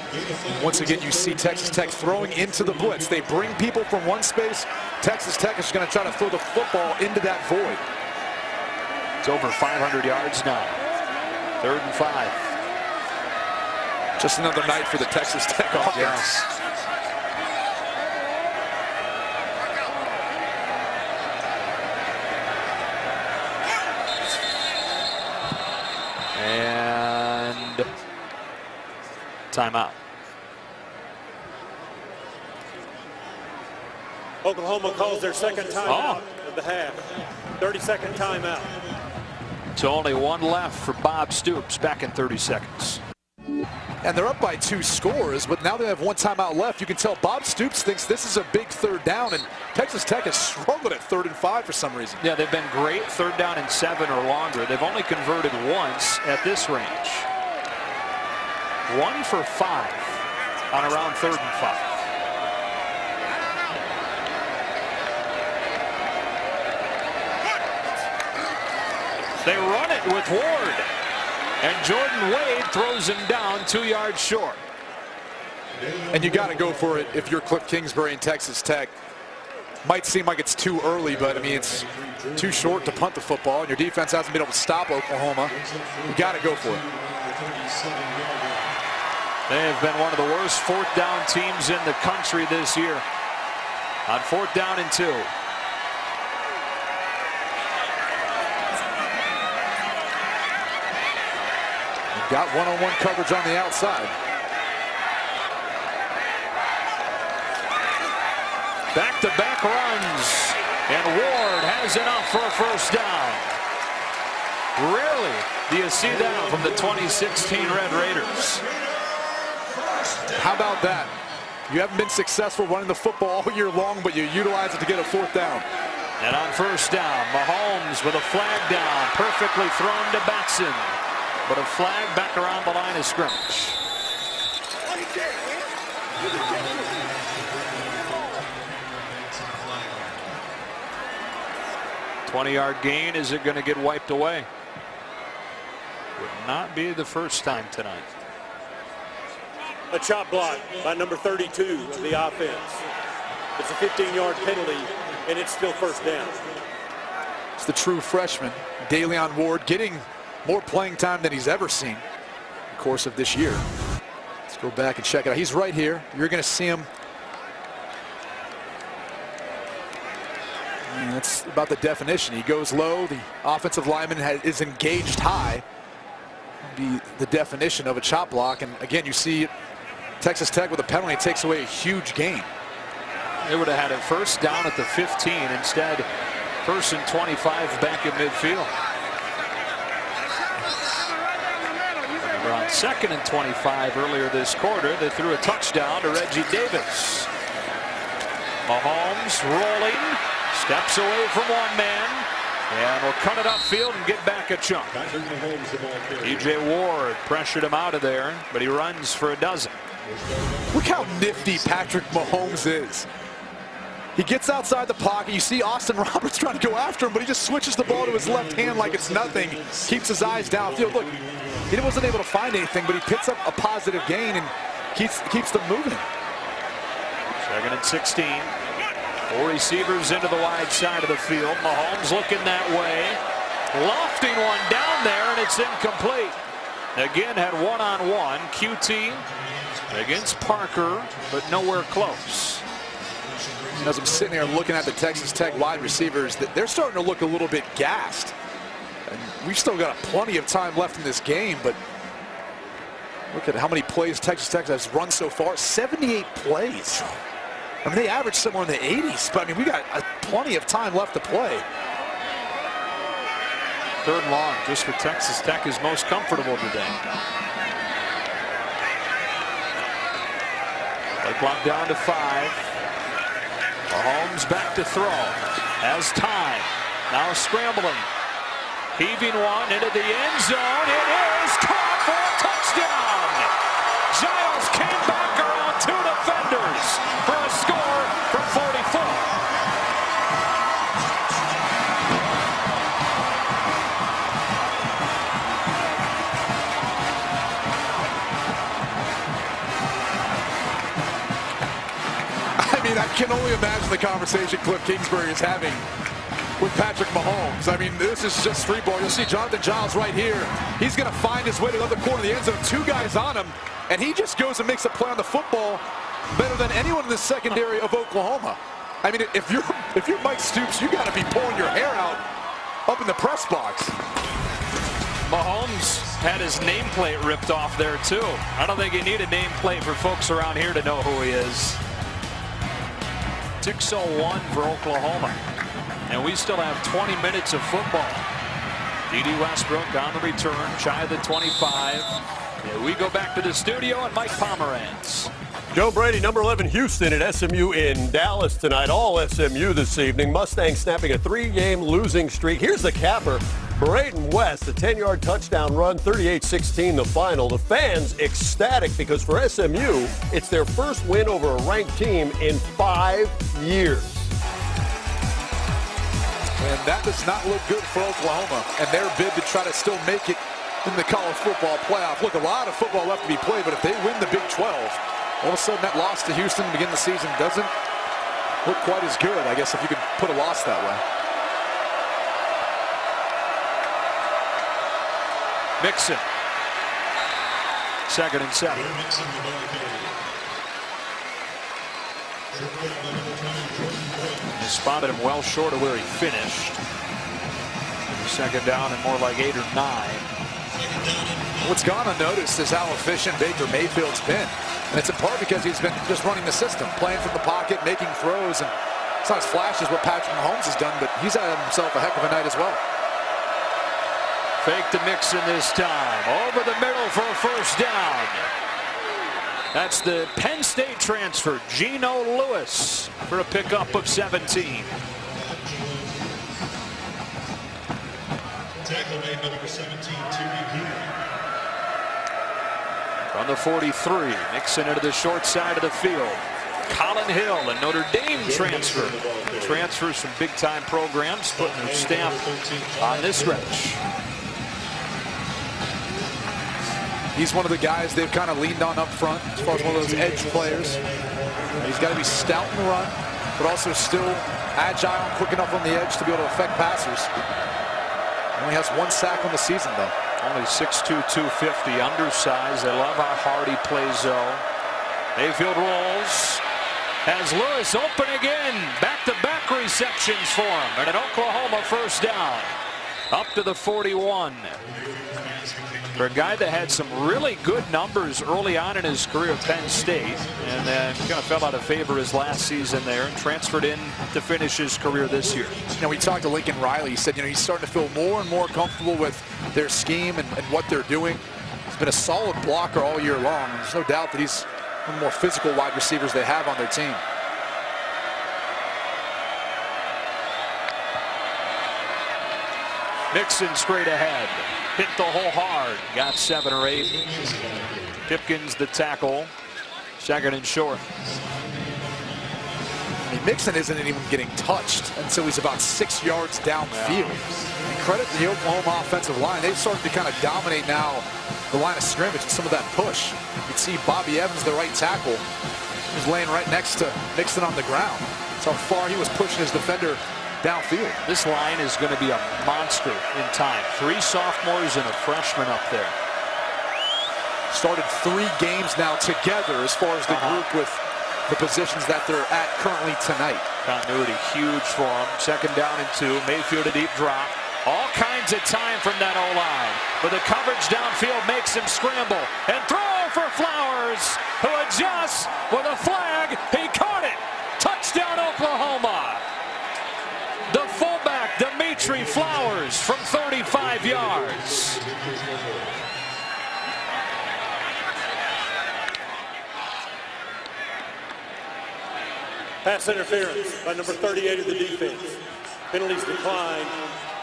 Once again, you see Texas Tech throwing into the blitz. They bring people from one space. Texas Tech is going to try to throw the football into that void. It's over 500 yards now. 3rd and 5. Just another night for the Texas Tech offense. Yes. And timeout. Oklahoma calls their second timeout of the half. 30-second timeout. So only one left for Bob Stoops back in 30 seconds. And they're up by 2 scores, but now they have 1 timeout left. You can tell Bob Stoops thinks this is a big 3rd down, and Texas Tech has struggled at 3rd and 5 for some reason. Yeah, they've been great 3rd down and 7 or longer. They've only converted once at this range. 1 for 5 on around 3rd and 5. They run it with Ward. And Jordan Wade throws him down 2 yards short. And you got to go for it if you're Cliff Kingsbury and Texas Tech. Might seem like it's too early, but I mean, it's too short to punt the football, and your defense hasn't been able to stop Oklahoma. You got to go for it. They have been one of the worst fourth down teams in the country this year. On 4th down and 2. Got one-on-one coverage on the outside. Back-to-back runs, and Ward has enough for a first down. Rarely do you see that from the 2016 Red Raiders. How about that? You haven't been successful running the football all year long, but you utilize it to get a 4th down. And on first down, Mahomes with a flag down, perfectly thrown to Batson. But a flag back around the line of scrimmage. $20-yard gain. Is it going to get wiped away? Would not be the first time tonight. A chop block by number 32 of the offense. It's a 15-yard penalty, and it's still first down. It's the true freshman, DeLeon Ward, getting more playing time than he's ever seen in the course of this year. Let's go back and check it out. He's right here. You're going to see him. And that's about the definition. He goes low. The offensive lineman is engaged high. Be the definition of a chop block. And again, you see Texas Tech with a penalty takes away a huge gain. They would have had a first down at the 15. Instead, 1st and 25 back at midfield. We're on 2nd and 25 earlier this quarter. They threw a touchdown to Reggie Davis. Mahomes rolling, steps away from one man, and will cut it upfield and get back a chunk. DJ Ward pressured him out of there, but he runs for a dozen. Look how nifty Patrick Mahomes is. He gets outside the pocket. You see Austin Roberts trying to go after him, but he just switches the ball to his left hand like it's nothing. Keeps his eyes downfield. Look, he wasn't able to find anything, but he picks up a positive gain and keeps them moving. 2nd and 16. 4 receivers into the wide side of the field. Mahomes looking that way. Lofting one down there, and it's incomplete. Again, had one-on-one. QT against Parker, but nowhere close. As I'm sitting there looking at the Texas Tech wide receivers, they're starting to look a little bit gassed. And we've still got plenty of time left in this game, but look at how many plays Texas Tech has run so far. 78 plays. I mean, they average somewhere in the 80s, but I mean, we got plenty of time left to play. 3rd and long, just where Texas Tech is most comfortable today. Play clock down to 5. Mahomes back to throw. Has time. Now scrambling. Heaving one into the end zone. It is caught for a touchdown. Giles came back around 2 defenders for a score from 44. I can only imagine the conversation Cliff Kingsbury is having with Patrick Mahomes. I mean, this is just street ball. You'll see Jonathan Giles right here. He's going to find his way to the other corner of the end zone. 2 guys on him, and he just goes and makes a play on the football better than anyone in the secondary of Oklahoma. I mean, if you're Mike Stoops, you got to be pulling your hair out up in the press box. Mahomes had his nameplate ripped off there, too. I don't think you need a nameplate for folks around here to know who he is. 6:01 for Oklahoma. And we still have 20 minutes of football. D.D. Westbrook on the return, shy of the 25. And we go back to the studio and Mike Pomerantz. Joe Brady, number 11 Houston at SMU in Dallas tonight. All SMU this evening. Mustangs snapping a 3-game losing streak. Here's the capper. Braden West, a 10-yard touchdown run, 38-16 the final. The fans ecstatic because for SMU, it's their first win over a ranked team in 5 years. And that does not look good for Oklahoma and their bid to try to still make it in the college football playoff. Look, a lot of football left to be played, but if they win the Big 12, All of a sudden, that loss to Houston to begin the season doesn't look quite as good, I guess, if you could put a loss that way. Mixon. 2nd and 7. They spotted him well short of where he finished. 2nd down and more like 8 or 9. What's gone unnoticed is how efficient Baker Mayfield's been. And it's in part because he's been just running the system, playing from the pocket, making throws. And it's not as flashy as what Patrick Mahomes has done, but he's had himself a heck of a night as well. Fake to Mixon this time. Over the middle for a 1st down. That's the Penn State transfer, Geno Lewis, for a pickup of 17. Tackle made by number 17, Terry Hill. From the 43, Mixon into the short side of the field. Colin Hill, a Notre Dame transfer. Transfers from big-time programs, putting their stamp on this stretch. He's one of the guys they've kind of leaned on up front as far as one of those edge players. He's got to be stout in the run, but also still agile and quick enough on the edge to be able to affect passers. Only has 1 sack on the season, though. Only 6'2", 250, undersized. I love how hard he plays, though. Mayfield rolls. Has Lewis open again. Back-to-back receptions for him. And an Oklahoma 1st down. Up to the 41. For a guy that had some really good numbers early on in his career at Penn State, and then kind of fell out of favor his last season there and transferred in to finish his career this year. You know, we talked to Lincoln Riley. He said, he's starting to feel more and more comfortable with their scheme and what they're doing. He's been a solid blocker all year long. There's no doubt that he's one of the more physical wide receivers they have on their team. Mixon straight ahead. Hit the hole hard. Got 7 or 8. Pipkins the tackle. 2nd and short. Mixon isn't even getting touched until he's about 6 yards downfield. And credit to the Oklahoma offensive line. They've started to kind of dominate now the line of scrimmage and some of that push. You can see Bobby Evans, the right tackle, was laying right next to Mixon on the ground. That's how far he was pushing his defender downfield. This line is going to be a monster in time. 3 sophomores and a freshman up there. Started 3 games now together as far as the group with the positions that they're at currently tonight. Continuity huge for them. 2nd down and 2. Mayfield a deep drop. All kinds of time from that O-line. But the coverage downfield makes him scramble. And throw for Flowers, who adjusts with a flag. He caught it. Touchdown Oklahoma. The fullback, Dimitri Flowers, from 35 yards. Pass interference by number 38 of the defense. Penalties decline.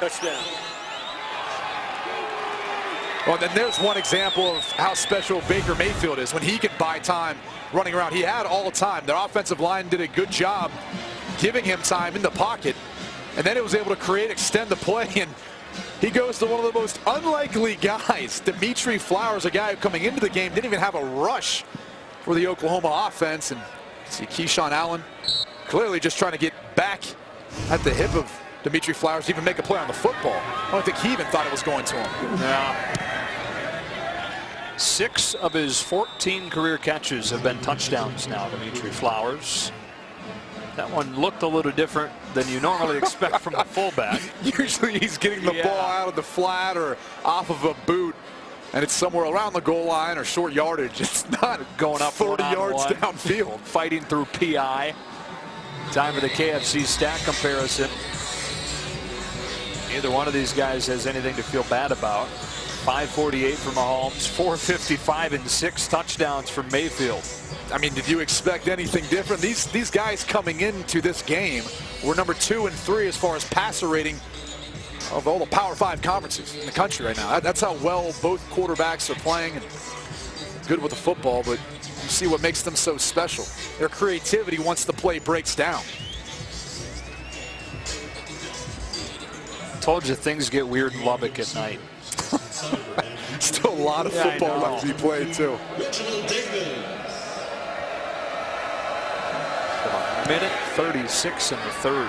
Touchdown. Well, then there's one example of how special Baker Mayfield is when he can buy time running around. He had all the time. Their offensive line did a good job giving him time in the pocket. And then it was able to extend the play, and he goes to one of the most unlikely guys. Dimitri Flowers, a guy who coming into the game didn't even have a rush for the Oklahoma offense. And see Keyshawn Allen clearly just trying to get back at the hip of Dimitri Flowers to even make a play on the football. I don't think he even thought it was going to him. Yeah. 6 of his 14 career catches have been touchdowns now, Dimitri Flowers. That one looked a little different than you normally expect from a fullback. Usually he's getting the ball out of the flat or off of a boot, and it's somewhere around the goal line or short yardage. It's not going up 30 yards downfield. Fighting through PI. Time for the KFC stat comparison. Neither one of these guys has anything to feel bad about. 548 for Mahomes, 455 and 6 touchdowns for Mayfield. I mean, did you expect anything different? These guys coming into this game were number 2 and 3 as far as passer rating of all the Power 5 conferences in the country right now. That's how well both quarterbacks are playing and good with the football, but you see what makes them so special. Their creativity once the play breaks down. Told you things get weird in Lubbock at night. Still a lot of football left to be played, too. minute 36 in the third.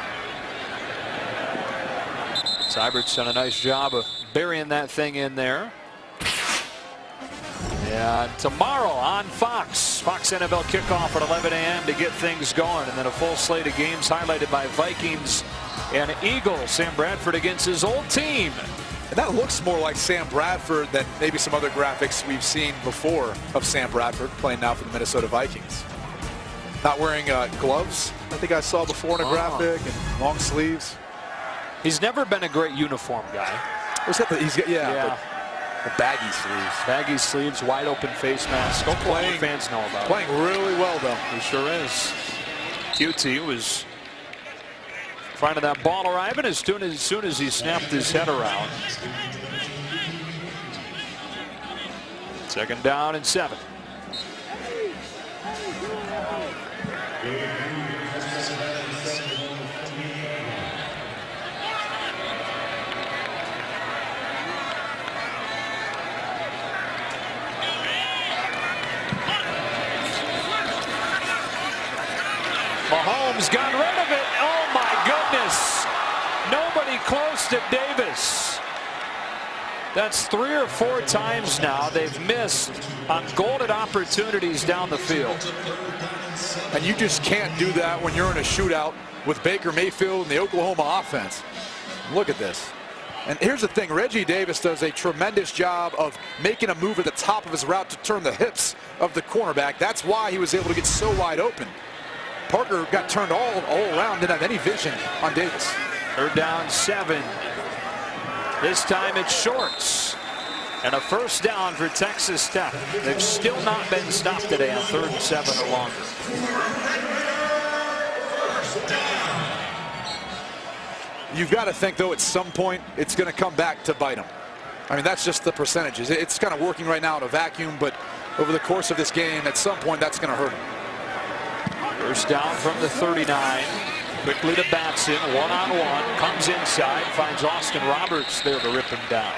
Seibert's done a nice job of burying that thing in there. And tomorrow on Fox NFL kickoff at 11 a.m. to get things going. And then a full slate of games highlighted by Vikings and Eagles. Sam Bradford against his old team. And that looks more like Sam Bradford than maybe some other graphics we've seen before of Sam Bradford playing now for the Minnesota Vikings. Not wearing gloves, I think I saw before in a graphic, and long sleeves. He's never been a great uniform guy. The baggy sleeves. Baggy sleeves, wide open face mask. Oklahoma fans know about it. Playing really well, though. He sure is. QT was finding that ball arriving as soon as he snapped his head around. 2nd down and 7. Mahomes got rid of it. Oh my goodness. Nobody close to Davis. That's 3 or 4 times now they've missed on golden opportunities down the field. And you just can't do that when you're in a shootout with Baker Mayfield and the Oklahoma offense. Look at this. And here's the thing, Reggie Davis does a tremendous job of making a move at the top of his route to turn the hips of the cornerback. That's why he was able to get so wide open. Parker got turned all around, didn't have any vision on Davis. 3rd down 7. This time it's Shorts. And a 1st down for Texas Tech. They've still not been stopped today on 3rd and 7 or longer. You've got to think, though, at some point it's going to come back to bite them. I mean, that's just the percentages. It's kind of working right now in a vacuum, but over the course of this game, at some point, that's going to hurt them. 1st down from the 39. Quickly to Batson, one-on-one, comes inside, finds Austin Roberts there to rip him down.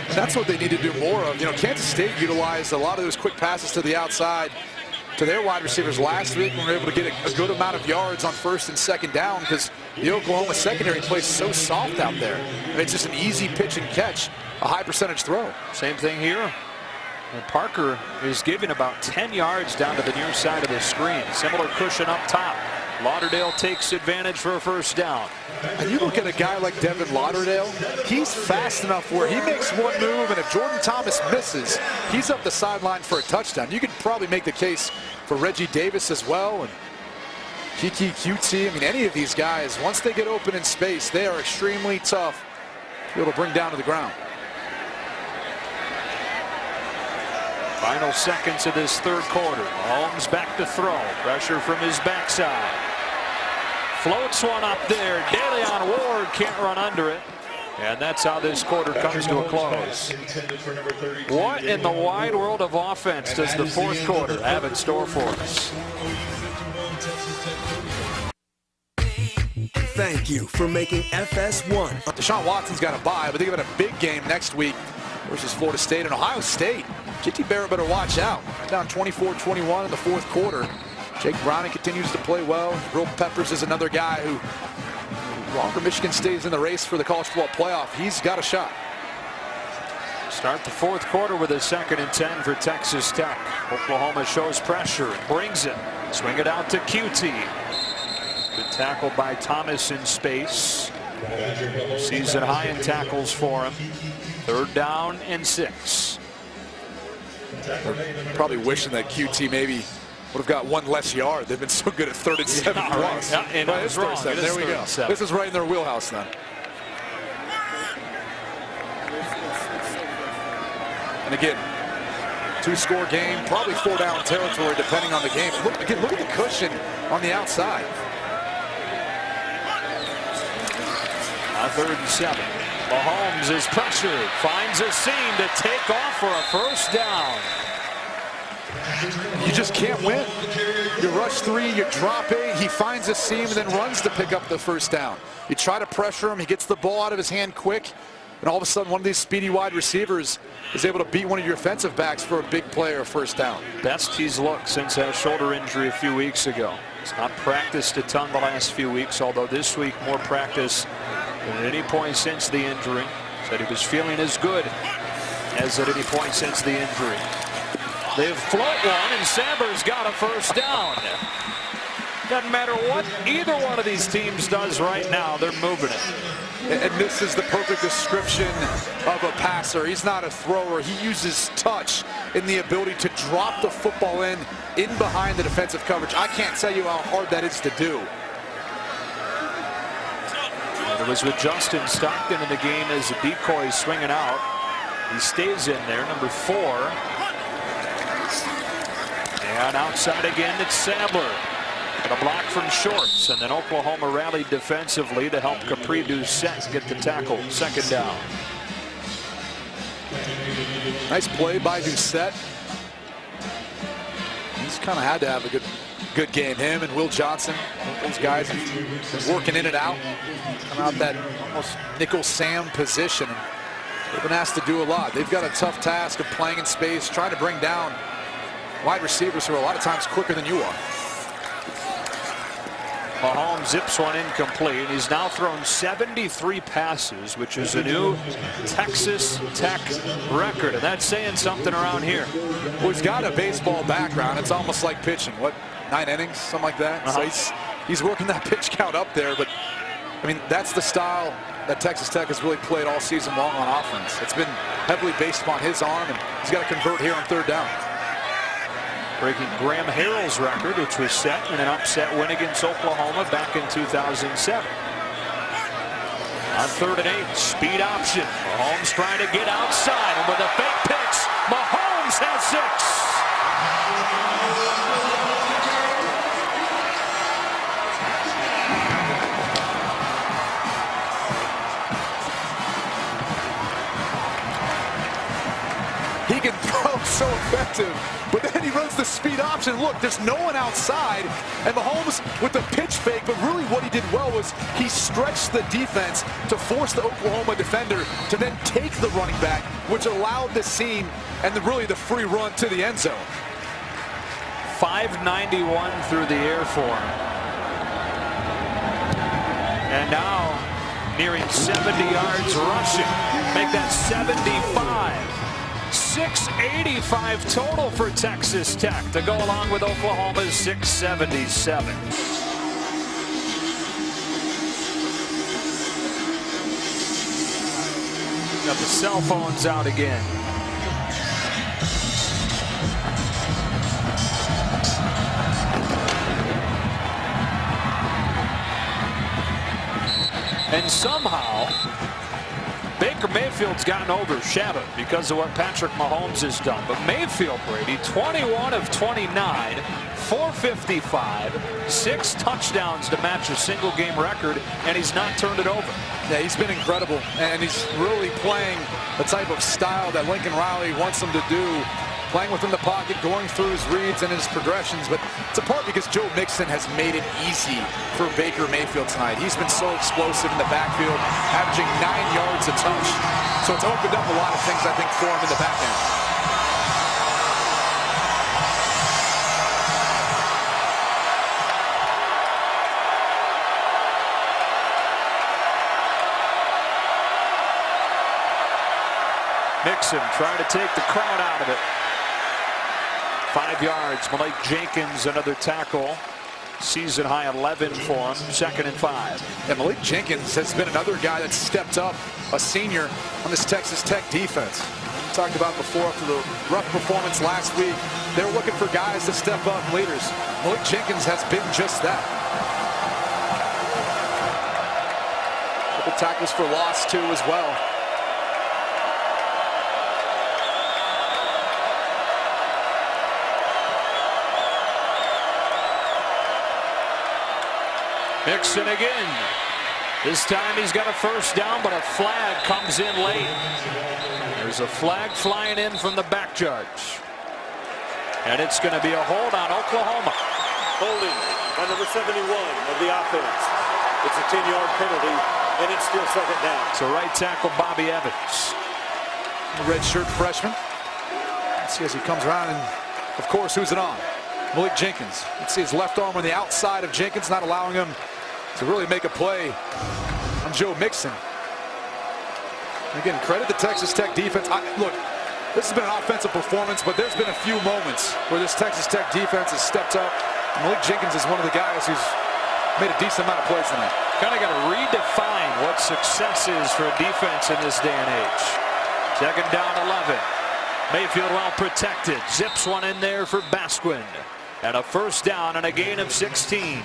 That's what they need to do more of. You know, Kansas State utilized a lot of those quick passes to the outside to their wide receivers last week when they were able to get a good amount of yards on 1st and 2nd down because the Oklahoma secondary plays so soft out there. It's just an easy pitch and catch, a high percentage throw. Same thing here. And Parker is giving about 10 yards down to the near side of the screen. Similar cushion up top. Lauderdale takes advantage for a 1st down. And you look at a guy like Devin Lauderdale, he's fast enough where he makes one move, and if Jordan Thomas misses, he's up the sideline for a touchdown. You could probably make the case for Reggie Davis as well, and Kiki QT. I mean, any of these guys, once they get open in space, they are extremely tough to be able to bring down to the ground. Final seconds of this 3rd quarter. Mahomes back to throw. Pressure from his backside. Floats one up there. DeLeon Ward can't run under it. And that's how this quarter comes to a close. What in the wide world of offense does the 4th quarter have in store for us? Thank you for making FS1. Deshaun Watson's got a bye, but they got a big game next week versus Florida State and Ohio State. JT Barrett better watch out. Down 24-21 in the 4th quarter. Jake Browning continues to play well. Will Peppers is another guy who, longer Michigan stays in the race for the college football playoff, he's got a shot. Start the 4th quarter with a 2nd and 10 for Texas Tech. Oklahoma shows pressure and brings it. Swing it out to QT. Good tackle by Thomas in space. Season high in tackles for him. 3rd down and 6. We're probably wishing that QT maybe would have got 1 less yard. They've been so good at 3rd and 7 plus. Yeah, and it's 3rd and 7. There we go. This is right in their wheelhouse then. And again, 2-score game, probably 4-down territory depending on the game. Look at the cushion on the outside. Now 3rd and 7. Mahomes is pressured, finds a seam to take off for a 1st down. You just can't win. You rush 3, you drop 8, he finds a seam and then runs to pick up the 1st down. You try to pressure him, he gets the ball out of his hand quick. and all of a sudden one of these speedy wide receivers is able to beat one of your defensive backs for a big play or first down. Best he's looked since that shoulder injury a few weeks ago. He's not practiced a ton the last few weeks, although this week more practice than at any point since the injury. Said he was feeling as good as at any point since the injury. They've float one, and Samber's got a first down. Doesn't matter what either one of these teams does right now, they're moving it. And this is the perfect description of a passer. He's not a thrower. He uses touch in the ability to drop the football in behind the defensive coverage. I can't tell you how hard that is to do. And it was with Justin Stockton in the game as a decoy swinging out. He stays in there, number 4. And outside again, it's Sandler. And a block from Shorts, and then Oklahoma rallied defensively to help Capri Doucette get the tackle. Second down. Nice play by Doucette. He's kind of had to have a good game. Him and Will Johnson, those guys have been working in and out, come out that almost nickel Sam position. They've been asked to do a lot. They've got a tough task of playing in space, trying to bring down wide receivers who are a lot of times quicker than you are. Mahomes zips one incomplete. He's now thrown 73 passes, which is a new Texas Tech record, and that's saying something around here. Well, he's got a baseball background. It's almost like pitching. What, 9 innings, something like that? So he's working that pitch count up there, but I mean, that's the style that Texas Tech has really played all season long on offense. It's been heavily based upon his arm, and he's got to convert here on third down. Breaking Graham Harrell's record, which was set in an upset win against Oklahoma back in 2007. On 3rd and 8, speed option. Mahomes trying to get outside, and with a fake pitch, Mahomes has 6. He can throw so effective, but then he runs the speed option. Look, there's no one outside, and Mahomes with the pitch fake, but really what he did well was he stretched the defense to force the Oklahoma defender to then take the running back, which allowed the seam and really the free run to the end zone. 591 through the air for him. And now nearing 70 yards rushing. Make that 75. 685 total for Texas Tech to go along with Oklahoma's 677. Got the cell phones out again. And somehow Baker Mayfield's gotten overshadowed because of what Patrick Mahomes has done. But Mayfield, Brady, 21 of 29, 455, 6 touchdowns to match a single game record, and he's not turned it over. Yeah, he's been incredible, and he's really playing the type of style that Lincoln Riley wants him to do. Playing within the pocket, going through his reads and his progressions, but it's a part because Joe Mixon has made it easy for Baker Mayfield tonight. He's been so explosive in the backfield, averaging 9 yards a touch. So it's opened up a lot of things, I think, for him in the back end. Mixon trying to take the crowd out of it. 5 yards. Malik Jenkins, another tackle. Season high 11 for him. 2nd and 5. And Malik Jenkins has been another guy that stepped up, a senior on this Texas Tech defense. We talked about before after the rough performance last week. They're looking for guys to step up, leaders. Malik Jenkins has been just that. Couple tackles for loss too as well. Mixon again. This time he's got a first down, but a flag comes in late. There's a flag flying in from the back judge. And it's going to be a hold on Oklahoma. Holding on number 71 of the offense. It's a 10-yard penalty and it's still second down. So right tackle Bobby Evans. Red shirt freshman. Let's see as he comes around, and of course, who's it on? Malik Jenkins. Let's see his left arm on the outside of Jenkins, not allowing him to really make a play on Joe Mixon. Again, credit the Texas Tech defense. Look, this has been an offensive performance, but there's been a few moments where this Texas Tech defense has stepped up. Malik Jenkins is one of the guys who's made a decent amount of plays tonight. Kind of got to redefine what success is for a defense in this day and age. Second down 11. Mayfield well protected. Zips one in there for Basquin. And a first down and a gain of 16.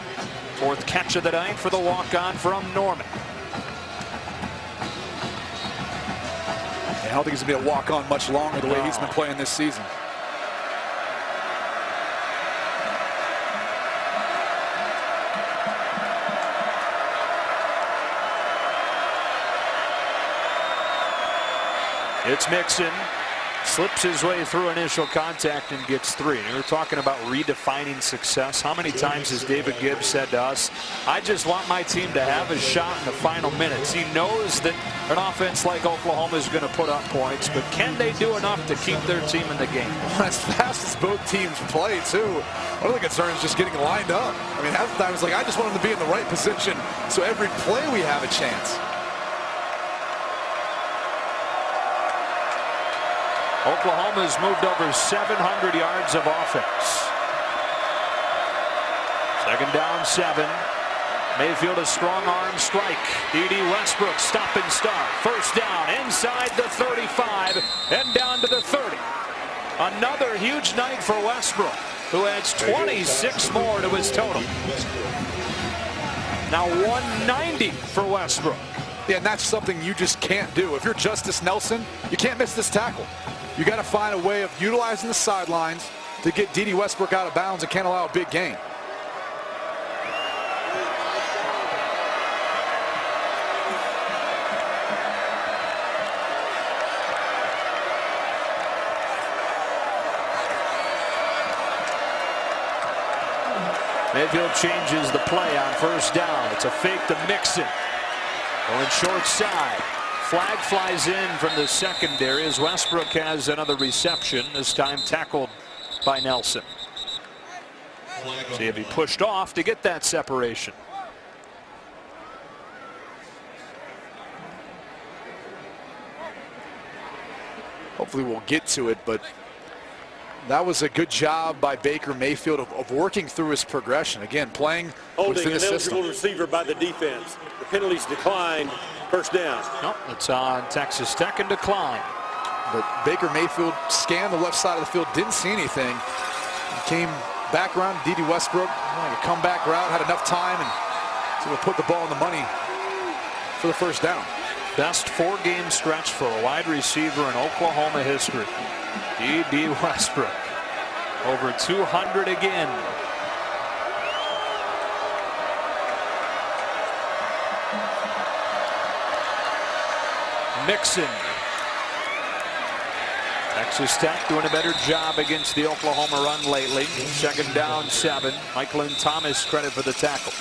Fourth catch of the night for the walk-on from Norman. I don't think he's going to be a walk-on much longer the way he's been playing this season. It's Mixon. Slips his way through initial contact and gets 3. And we were talking about redefining success. How many times has David Gibbs said to us, I just want my team to have a shot in the final minutes. He knows that an offense like Oklahoma is going to put up points, but can they do enough to keep their team in the game? As fast as both teams play, too. One of the concerns is just getting lined up. I mean, half the time it's like, I just want them to be in the right position so every play we have a chance. Oklahoma's moved over 700 yards of offense. Second down 7. Mayfield a strong arm strike. D.D. Westbrook stop and start. First down inside the 35 and down to the 30. Another huge night for Westbrook, who adds 26 more to his total. Now 190 for Westbrook. Yeah, and that's something you just can't do. If you're Justice Nelson, you can't miss this tackle. You got to find a way of utilizing the sidelines to get D.D. Westbrook out of bounds and can't allow a big gain. Mayfield changes the play on first down. It's a fake to Mixon. Going short side. Flag flies in from the secondary as Westbrook has another reception, this time tackled by Nelson. See if he pushed off to get that separation. Hopefully we'll get to it, but that was a good job by Baker Mayfield of working through his progression. Again, playing holding within an the eligible system. receiver by the defense. The penalties declined. First down. Nope, it's on Texas Tech and decline. But Baker Mayfield scanned the left side of the field, didn't see anything. He came back around D.D. Westbrook, like a comeback route, had enough time, and so to put the ball in the money for the first down. Best 4-game stretch for a wide receiver in Oklahoma history. D.D. Westbrook over 200 again. Mixon. Texas Tech doing a better job against the Oklahoma run lately. Second down 7. Michael and Thomas credit for the tackle.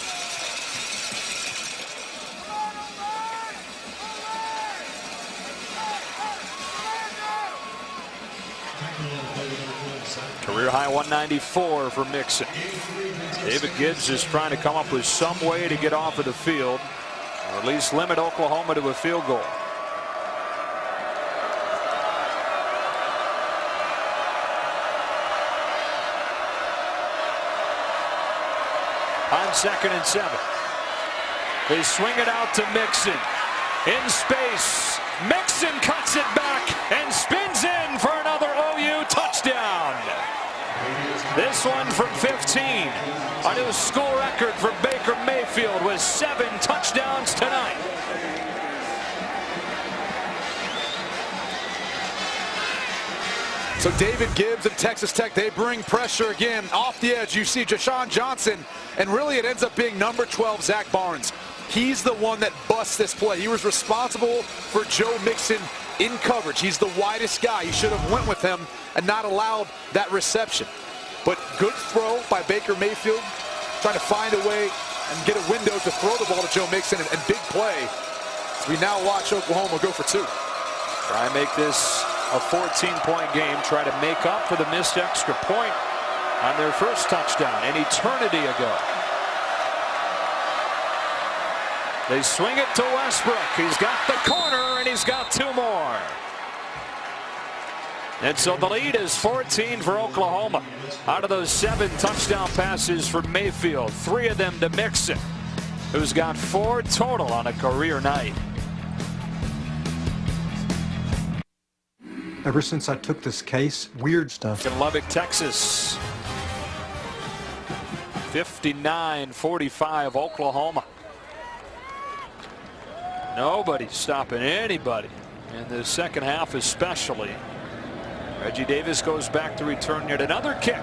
Career high 194 for Mixon. David Gibbs is trying to come up with some way to get off of the field, or at least limit Oklahoma to a field goal. On second and 7. They swing it out to Mixon. In space. Mixon cuts it back and spins in for another OU touchdown. This one from 15. A new school record for Baker Mayfield with 7 touchdowns tonight. So David Gibbs and Texas Tech, they bring pressure again off the edge. You see Jashawn Johnson, and really it ends up being number 12, Zach Barnes. He's the one that busts this play. He was responsible for Joe Mixon in coverage. He's the widest guy. He should have went with him and not allowed that reception. But good throw by Baker Mayfield, trying to find a way and get a window to throw the ball to Joe Mixon, and big play We now watch Oklahoma go for 2. Try and make this a 14-point game. Try to make up for the missed extra point on their first touchdown an eternity ago. They swing it to Westbrook. He's got the corner, and he's got 2 more. And so the lead is 14 for Oklahoma. Out of those 7 touchdown passes for Mayfield, 3 of them to Mixon, who's got 4 total on a career night. Ever since I took this case, weird stuff. In Lubbock, Texas. 59-45 Oklahoma. Nobody's stopping anybody in the second half especially. Reggie Davis goes back to return yet another kick.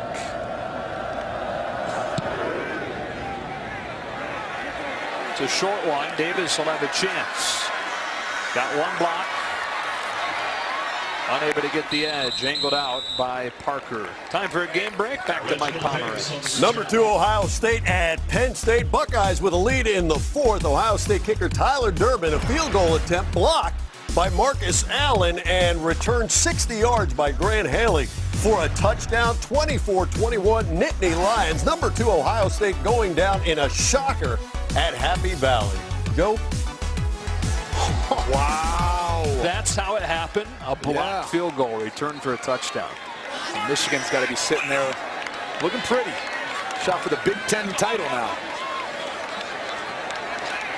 It's a short one. Davis will have a chance. Got 1 block. Unable to get the edge. Angled out by Parker. Time for a game break. Back to Mike Pomerantz. Number 2 Ohio State at Penn State. Buckeyes with a lead in the 4th. Ohio State kicker Tyler Durbin, a field goal attempt blocked by Marcus Allen and returned 60 yards by Grant Haley for a touchdown. 24-21 Nittany Lions. Number 2 Ohio State going down in a shocker at Happy Valley. Joe? Wow. That's how it happened. A blocked field goal return for a touchdown. And Michigan's got to be sitting there looking pretty. Shot for the Big Ten title now.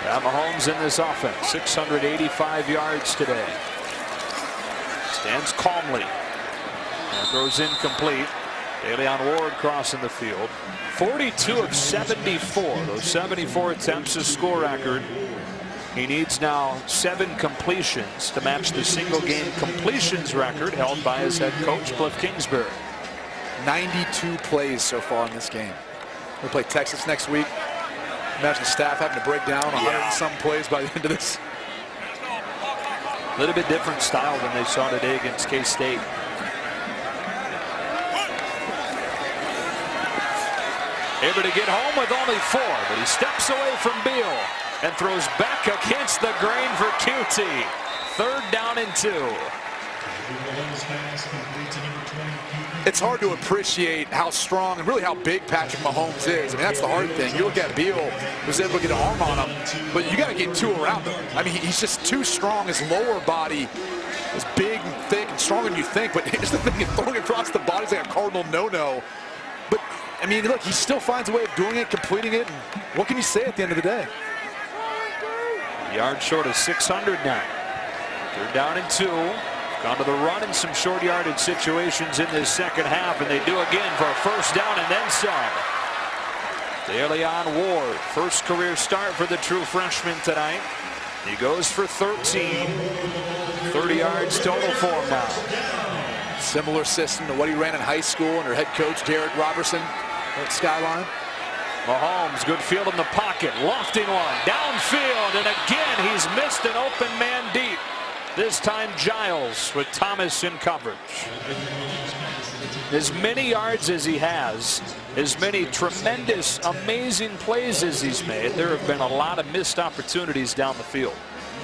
Yeah, Mahomes in this offense. 685 yards today. Stands calmly. And throws incomplete. DeLeon Ward crossing the field. 42 of 74. Those 74 attempts, a score record. He needs now 7 completions to match the single game completions record held by his head coach, Cliff Kingsbury. 92 plays so far in this game. We play Texas next week. Imagine the staff having to break down 100 and some plays by the end of this. A little bit different style than they saw today against K-State. Able to get home with only 4, but he steps away from Beal and throws back against the grain for QT. 3rd down and 2. It's hard to appreciate how strong and really how big Patrick Mahomes is. I mean, that's the hard thing. You look at Beal, was able to get an arm on him, but you got to get 2 around him. I mean, he's just too strong. His lower body is big and thick and stronger than you think, but here's the thing, throwing across the body is like a cardinal no-no. But, I mean, look, he still finds a way of doing it, completing it, and what can you say at the end of the day? Yard short of 600 now. 3rd down and 2. Gone to the run in some short yardage situations in this second half, and they do again for a 1st down and then some. DeLeon Ward, first career start for the true freshman tonight. He goes for 13. 30 yards total for him now. Similar system to what he ran in high school under head coach Derek Robertson at Skyline. Mahomes, good field in the pocket, lofting one, downfield, and again he's missed an open man deep. This time Giles with Thomas in coverage. As many yards as he has, as many tremendous, amazing plays as he's made, there have been a lot of missed opportunities down the field.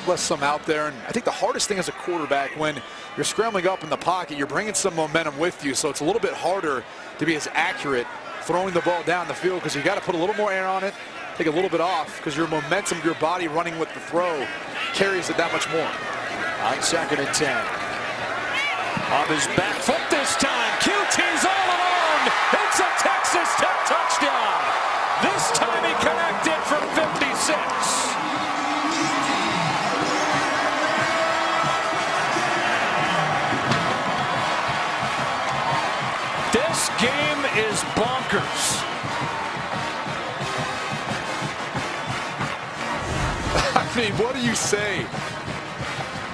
Left some out there, and I think the hardest thing as a quarterback, when you're scrambling up in the pocket, you're bringing some momentum with you, so it's a little bit harder to be as accurate throwing the ball down the field because you got to put a little more air on it, take a little bit off because your momentum, your body running with the throw carries it that much more. On 2nd and 10. Off his back foot this time. QT's all alone. It's a Texas Tech touchdown. This time he connected from 56. This game is bonkers. I mean, what do you say?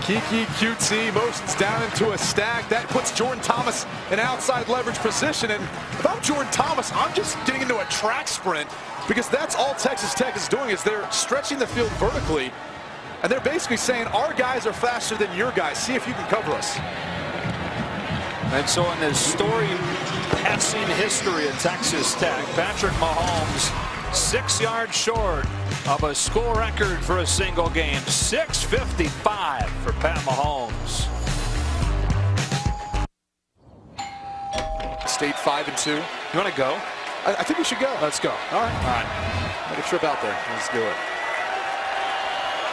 Kiki QT motions down into a stack. That puts Jordan Thomas in outside leverage position. And if I'm Jordan Thomas, I'm just getting into a track sprint because that's all Texas Tech is doing is they're stretching the field vertically. And they're basically saying, our guys are faster than your guys. See if you can cover us. And so in this storied passing history of Texas Tech, Patrick Mahomes 6 yards short of a school record for a single game. 6:55 for Pat Mahomes. State 5-2. You want to go? I think we should go. Let's go. All right. Make a trip out there. Let's do it.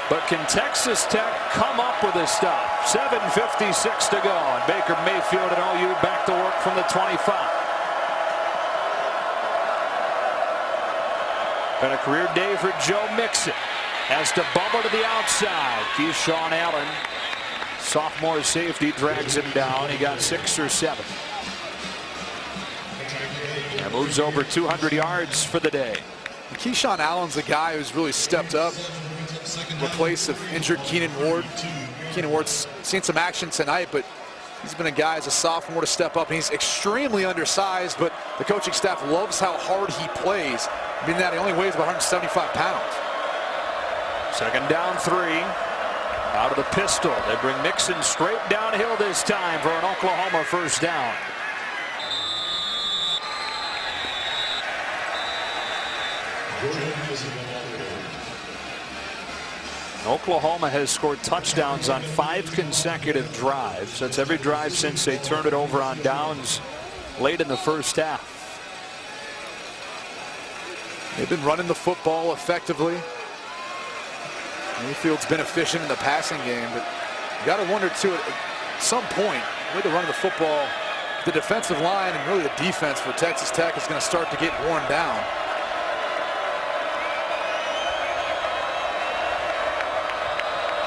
But can Texas Tech come up with a stop? 7:56 to go, and Baker Mayfield and OU back to work from the 25. Been a career day for Joe Mixon. Has to bubble to the outside. Keyshawn Allen, sophomore safety, drags him down. He got 6 or 7. And moves over 200 yards for the day. Keyshawn Allen's a guy who's really stepped up. Replace of injured Keenan Ward. Keenan Ward's seen some action tonight, but he's been a guy as a sophomore to step up. And he's extremely undersized, but the coaching staff loves how hard he plays. Being that he only weighs about 175 pounds. Second down 3. Out of the pistol. They bring Mixon straight downhill this time for an Oklahoma first down. Oklahoma has scored touchdowns on 5 consecutive drives. That's every drive since they turned it over on downs late in the first half. They've been running the football effectively. Mayfield's been efficient in the passing game, but you got to wonder too, at some point, with the run of the football, the defensive line and really the defense for Texas Tech is going to start to get worn down.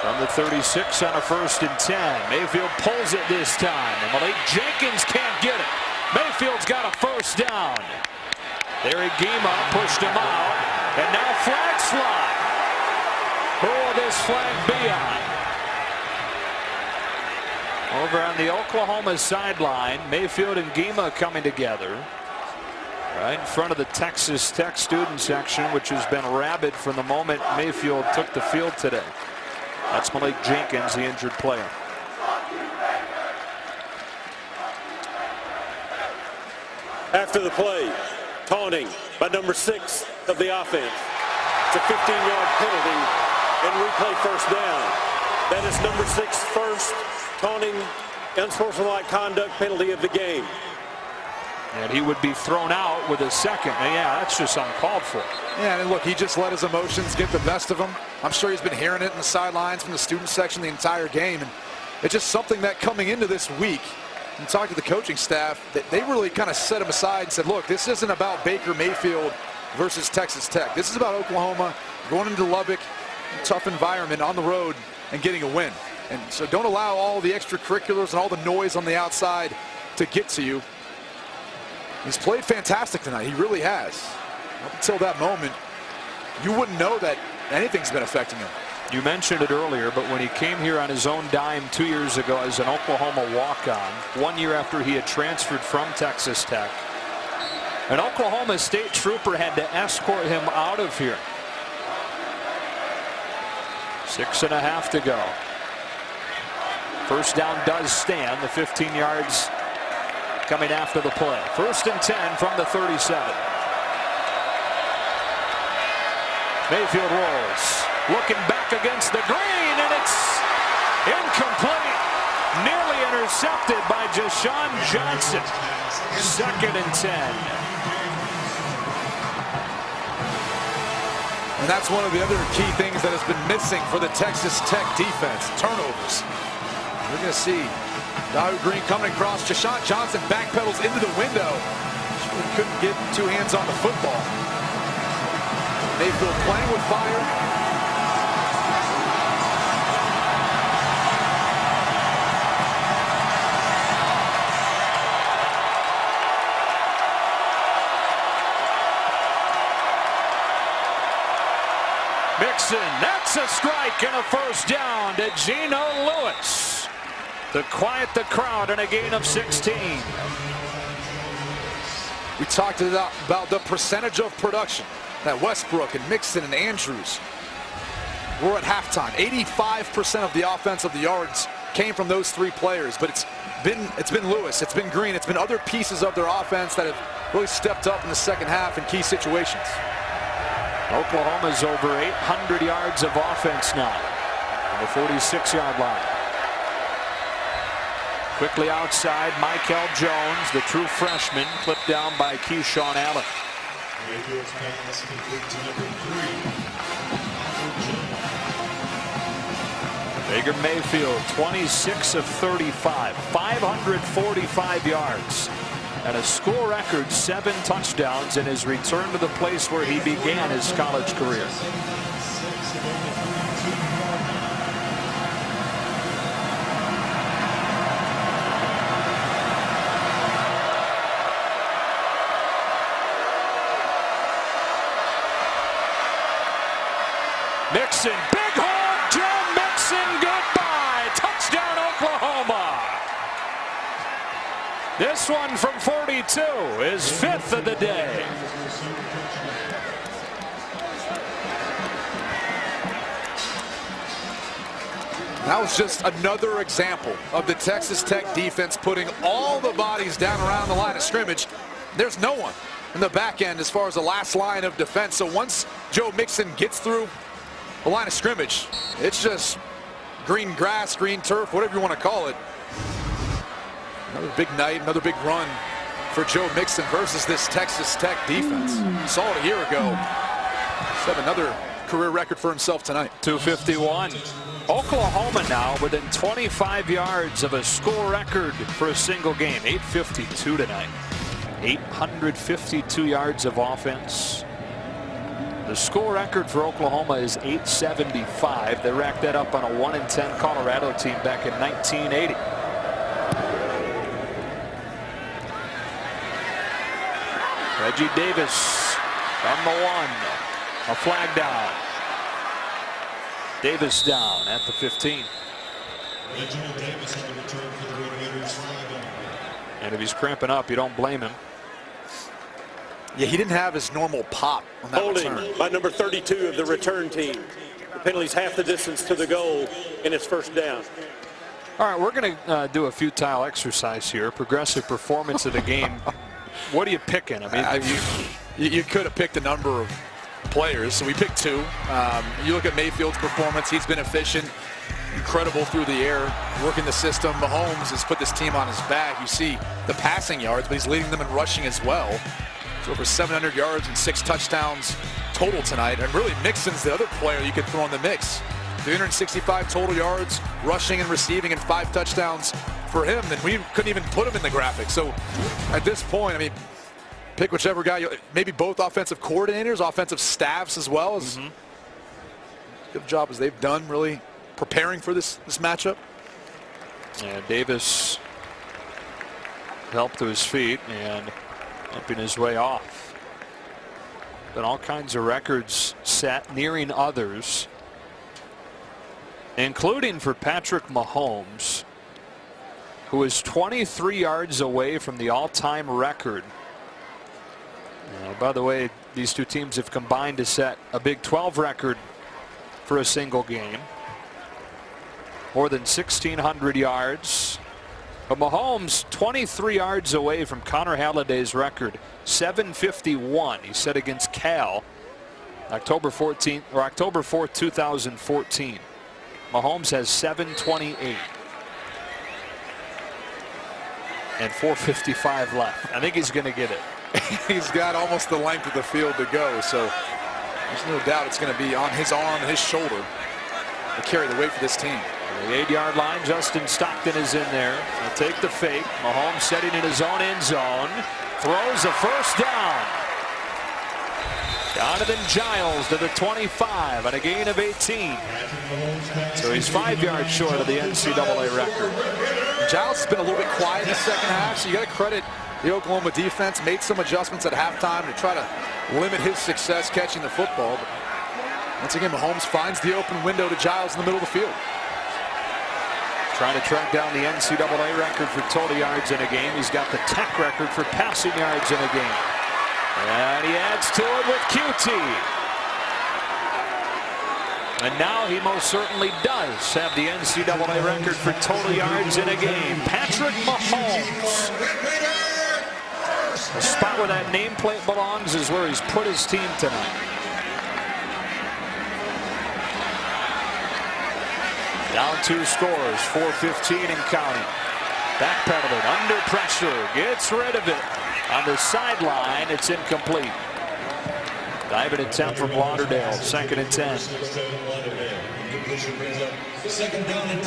From the 36 on a 1st and 10. Mayfield pulls it this time, and Malik Jenkins can't get it. Mayfield's got a first down. Larry Gima pushed him out, and now flags fly. Who will this flag be on? Over on the Oklahoma sideline, Mayfield and Gima coming together. Right in front of the Texas Tech student section, which has been rabid from the moment Mayfield took the field today. That's Malik Jenkins, the injured player. After the play, taunting by number 6 of the offense. It's a 15-yard penalty and replay first down. That is number 6 first taunting, unsportsmanlike conduct penalty of the game. And he would be thrown out with a second. And yeah, that's just uncalled for. Yeah, and look, he just let his emotions get the best of him. I'm sure he's been hearing it in the sidelines from the student section the entire game. And it's just something that coming into this week, and talk to the coaching staff, that they really kind of set him aside and said, look, this isn't about Baker Mayfield versus Texas Tech. This is about Oklahoma going into Lubbock, tough environment on the road, and getting a win. And so don't allow all the extracurriculars and all the noise on the outside to get to you. He's played fantastic tonight. He really has. Up until that moment, you wouldn't know that anything's been affecting him. You mentioned it earlier, but when he came here on his own dime 2 years ago as an Oklahoma walk-on, 1 year after he had transferred from Texas Tech, an Oklahoma State trooper had to escort him out of here. 6.5 to go. First down does stand. The 15 yards coming after the play. 1st and 10 from the 37. Mayfield rolls. Looking back against the green, and it's incomplete. Nearly intercepted by Jashawn Johnson. 2nd and 10. And that's one of the other key things that has been missing for the Texas Tech defense, turnovers. We're going to see Dahu Green coming across. Jashawn Johnson backpedals into the window. Really couldn't get 2 hands on the football. Mayfield playing with fire. Mixon, that's a strike and a first down to Geno Lewis to quiet the crowd in a gain of 16. We talked about the percentage of production that Westbrook and Mixon and Andrews were at halftime. 85% of the offensive yards came from those 3 players, but it's been Lewis, it's been Green, it's been other pieces of their offense that have really stepped up in the second half in key situations. Oklahoma's over 800 yards of offense now on the 46-yard line. Quickly outside, Michael Jones, the true freshman, clipped down by Keyshawn Allen. Mayfield's pass complete to number 3. Baker Mayfield, 26 of 35, 545 yards, and a school record 7 touchdowns in his return to the place where he began his college career. Mixon, big hole, Joe Mixon, goodbye, touchdown Oklahoma. This one from 42 is 5th of the day. That was just another example of the Texas Tech defense putting all the bodies down around the line of scrimmage. There's no one in the back end as far as the last line of defense. So once Joe Mixon gets through the line of scrimmage, it's just green grass, green turf, whatever you want to call it. Another big night, another big run for Joe Mixon versus this Texas Tech defense. Saw it a year ago. He's have another career record for himself tonight. 251. Oklahoma now within 25 yards of a school record for a single game. 852 tonight. 852 yards of offense. The school record for Oklahoma is 875. They racked that up on a 1-10 Colorado team back in 1980. Reggie Davis from the 1. A flag down. Davis down at the 15. Reginald Davis on the return for the Red Raiders, flag on. And if he's cramping up, you don't blame him. Yeah, he didn't have his normal pop on that Holding return. by number 32 of the return team. The penalty's half the distance to the goal, and it's first down. All right, we're going to do a futile exercise here. Progressive performance of the game. What are you picking? I mean, you could have picked a number of players, so we picked 2. You look at Mayfield's performance, he's been efficient, incredible through the air, working the system. Mahomes has put this team on his back. You see the passing yards, but he's leading them in rushing as well. It's over 700 yards and 6 touchdowns total tonight. And really, Mixon's the other player you could throw in the mix. 365 total yards, rushing and receiving, and 5 touchdowns for him. And we couldn't even put him in the graphic. So at this point, I mean, pick whichever guy, maybe both offensive coordinators, offensive staffs as well. As good job as they've done really preparing for this matchup. Yeah, Davis helped to his feet and upping his way off. Been all kinds of records set, nearing others, including for Patrick Mahomes, who is 23 yards away from the all-time record. By the way, these two teams have combined to set a Big 12 record for a single game. More than 1,600 yards. But Mahomes 23 yards away from Connor Halliday's record, 751. He set against Cal October 4th, 2014. Mahomes has 728. And 4:55 left. I think he's going to get it. He's got almost the length of the field to go, so there's no doubt it's going to be on his arm and his shoulder to carry the weight for this team. The 8-yard line, Justin Stockton is in there. He'll take the fake. Mahomes setting in his own end zone. Throws a first down. Donovan Giles to the 25 on a gain of 18. So he's 5 yards short of the NCAA record. Giles has been a little bit quiet in the second half, so you got to credit the Oklahoma defense. Made some adjustments at halftime to try to limit his success catching the football. But once again, Mahomes finds the open window to Giles in the middle of the field. Trying to track down the NCAA record for total yards in a game. He's got the Tech record for passing yards in a game. And he adds to it with QT. And now he most certainly does have the NCAA record for total yards in a game. Patrick Mahomes. The spot where that nameplate belongs is where he's put his team tonight. Down 2 scores, 4:15 and counting. Backpedaling, under pressure, gets rid of it. On the sideline, it's incomplete. Diving attempt from Lauderdale, 2nd and 10.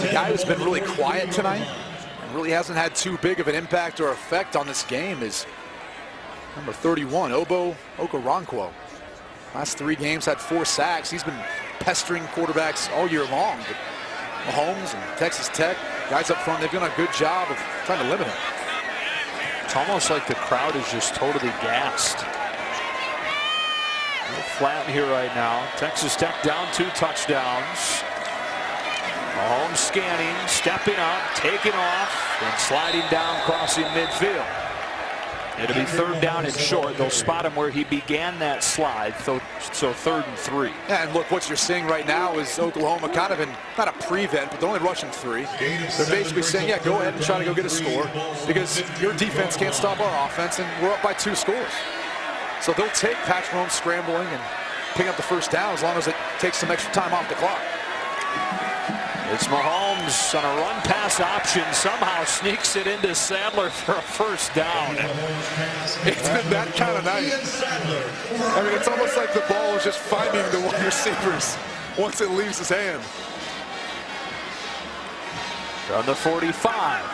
The guy who's been really quiet tonight, really hasn't had too big of an impact or effect on this game, is number 31, Obo Okoronkwo. Last 3 games had 4 sacks. He's been pestering quarterbacks all year long. But Mahomes and Texas Tech, guys up front, they've done a good job of trying to limit him. It's almost like the crowd is just totally gassed. A little flat here right now. Texas Tech down 2 touchdowns. Mahomes scanning, stepping up, taking off, and sliding down, crossing midfield. It'll be 3rd down and short. They'll spot him where he began that slide, so 3rd and 3. Yeah, and look, what you're seeing right now is Oklahoma kind of in, not a prevent, but they're only rushing 3. They're basically saying, yeah, go ahead and try to go get a score because your defense can't stop our offense, and we're up by 2 scores. So they'll take Patrick Mahomes scrambling and pick up the 1st down as long as it takes some extra time off the clock. It's Mahomes on a run-pass option, somehow sneaks it into Sadler for a 1st down. It's been that kind of night. I mean, it's almost like the ball is just finding the wide receivers once it leaves his hand. From the 45.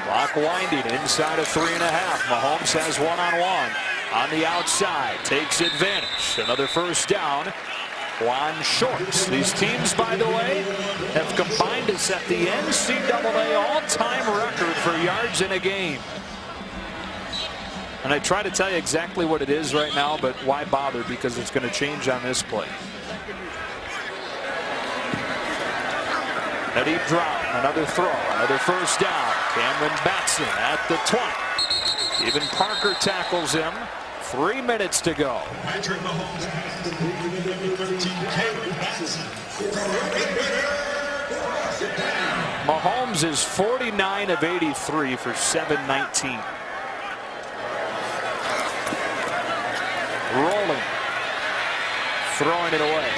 Clock winding inside of 3.5. Mahomes has one-on-one on the outside, takes advantage. Another 1st down. Juan Shorts. These teams, by the way, have combined to set the NCAA all-time record for yards in a game. And I try to tell you exactly what it is right now, but why bother? Because it's going to change on this play. A deep drop, another throw, another 1st down. Cameron Batson at the 20. Even Parker tackles him. 3 minutes to go. Patrick Mahomes has number 13, Cameron Batson. Mahomes is 49 of 83 for 719. Rolling. Throwing it away.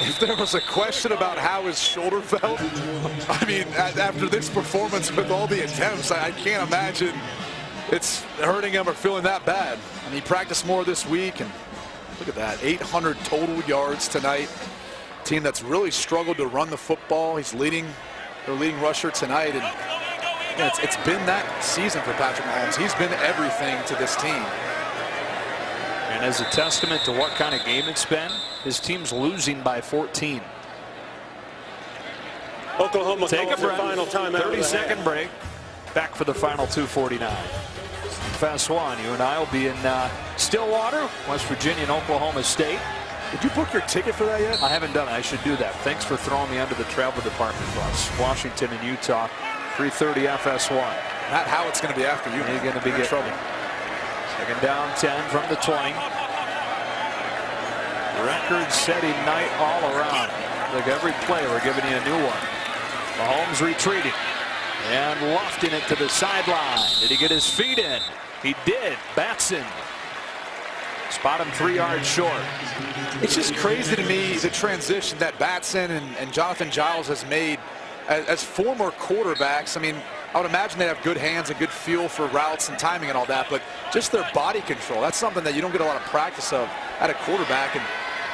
If there was a question about how his shoulder felt, I mean, after this performance with all the attempts, I can't imagine it's hurting him or feeling that bad. And he practiced more this week, and look at that, 800 total yards tonight. Team that's really struggled to run the football. He's their leading rusher tonight, and yeah, it's been that season for Patrick Mahomes. He's been everything to this team. And as a testament to what kind of game it's been, his team's losing by 14. Oklahoma Take a breath. Final timeout. 30-second break. Back for the final 2:49. FS1, you and I will be in Stillwater, West Virginia, and Oklahoma State. Did you book your ticket for that yet? I haven't done it. I should do that. Thanks for throwing me under the travel department bus. Washington and Utah, 3:30 FS1. Not how it's going to be after you. You're going to be in trouble. 2nd down, 10 from the 20. Record-setting night all around. Like every play, we're giving you a new one. Mahomes retreating and lofting it to the sideline. Did he get his feet in? He did. Batson. Spot him 3 yards short. It's just crazy to me, the transition that Batson and Jonathan Giles has made as former quarterbacks. I mean, I would imagine they have good hands and good feel for routes and timing and all that, but just their body control, that's something that you don't get a lot of practice of at a quarterback. And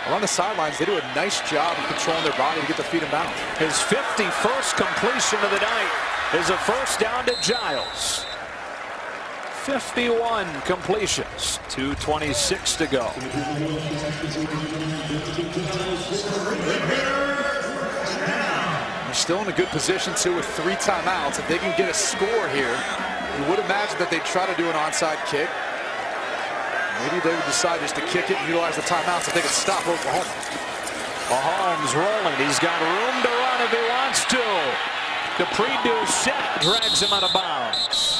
along the sidelines, they do a nice job of controlling their body to get their feet in bounds. His 51st completion of the night is a 1st down to Giles. 51 completions, 2:26 to go. They're still in a good position, too, with 3 timeouts. If they can get a score here, you would imagine that they'd try to do an onside kick. Maybe they would decide just to kick it and utilize the timeouts if they could stop Oklahoma. Mahomes rolling. He's got room to run if he wants to. Capri Doucette drags him out of bounds.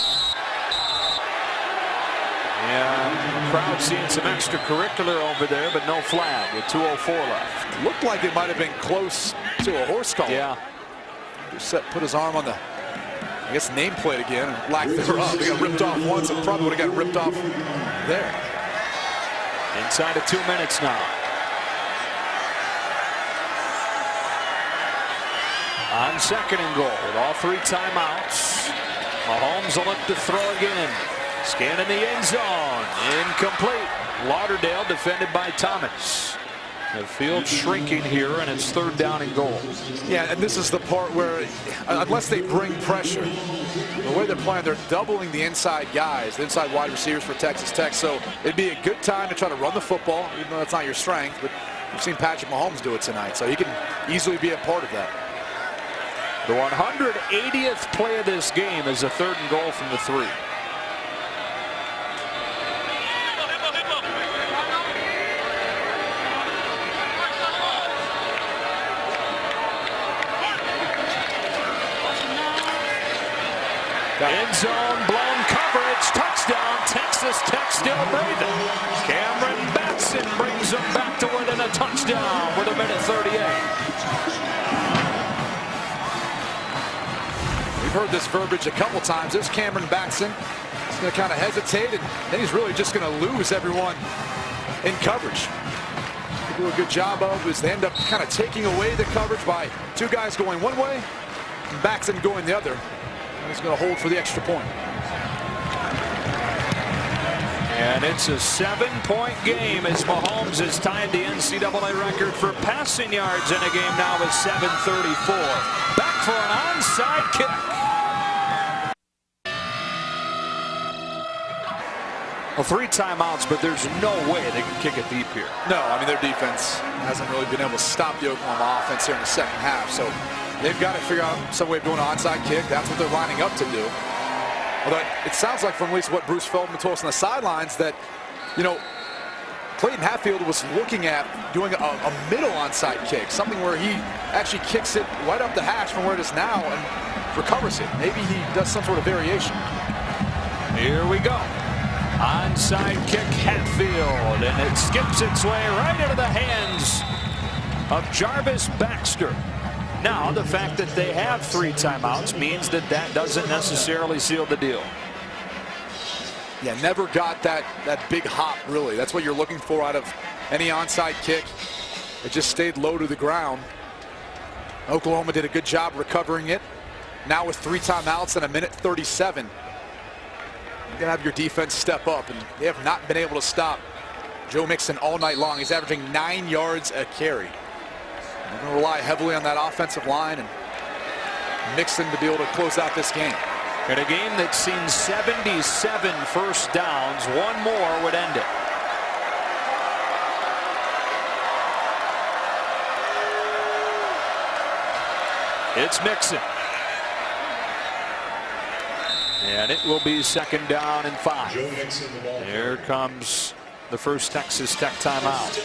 Yeah, crowd seeing some extracurricular over there, but no flag with 2:04 left. Looked like it might have been close to a horse collar. Yeah. Doucette put his arm on the, I guess, nameplate again and lacked thereof. He got ripped off once and probably would have got ripped off there. Inside of 2 minutes now. on 2nd and goal with all 3 timeouts. Mahomes will look to throw again. Scanning the end zone. Incomplete. Lauderdale defended by Thomas. The field shrinking here, and it's 3rd down and goal. Yeah, and this is the part where, unless they bring pressure, the way they're playing, they're doubling the inside guys, the inside wide receivers for Texas Tech. So it'd be a good time to try to run the football, even though that's not your strength. But we've seen Patrick Mahomes do it tonight, so he can easily be a part of that. The 180th play of this game is a 3rd and goal from the 3. End zone, blown coverage, touchdown, Texas Tech still breathing. Cameron Batson brings them back to within a touchdown with 1:38. We've heard this verbiage a couple times. There's Cameron Batson. He's going to kind of hesitate, and then he's really just going to lose everyone in coverage. They do a good job of is they end up kind of taking away the coverage by 2 guys going one way and Batson going the other. He's going to hold for the extra point. And it's a 7-point game as Mahomes has tied the NCAA record for passing yards in a game now with 7:34. Back for an onside kick. Well, 3 timeouts, but there's no way they can kick it deep here. No, I mean, their defense hasn't really been able to stop the Oklahoma offense here in the 2nd half. So they've got to figure out some way of doing an onside kick. That's what they're lining up to do. Although it sounds like from at least what Bruce Feldman told us on the sidelines that, you know, Clayton Hatfield was looking at doing a middle onside kick, something where he actually kicks it right up the hash from where it is now and recovers it. Maybe he does some sort of variation. Here we go. Onside kick Hatfield, and it skips its way right into the hands of Jarvis Baxter. Now, the fact that they have 3 timeouts means that that doesn't necessarily seal the deal. Yeah, never got that big hop, really. That's what you're looking for out of any onside kick. It just stayed low to the ground. Oklahoma did a good job recovering it. Now with 3 timeouts and 1:37. You're going to have your defense step up, and they have not been able to stop Joe Mixon all night long. He's averaging 9 yards a carry. They're going to rely heavily on that offensive line and Mixon to be able to close out this game. In a game that's seen 77 first downs, 1 more would end it. It's Mixon. And it will be 2nd down and 5. There comes the first Texas Tech timeout.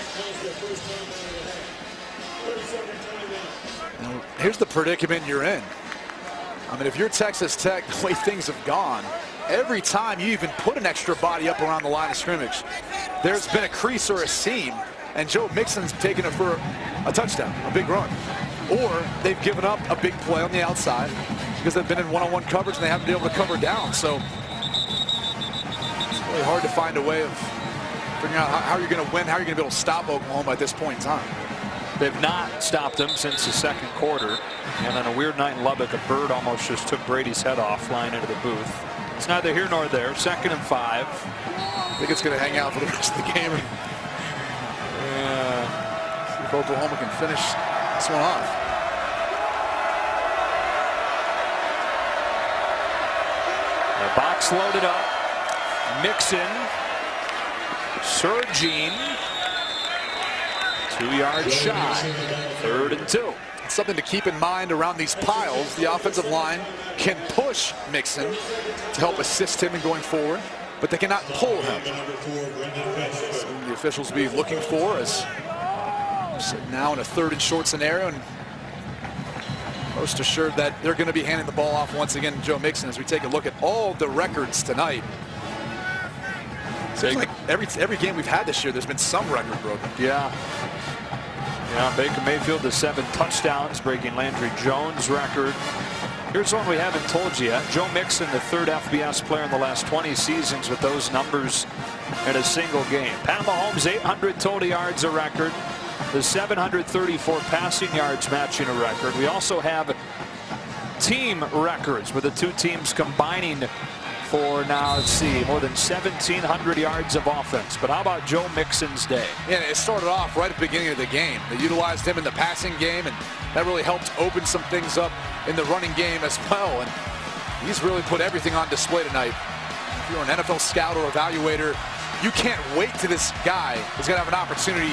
Now, here's the predicament you're in. I mean, if you're Texas Tech, the way things have gone, every time you even put an extra body up around the line of scrimmage, there's been a crease or a seam, and Joe Mixon's taken it for a touchdown, a big run. Or they've given up a big play on the outside because they've been in one-on-one coverage and they haven't been able to cover down. So it's really hard to find a way of figuring out how you're going to win, how you're going to be able to stop Oklahoma at this point in time. They've not stopped them since the 2nd quarter. And on a weird night in Lubbock, a bird almost just took Brady's head off flying into the booth. It's neither here nor there. 2nd and 5. I think it's going to hang out for the rest of the game. See if Oklahoma can finish this one off. The box loaded up. Mixon. Surging. 2 yards shy. 3rd and 2. Something to keep in mind around these piles. The offensive line can push Mixon to help assist him in going forward, but they cannot pull him. Something the officials will be looking for as now in a 3rd and short scenario, and most assured that they're going to be handing the ball off once again to Joe Mixon as we take a look at all the records tonight. Seems like every game we've had this year, there's been some record broken. Yeah. Yeah, Baker Mayfield to 7 touchdowns, breaking Landry Jones' record. Here's one we haven't told you yet. Joe Mixon, the 3rd FBS player in the last 20 seasons with those numbers in a single game. Pat Mahomes, 800 total yards, a record. The 734 passing yards matching a record. We also have team records with the two teams combining for now, let's see, more than 1,700 yards of offense. But how about Joe Mixon's day? Yeah, it started off right at the beginning of the game. They utilized him in the passing game, and that really helped open some things up in the running game as well. And he's really put everything on display tonight. If you're an NFL scout or evaluator, you can't wait till this guy is going to have an opportunity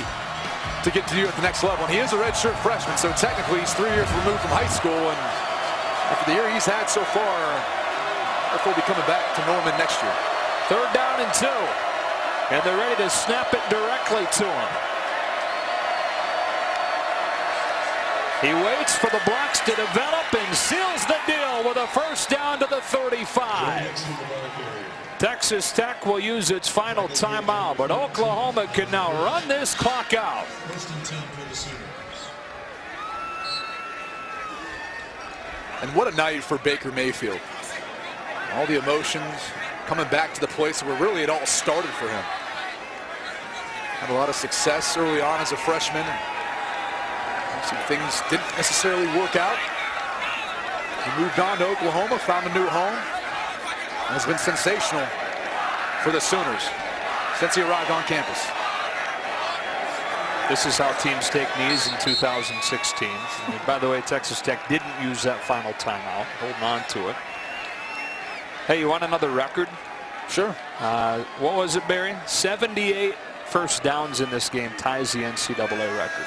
to get to you at the next level. And he is a redshirt freshman, so technically he's 3 years removed from high school. And after the year he's had so far, he'll be coming back to Norman next year. 3rd down and 2. And they're ready to snap it directly to him. He waits for the blocks to develop and seals the deal with a 1st down to the 35. Texas Tech will use its final timeout, but Oklahoma can now run this clock out. And what a night for Baker Mayfield. All the emotions coming back to the place where really it all started for him. Had a lot of success early on as a freshman. Some things didn't necessarily work out. He moved on to Oklahoma, found a new home, and has been sensational for the Sooners since he arrived on campus. This is how teams take knees in 2016. And by the way, Texas Tech didn't use that final timeout, holding on to it. Hey, you want another record? Sure. What was it, Barry? 78 1st downs in this game ties the NCAA record.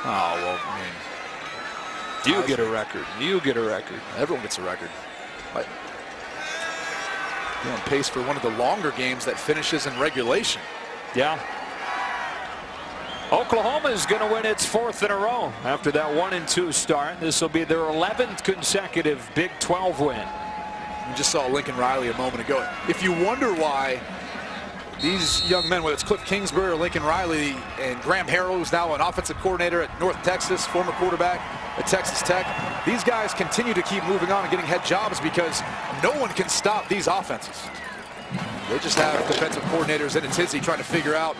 Oh, well, I mean, you get a record. You get a record. Everyone gets a record. But you're on pace for one of the longer games that finishes in regulation. Yeah. Oklahoma is going to win its 4th in a row after that 1-2 start. This will be their 11th consecutive Big 12 win. We just saw Lincoln Riley a moment ago. If you wonder why these young men, whether it's Cliff Kingsbury or Lincoln Riley, and Graham Harrell, who's now an offensive coordinator at North Texas, former quarterback at Texas Tech, these guys continue to keep moving on and getting head jobs because no one can stop these offenses. They just have defensive coordinators in a tizzy trying to figure out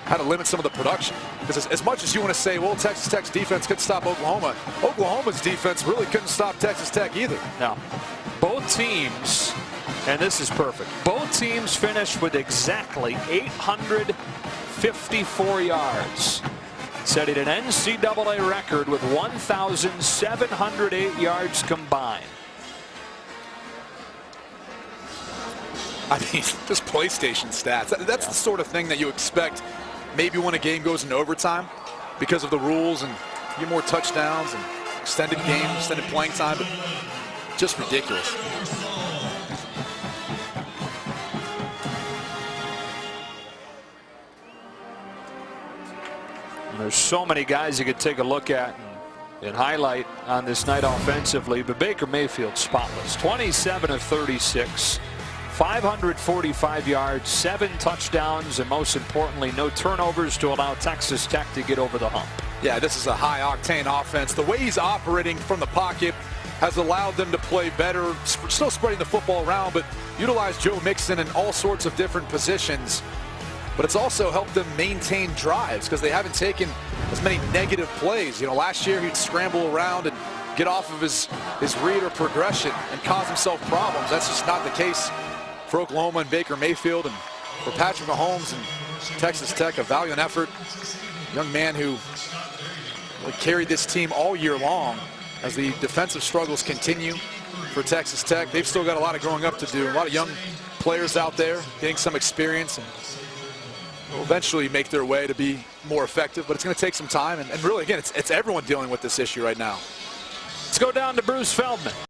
how to limit some of the production. Because as much as you want to say, well, Texas Tech's defense couldn't stop Oklahoma, Oklahoma's defense really couldn't stop Texas Tech either. No. Both teams, and this is perfect, both teams finished with exactly 854 yards, setting an NCAA record with 1,708 yards combined. I mean, just PlayStation stats. That's the sort of thing that you expect maybe when a game goes into overtime because of the rules and you get more touchdowns and extended game, extended playing time, but just ridiculous. And there's so many guys you could take a look at and highlight on this night offensively, but Baker Mayfield spotless. 27 of 36. 545 yards, 7 touchdowns, and most importantly, no turnovers to allow Texas Tech to get over the hump. Yeah, this is a high-octane offense. The way he's operating from the pocket has allowed them to play better, still spreading the football around, but utilize Joe Mixon in all sorts of different positions. But it's also helped them maintain drives because they haven't taken as many negative plays. You know, last year he'd scramble around and get off of his read or progression and cause himself problems. That's just not the case for Oklahoma and Baker Mayfield. And for Patrick Mahomes and Texas Tech, a valiant effort. Young man who really carried this team all year long as the defensive struggles continue for Texas Tech. They've still got a lot of growing up to do. A lot of young players out there getting some experience and will eventually make their way to be more effective, but it's going to take some time. And really, again, it's everyone dealing with this issue right now. Let's go down to Bruce Feldman.